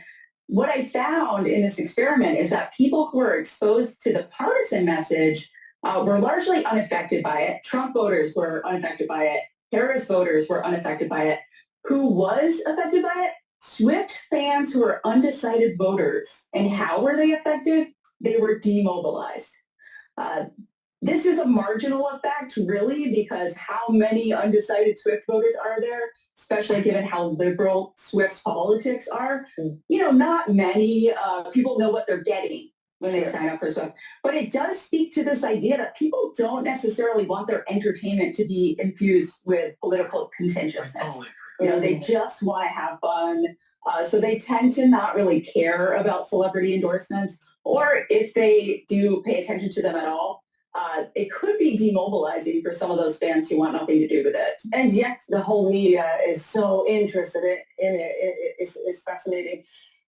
[SPEAKER 6] what I found in this experiment is that people who were exposed to the partisan message were largely unaffected by it. Trump voters were unaffected by it. Harris voters were unaffected by it. Who was affected by it? Swift fans who were undecided voters. And how were they affected? They were demobilized. This is a marginal effect, really, because how many undecided Swift voters are there, especially given how liberal Swift's politics are? You know, not many people know what they're getting when they sign up for Swift. But it does speak to this idea that people don't necessarily want their entertainment to be infused with political contentiousness. You know, they just want to have fun. So they tend to not really care about celebrity endorsements, or if they do pay attention to them at all, it could be demobilizing for some of those fans who want nothing to do with it.
[SPEAKER 2] And yet the whole media is so interested in it. It's fascinating.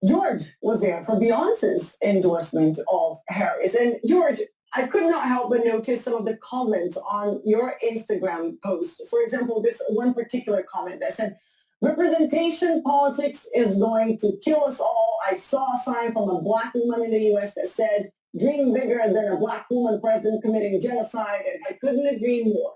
[SPEAKER 2] George was there for Beyonce's endorsement of Harris. And George, I could not help but notice some of the comments on your Instagram post. For example, this one particular comment that said, representation politics is going to kill us all. I saw a sign from a black woman in the U.S. that said, dream bigger than a black woman president committing genocide, and I couldn't agree more.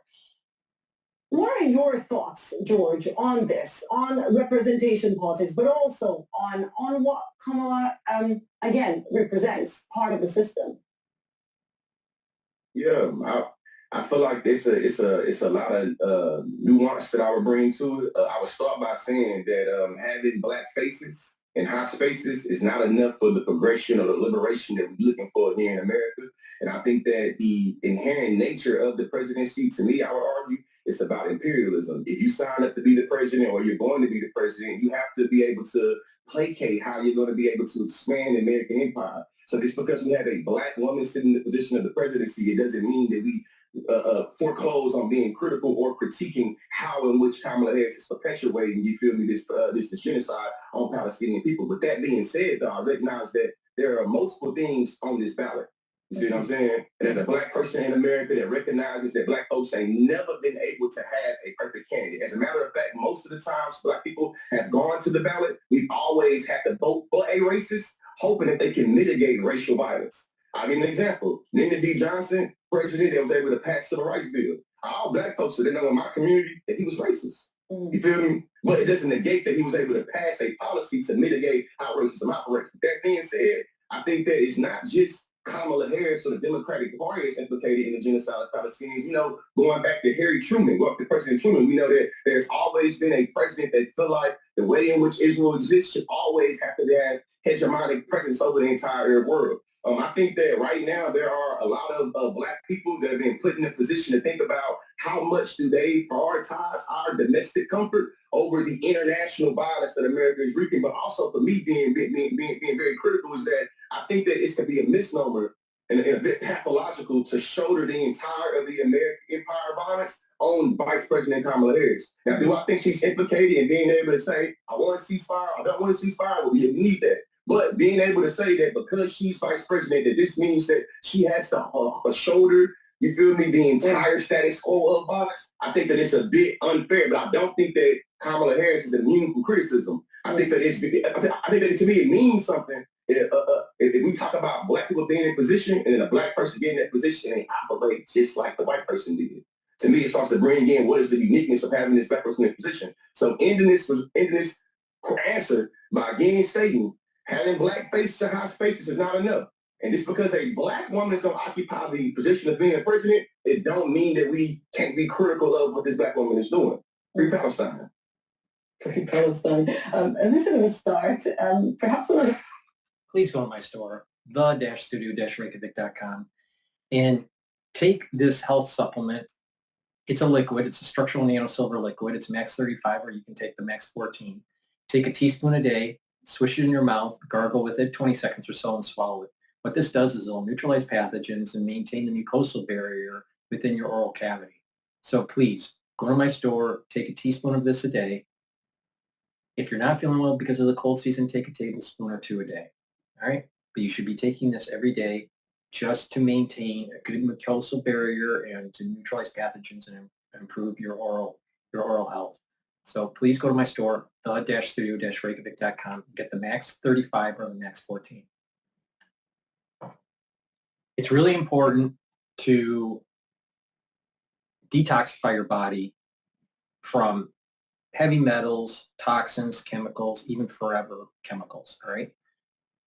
[SPEAKER 2] What are your thoughts, George, on this, on representation politics, but also on what Kamala, again, represents part of the system?
[SPEAKER 21] Yeah, I feel like it's a lot of nuance that I would bring to it. I would start by saying that having black faces in high spaces is not enough for the progression or the liberation that we're looking for here in America. And I think that the inherent nature of the presidency, to me, I would argue, it's about imperialism. If you sign up to be the president or you're going to be the president, you have to be able to placate how you're going to be able to expand the American empire. So just because we have a black woman sitting in the position of the presidency, it doesn't mean that we foreclose on being critical or critiquing how in which Kamala Harris is perpetuating, you feel me, this genocide on Palestinian people. But that being said, though, I recognize that there are multiple things on this ballot. You see what I'm saying? And as a black person in America that recognizes that black folks ain't never been able to have a perfect candidate. As a matter of fact, most of the times black people have gone to the ballot, we've always had to vote for a racist, hoping that they can mitigate racial violence. I'll give you an example. Lyndon B. Johnson, president that was able to pass the civil rights bill. All black folks, so they know in my community that he was racist. You feel me? But it doesn't negate that he was able to pass a policy to mitigate how racism operates. With that being said, I think that it's not just Kamala Harris or the Democratic Party is implicated in the genocide of Palestinians. You know, going back to Harry Truman, going up to President Truman, we know that there's always been a president that felt like the way in which Israel exists should always have to have hegemonic presence over the entire world. I think that right now there are a lot of black people that have been put in a position to think about how much do they prioritize our domestic comfort over the international violence that America is wreaking. But also for me being very critical is that I think that it's going to be a misnomer and a bit pathological to shoulder the entire of the American empire violence on Vice President Kamala Harris. Now, do I think she's implicated in being able to say, I want a ceasefire, I don't want a ceasefire? Well, we need that. But being able to say that because she's vice president, that this means that she has to shoulder, you feel me, the entire status quo of violence, I think that it's a bit unfair. But I don't think that Kamala Harris is immune from criticism. I think that to me it means something. If we talk about black people being in position and then a black person getting in that position and they operate just like the white person did. To me, it starts to bring in what is the uniqueness of having this black person in position. So ending this answer by again stating having black faces in high spaces is not enough. And just because a black woman is going to occupy the position of being president, it don't mean that we can't be critical of what this black woman is doing. Free Palestine.
[SPEAKER 23] Pre-Palestine. As we said at the start, perhaps one of the...
[SPEAKER 1] Please go to my store, the-studio-reykjavik.com, and take this health supplement. It's a liquid. It's a structural nanosilver liquid. It's max 35, or you can take the max 14. Take a teaspoon a day, swish it in your mouth, gargle with it 20 seconds or so, and swallow it. What this does is it'll neutralize pathogens and maintain the mucosal barrier within your oral cavity. So please, go to my store, take a teaspoon of this a day. If you're not feeling well because of the cold season, take a tablespoon or two a day. All right? But you should be taking this every day just to maintain a good mucosal barrier and to neutralize pathogens and improve your oral health. So please go to my store, the-studio-reykjavik.com, get the max 35 or the max 14. It's really important to detoxify your body from heavy metals, toxins, chemicals, even forever chemicals, all right?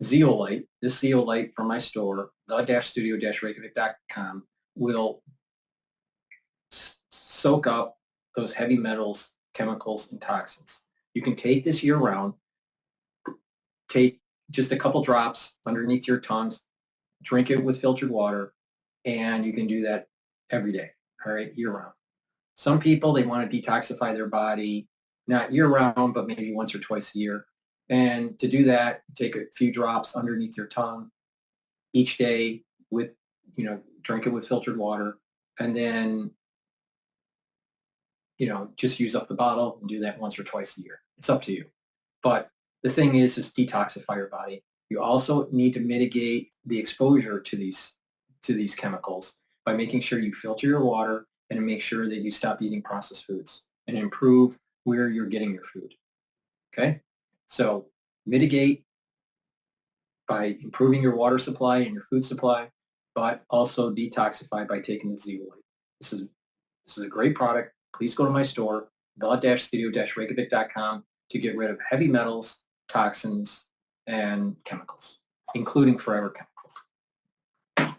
[SPEAKER 1] Zeolite, this zeolite from my store, the-studio-reykjavik.com, will soak up those heavy metals, chemicals, and toxins. You can take this year-round, take just a couple drops underneath your tongues, drink it with filtered water, and you can do that every day, all right, year-round. Some people, they want to detoxify their body, not year-round, but maybe once or twice a year. And to do that, take a few drops underneath your tongue each day with, drink it with filtered water, and then, just use up the bottle and do that once or twice a year. It's up to you. But the thing is detoxify your body. You also need to mitigate the exposure to these chemicals by making sure you filter your water and make sure that you stop eating processed foods and improve where you're getting your food. Okay? So mitigate by improving your water supply and your food supply, but also detoxify by taking the zeolite. This is a great product. Please go to my store, the-studio-reykjavik.com, to get rid of heavy metals, toxins, and chemicals, including forever chemicals.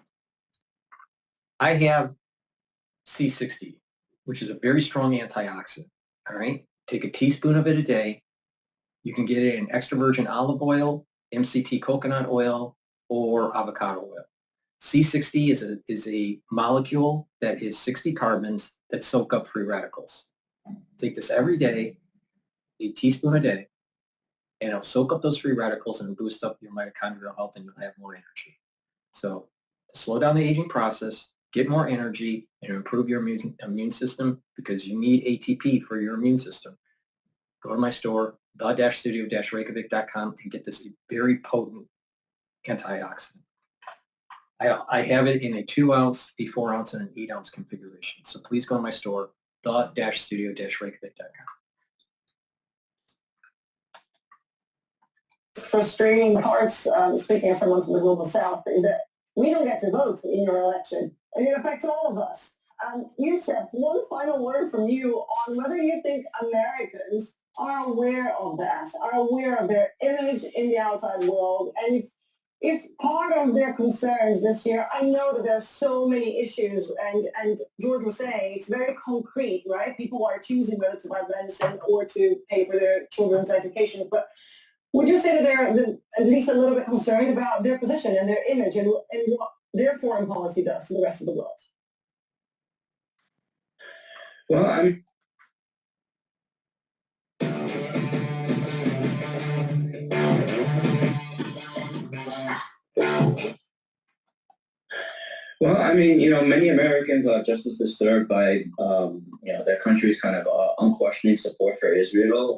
[SPEAKER 1] I have C60, which is a very strong antioxidant, all right? Take a teaspoon of it a day. You can get it in extra virgin olive oil, MCT coconut oil, or avocado oil. C60 is a molecule that is 60 carbons that soak up free radicals. Take this every day, a teaspoon a day, and it'll soak up those free radicals and boost up your mitochondrial health, and you'll have more energy. So to slow down the aging process, get more energy, and improve your immune system, because you need ATP for your immune system, go to my store, the-studio-reykjavik.com, and get this very potent antioxidant. I have it in a 2-ounce, a 4-ounce, and an 8-ounce configuration. So please go to my store, the-studio-reykjavik.com.
[SPEAKER 23] Frustrating parts, speaking as someone from the Global South, is that we don't get to vote in your election, and it affects all of us. Yusef, one final word from you on whether you think Americans are aware of that, are aware of their image in the outside world, and if part of their concerns this year, I know that there's so many issues, and George was saying it's very concrete, right? People are choosing whether to buy medicine or to pay for their children's education, but would you say that they're at least a little bit concerned about their position and their image and what their foreign policy does to the rest of the world?
[SPEAKER 4] Well, many Americans are just as disturbed by, their country's kind of unquestioning support for Israel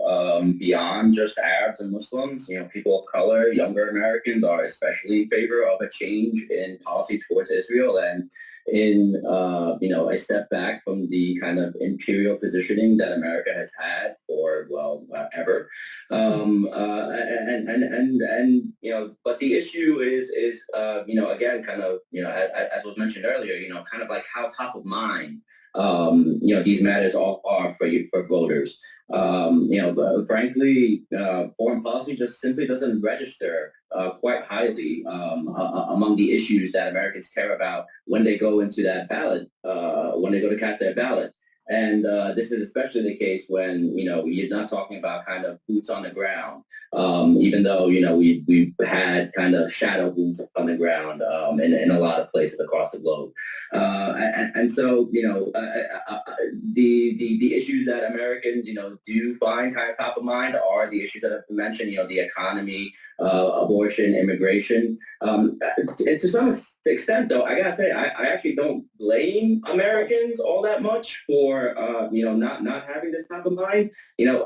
[SPEAKER 4] beyond just Arabs and Muslims. People of color, younger Americans are especially in favor of a change in policy towards Israel and in, a step back from the kind of imperial positioning that America has had for, ever. But the issue is again, kind of, as was mentioned earlier, kind of like how top of mind, these matters all are for voters. Frankly, foreign policy just simply doesn't register quite highly among the issues that Americans care about when they go into that ballot, when they go to cast their ballot. And this is especially the case when, you're not talking about kind of boots on the ground, even though, we've had kind of shadow boots on the ground in a lot of places across the globe. And so, the issues that Americans, do find kind of top of mind are the issues that I've mentioned, the economy, abortion, immigration. And to some extent, though, I gotta say, I actually don't blame Americans all that much for, not having this top of mind.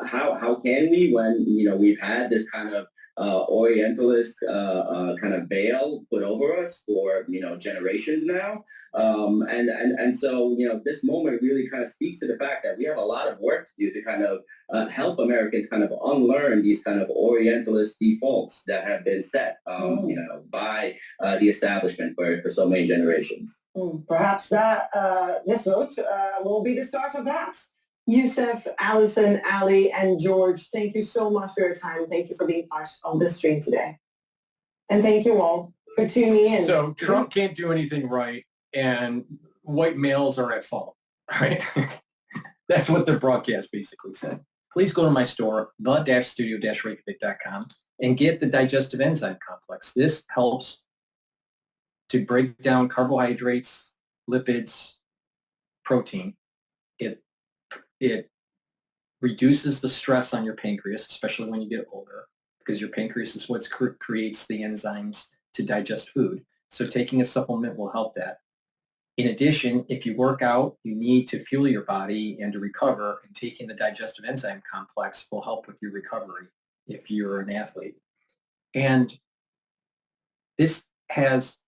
[SPEAKER 4] How can we when, we've had this kind of Orientalist kind of veil put over us for, generations now. And so, this moment really kind of speaks to the fact that we have a lot of work to do to kind of help Americans kind of unlearn these kind of Orientalist defaults that have been set, by the establishment for so many generations.
[SPEAKER 2] Perhaps that this vote will be the start of that. Yusuf, Allison, Ali, and George, thank you so much for your time. Thank you for being part of this stream today. And thank you all for tuning in.
[SPEAKER 1] So Trump can't do anything right, and white males are at fault, right? That's what the broadcast basically said. Please go to my store, the-studio-reykjavik.com, and get the digestive enzyme complex. This helps to break down carbohydrates, lipids, protein. It reduces the stress on your pancreas, especially when you get older, because your pancreas is what creates the enzymes to digest food. So taking a supplement will help that. In addition, if you work out, you need to fuel your body and to recover, and taking the digestive enzyme complex will help with your recovery if you're an athlete. And this has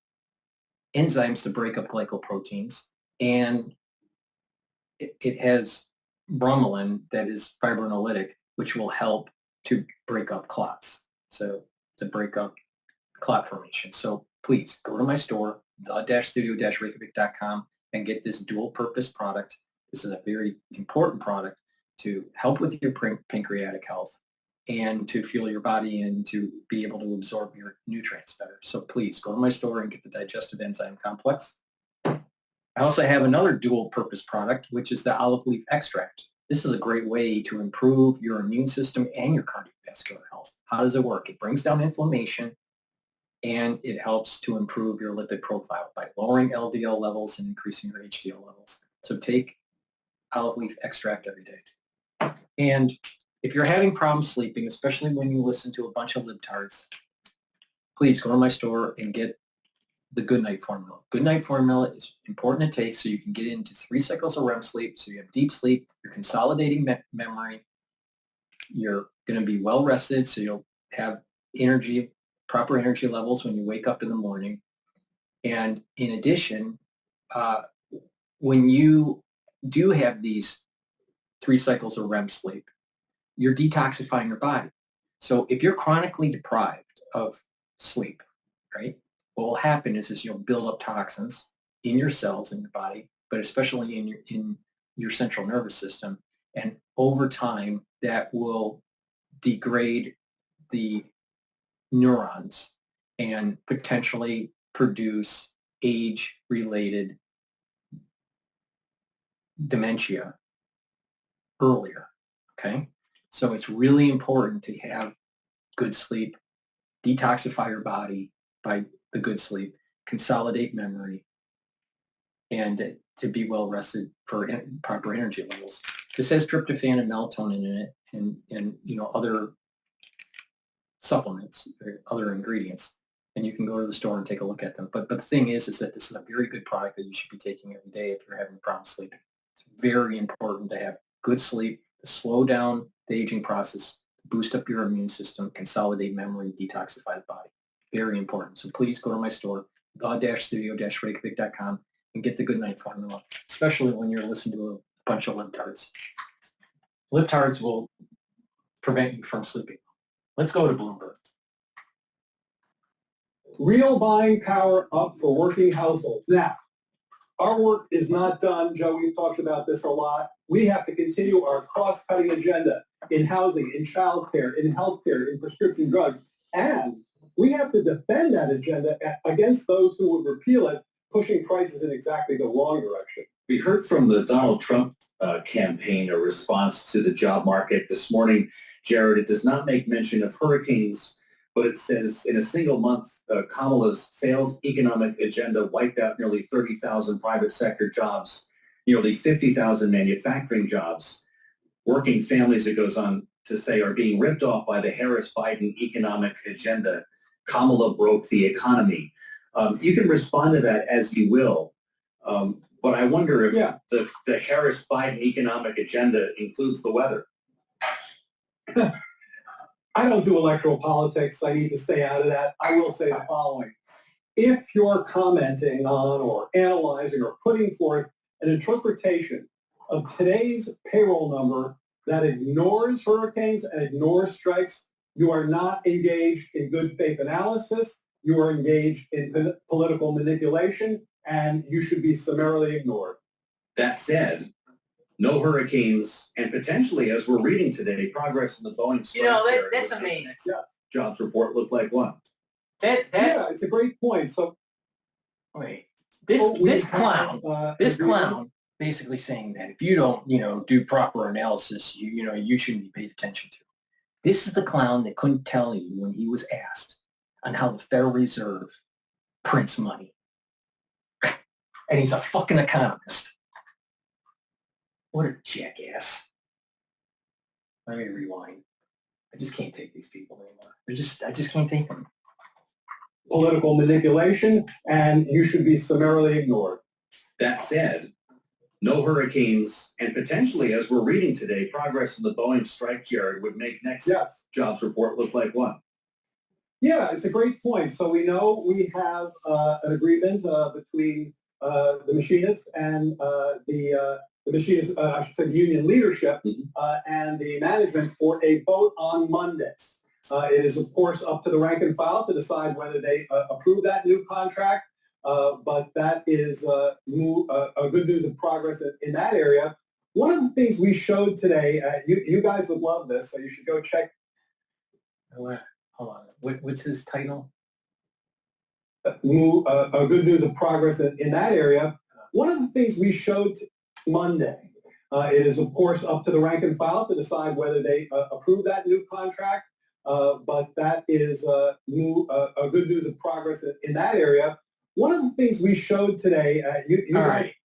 [SPEAKER 1] enzymes to break up glycoproteins, and it has bromelain that is fibrinolytic, which will help to break up clots, so to break up clot formation. So please go to my store, the-studio-reykjavik.com, and get this dual-purpose product. This is a very important product to help with your pancreatic health and to fuel your body and to be able to absorb your nutrients better. So please go to my store and get the digestive enzyme complex. I also have another dual-purpose product, which is the olive leaf extract. This is a great way to improve your immune system and your cardiovascular health. How does it work? It brings down inflammation, and it helps to improve your lipid profile by lowering LDL levels and increasing your HDL levels. So take olive leaf extract every day. And if you're having problems sleeping, especially when you listen to a bunch of libtards, please go to my store and get the Good Night Formula. Good Night Formula is important to take so you can get into 3 cycles of REM sleep, so you have deep sleep, you're consolidating memory, you're going to be well rested, so you'll have energy, proper energy levels when you wake up in the morning. And in addition, when you do have these 3 cycles of REM sleep, you're detoxifying your body. So if you're chronically deprived of sleep, right, what will happen is you'll build up toxins in your cells in your body, but especially in your central nervous system. And over time, that will degrade the neurons and potentially produce age-related dementia earlier, okay? So it's really important to have good sleep, detoxify your body by the good sleep, consolidate memory, and to be well rested for proper energy levels. This has tryptophan and melatonin in it, and other supplements or other ingredients, and you can go to the store and take a look at them. But the thing is that this is a very good product that you should be taking every day if you're having problems sleeping. It's very important to have good sleep, to slow down the aging process, boost up your immune system, consolidate memory, detoxify the body. Very important. So please go to my store, the-studio-reykjavik.com, and get the Good Night Formula, especially when you're listening to a bunch of libtards. Libtards will prevent you from sleeping. Let's go to Bloomberg.
[SPEAKER 3] Real buying power up for working households. Now, our work is not done. Joe, we've talked about this a lot. We have to continue our cross-cutting agenda in housing, in childcare, in healthcare, in prescription drugs, and we have to defend that agenda against those who would repeal it
[SPEAKER 13] pushing prices in exactly the wrong direction.
[SPEAKER 11] We heard from the Donald Trump campaign a response to the job market this morning. Jared, it does not make mention of hurricanes, but it says in a single month, Kamala's failed economic agenda wiped out nearly 30,000 private sector jobs, nearly 50,000 manufacturing jobs. Working families, it goes on to say, are being ripped off by the Harris-Biden economic agenda. Kamala broke the economy. You can respond to that as you will, but I wonder if the Harris-Biden economic agenda includes the weather.
[SPEAKER 13] I don't do electoral politics. I need to stay out of that. I will say the following. If you're commenting on or analyzing or putting forth an interpretation of today's payroll number that ignores hurricanes and ignores strikes, you are not engaged in good faith analysis. You are engaged in political manipulation, and you should be summarily ignored.
[SPEAKER 11] That said, no hurricanes, and potentially, as we're reading today, progress in the Boeing strike.
[SPEAKER 1] That's amazing.
[SPEAKER 11] Jobs report looked like one.
[SPEAKER 13] Yeah, it's a great point. So,
[SPEAKER 1] wait, this clown basically saying that if you don't, do proper analysis, you shouldn't be paid attention to. This is the clown that couldn't tell you when he was asked on how the Federal Reserve prints money. And he's a fucking economist. What a jackass. Let me rewind. I just can't take these people anymore. I just can't take them.
[SPEAKER 13] Political manipulation, and you should be summarily ignored.
[SPEAKER 11] That said, no hurricanes, and potentially, as we're reading today, progress in the Boeing strike, Jared, would make next jobs report look like one.
[SPEAKER 13] Yeah, it's a great point. So we know we have an agreement between the machinists and the machinists, I should say the union leadership and the management for a vote on Monday. It is, of course, up to the rank and file to decide whether they approve that new contract, but that is a good news of progress in that area. One of the things we showed today, you guys would love this, so you should go check.
[SPEAKER 1] Hold on. What's his title?
[SPEAKER 13] A good news of progress in that area. One of the things we showed Monday, it is, of course, up to the rank and file to decide whether they approve that new contract, but that is a good news of progress in that area. One of the things we showed today,
[SPEAKER 1] All right.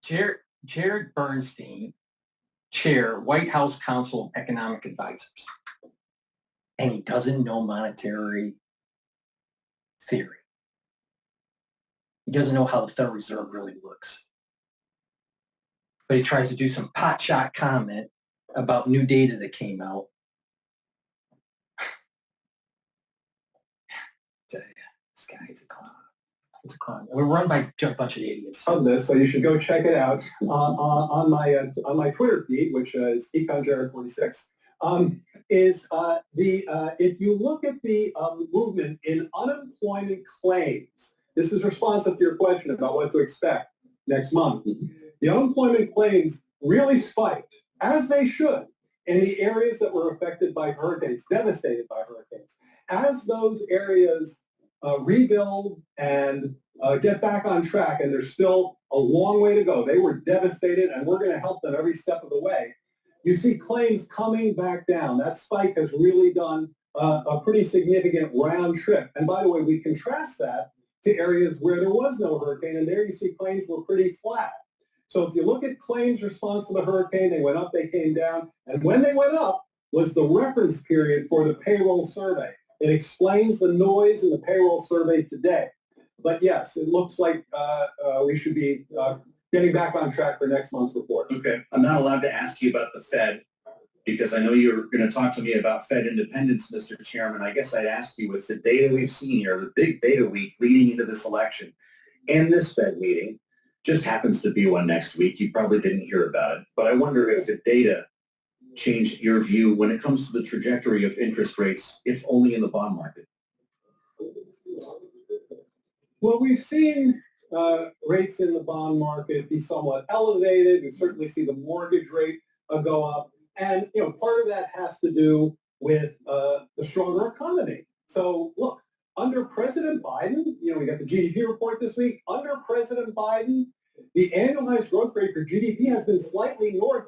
[SPEAKER 1] Jared Bernstein, Chair, White House Council of Economic Advisors. And he doesn't know monetary theory. He doesn't know how the Federal Reserve really works. But he tries to do some potshot comment about new data that came out. This guy is a clown. He's a clown. We're run by a bunch of idiots.
[SPEAKER 13] On this, so you should go check it out on my Twitter feed, which is econjared46. If you look at the movement in unemployment claims, this is responsive to your question about what to expect next month. The unemployment claims really spiked, as they should, in the areas that were affected by hurricanes, devastated by hurricanes. As those areas rebuild and get back on track, and there's still a long way to go. They were devastated, and we're going to help them every step of the way. You see claims coming back down. That spike has really done a pretty significant round trip. And by the way, we contrast that to areas where there was no hurricane, and there you see claims were pretty flat. So if you look at claims response to the hurricane, they went up, they came down, and when they went up was the reference period for the payroll survey. It explains the noise in the payroll survey today. But yes, it looks like we should be getting back on track for next month's report.
[SPEAKER 11] Okay. I'm not allowed to ask you about the Fed because I know you're going to talk to me about Fed independence, Mr. Chairman. I guess I'd ask you, with the data we've seen here, the big data week leading into this election, and this Fed meeting just happens to be one next week. You probably didn't hear about it. But I wonder if the data changed your view when it comes to the trajectory of interest rates, if only in the bond market.
[SPEAKER 13] Well, we've seen rates in the bond market be somewhat elevated. We certainly see the mortgage rate go up. And, part of that has to do with the stronger economy. So, look,
[SPEAKER 12] under President Biden, we got the GDP report this week. Under President Biden, the annualized growth rate for GDP has been slightly north.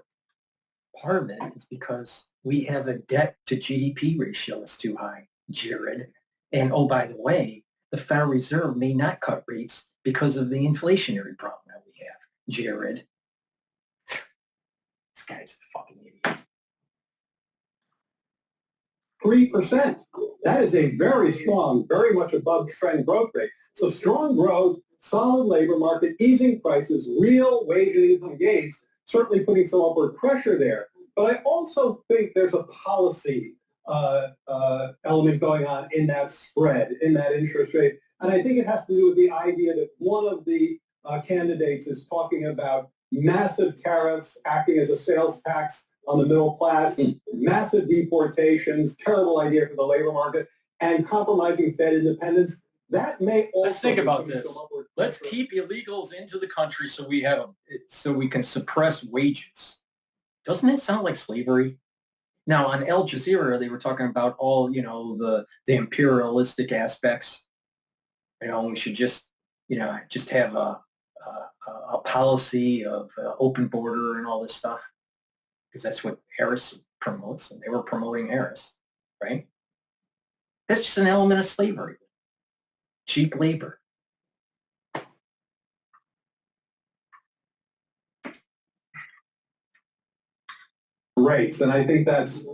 [SPEAKER 1] Part of it is because we have a debt to GDP ratio that's too high, Jared. And oh, by the way, the Federal Reserve may not cut rates because of the inflationary problem that we have, Jared. This guy's a fucking idiot.
[SPEAKER 12] 3%. That is a very strong, very much above trend growth rate. So strong growth, solid labor market, easing prices, real wage and income gains, certainly putting some upward pressure there. But I also think there's a policy element going on in that spread, in that interest rate. And I think it has to do with the idea that one of the candidates is talking about massive tariffs acting as a sales tax on the middle class, massive deportations, terrible idea for the labor market, and compromising Fed independence. That may also
[SPEAKER 1] Let's think about this. Let's keep illegals into the country so we can suppress wages. Doesn't it sound like slavery? Now on Al Jazeera, they were talking about all the imperialistic aspects. We should just have a policy of open border and all this stuff, because that's what Harris promotes, and they were promoting Harris, right? That's just an element of slavery. Cheap labor.
[SPEAKER 12] Rates, and I think that's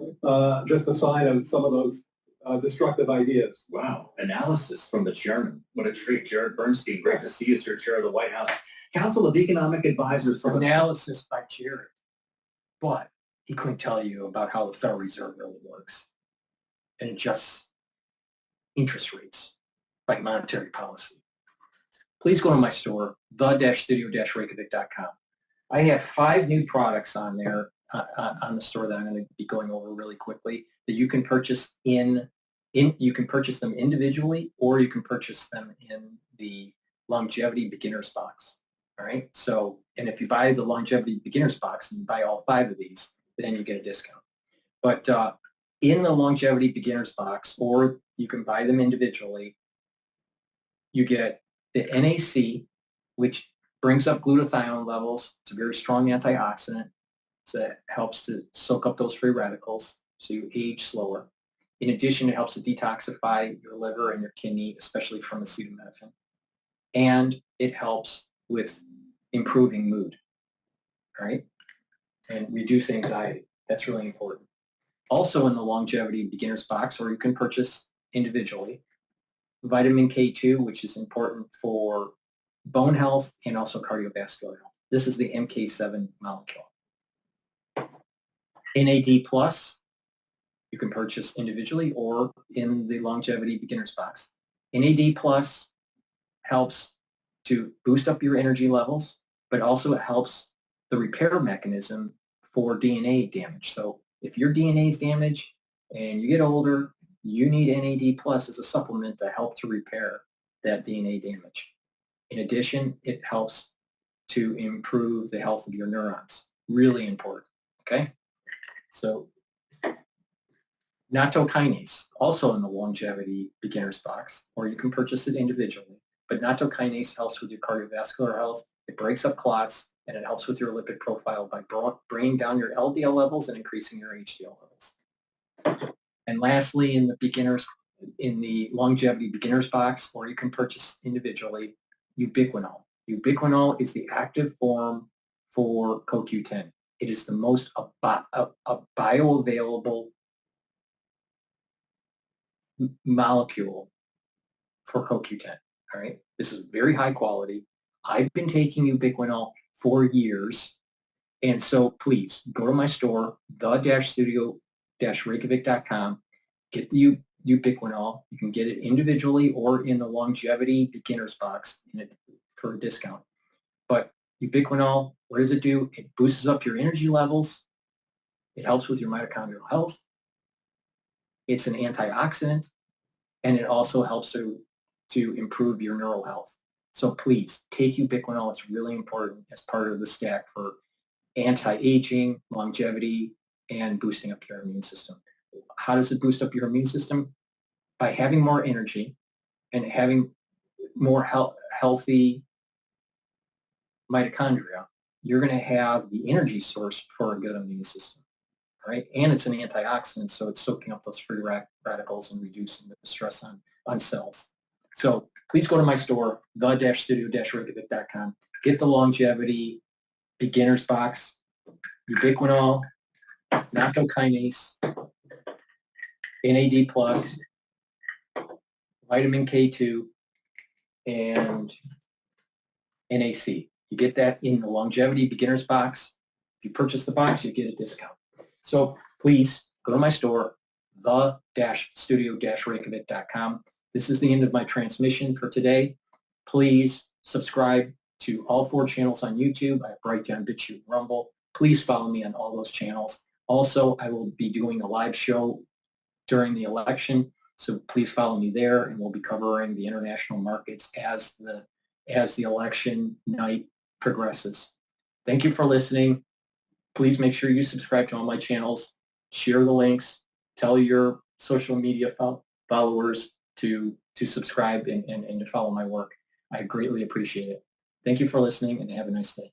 [SPEAKER 12] just a sign of some of those destructive ideas.
[SPEAKER 11] Wow. Analysis from the chairman. What a treat. Jared Bernstein, great to see you, sir, chair of the White House Council of Economic Advisors. From
[SPEAKER 1] Analysis by Jared. But he couldn't tell you about how the Federal Reserve really works and adjusts interest rates by monetary policy. Please go to my store, the-studio-reykjavik.com. I have 5 new products on there on the store that I'm going to be going over really quickly that you can purchase you can purchase them individually, or you can purchase them in the Longevity Beginners Box. All right. So, and if you buy the Longevity Beginners Box and you buy all 5 of these, then you get a discount. But in the Longevity Beginners Box, or you can buy them individually, you get the NAC, which brings up glutathione levels. It's a very strong antioxidant. So it helps to soak up those free radicals so you age slower. In addition, it helps to detoxify your liver and your kidney, especially from acetaminophen. And it helps with improving mood, all right? And reduce anxiety. That's really important. Also in the Longevity Beginners Box, or you can purchase individually, vitamin K2, which is important for bone health and also cardiovascular health. This is the MK7 molecule. NAD+, you can purchase individually or in the Longevity Beginners Box. NAD+ helps to boost up your energy levels, but also it helps the repair mechanism for DNA damage. So if your DNA is damaged and you get older, you need NAD+ as a supplement to help to repair that DNA damage. In addition, it helps to improve the health of your neurons. Really important, okay? So nattokinase, also in the Longevity Beginners Box, or you can purchase it individually. But nattokinase helps with your cardiovascular health. It breaks up clots, and it helps with your lipid profile by bringing down your LDL levels and increasing your HDL levels. And lastly, in the Longevity Beginners Box, or you can purchase individually, ubiquinol. Ubiquinol is the active form for CoQ10. It is the most bioavailable molecule for CoQ10. All right, this is very high quality. I've been taking ubiquinol for years, and so please go to my store, the-studio-reykjavik.com. Get the ubiquinol. You can get it individually or in the Longevity Beginners Box for a discount. But ubiquinol, what does it do? It boosts up your energy levels. It helps with your mitochondrial health. It's an antioxidant, and it also helps to improve your neural health. So please take ubiquinol. It's really important as part of the stack for anti-aging, longevity, and boosting up your immune system. How does it boost up your immune system? By having more energy, and having more healthy mitochondria, you're going to have the energy source for a good immune system, right? And it's an antioxidant, so it's soaking up those free radicals and reducing the stress on cells. So please go to my store, the-studio-reykjavik.com. Get the longevity beginner's box, ubiquinol, nattokinase, NAD+, vitamin K2, and NAC. You get that in the longevity beginner's box. If you purchase the box, you get a discount. So please go to my store, the-studio-reykjavik.com. This is the end of my transmission for today. Please subscribe to all 4 channels on YouTube. I have Brighteon, Bitchute, Rumble. Please follow me on all those channels. Also, I will be doing a live show during the election, so please follow me there, and we'll be covering the international markets as the election night progresses. Thank you for listening. Please make sure you subscribe to all my channels, share the links, tell your social media followers to subscribe and to follow my work. I greatly appreciate it. Thank you for listening, and have a nice day.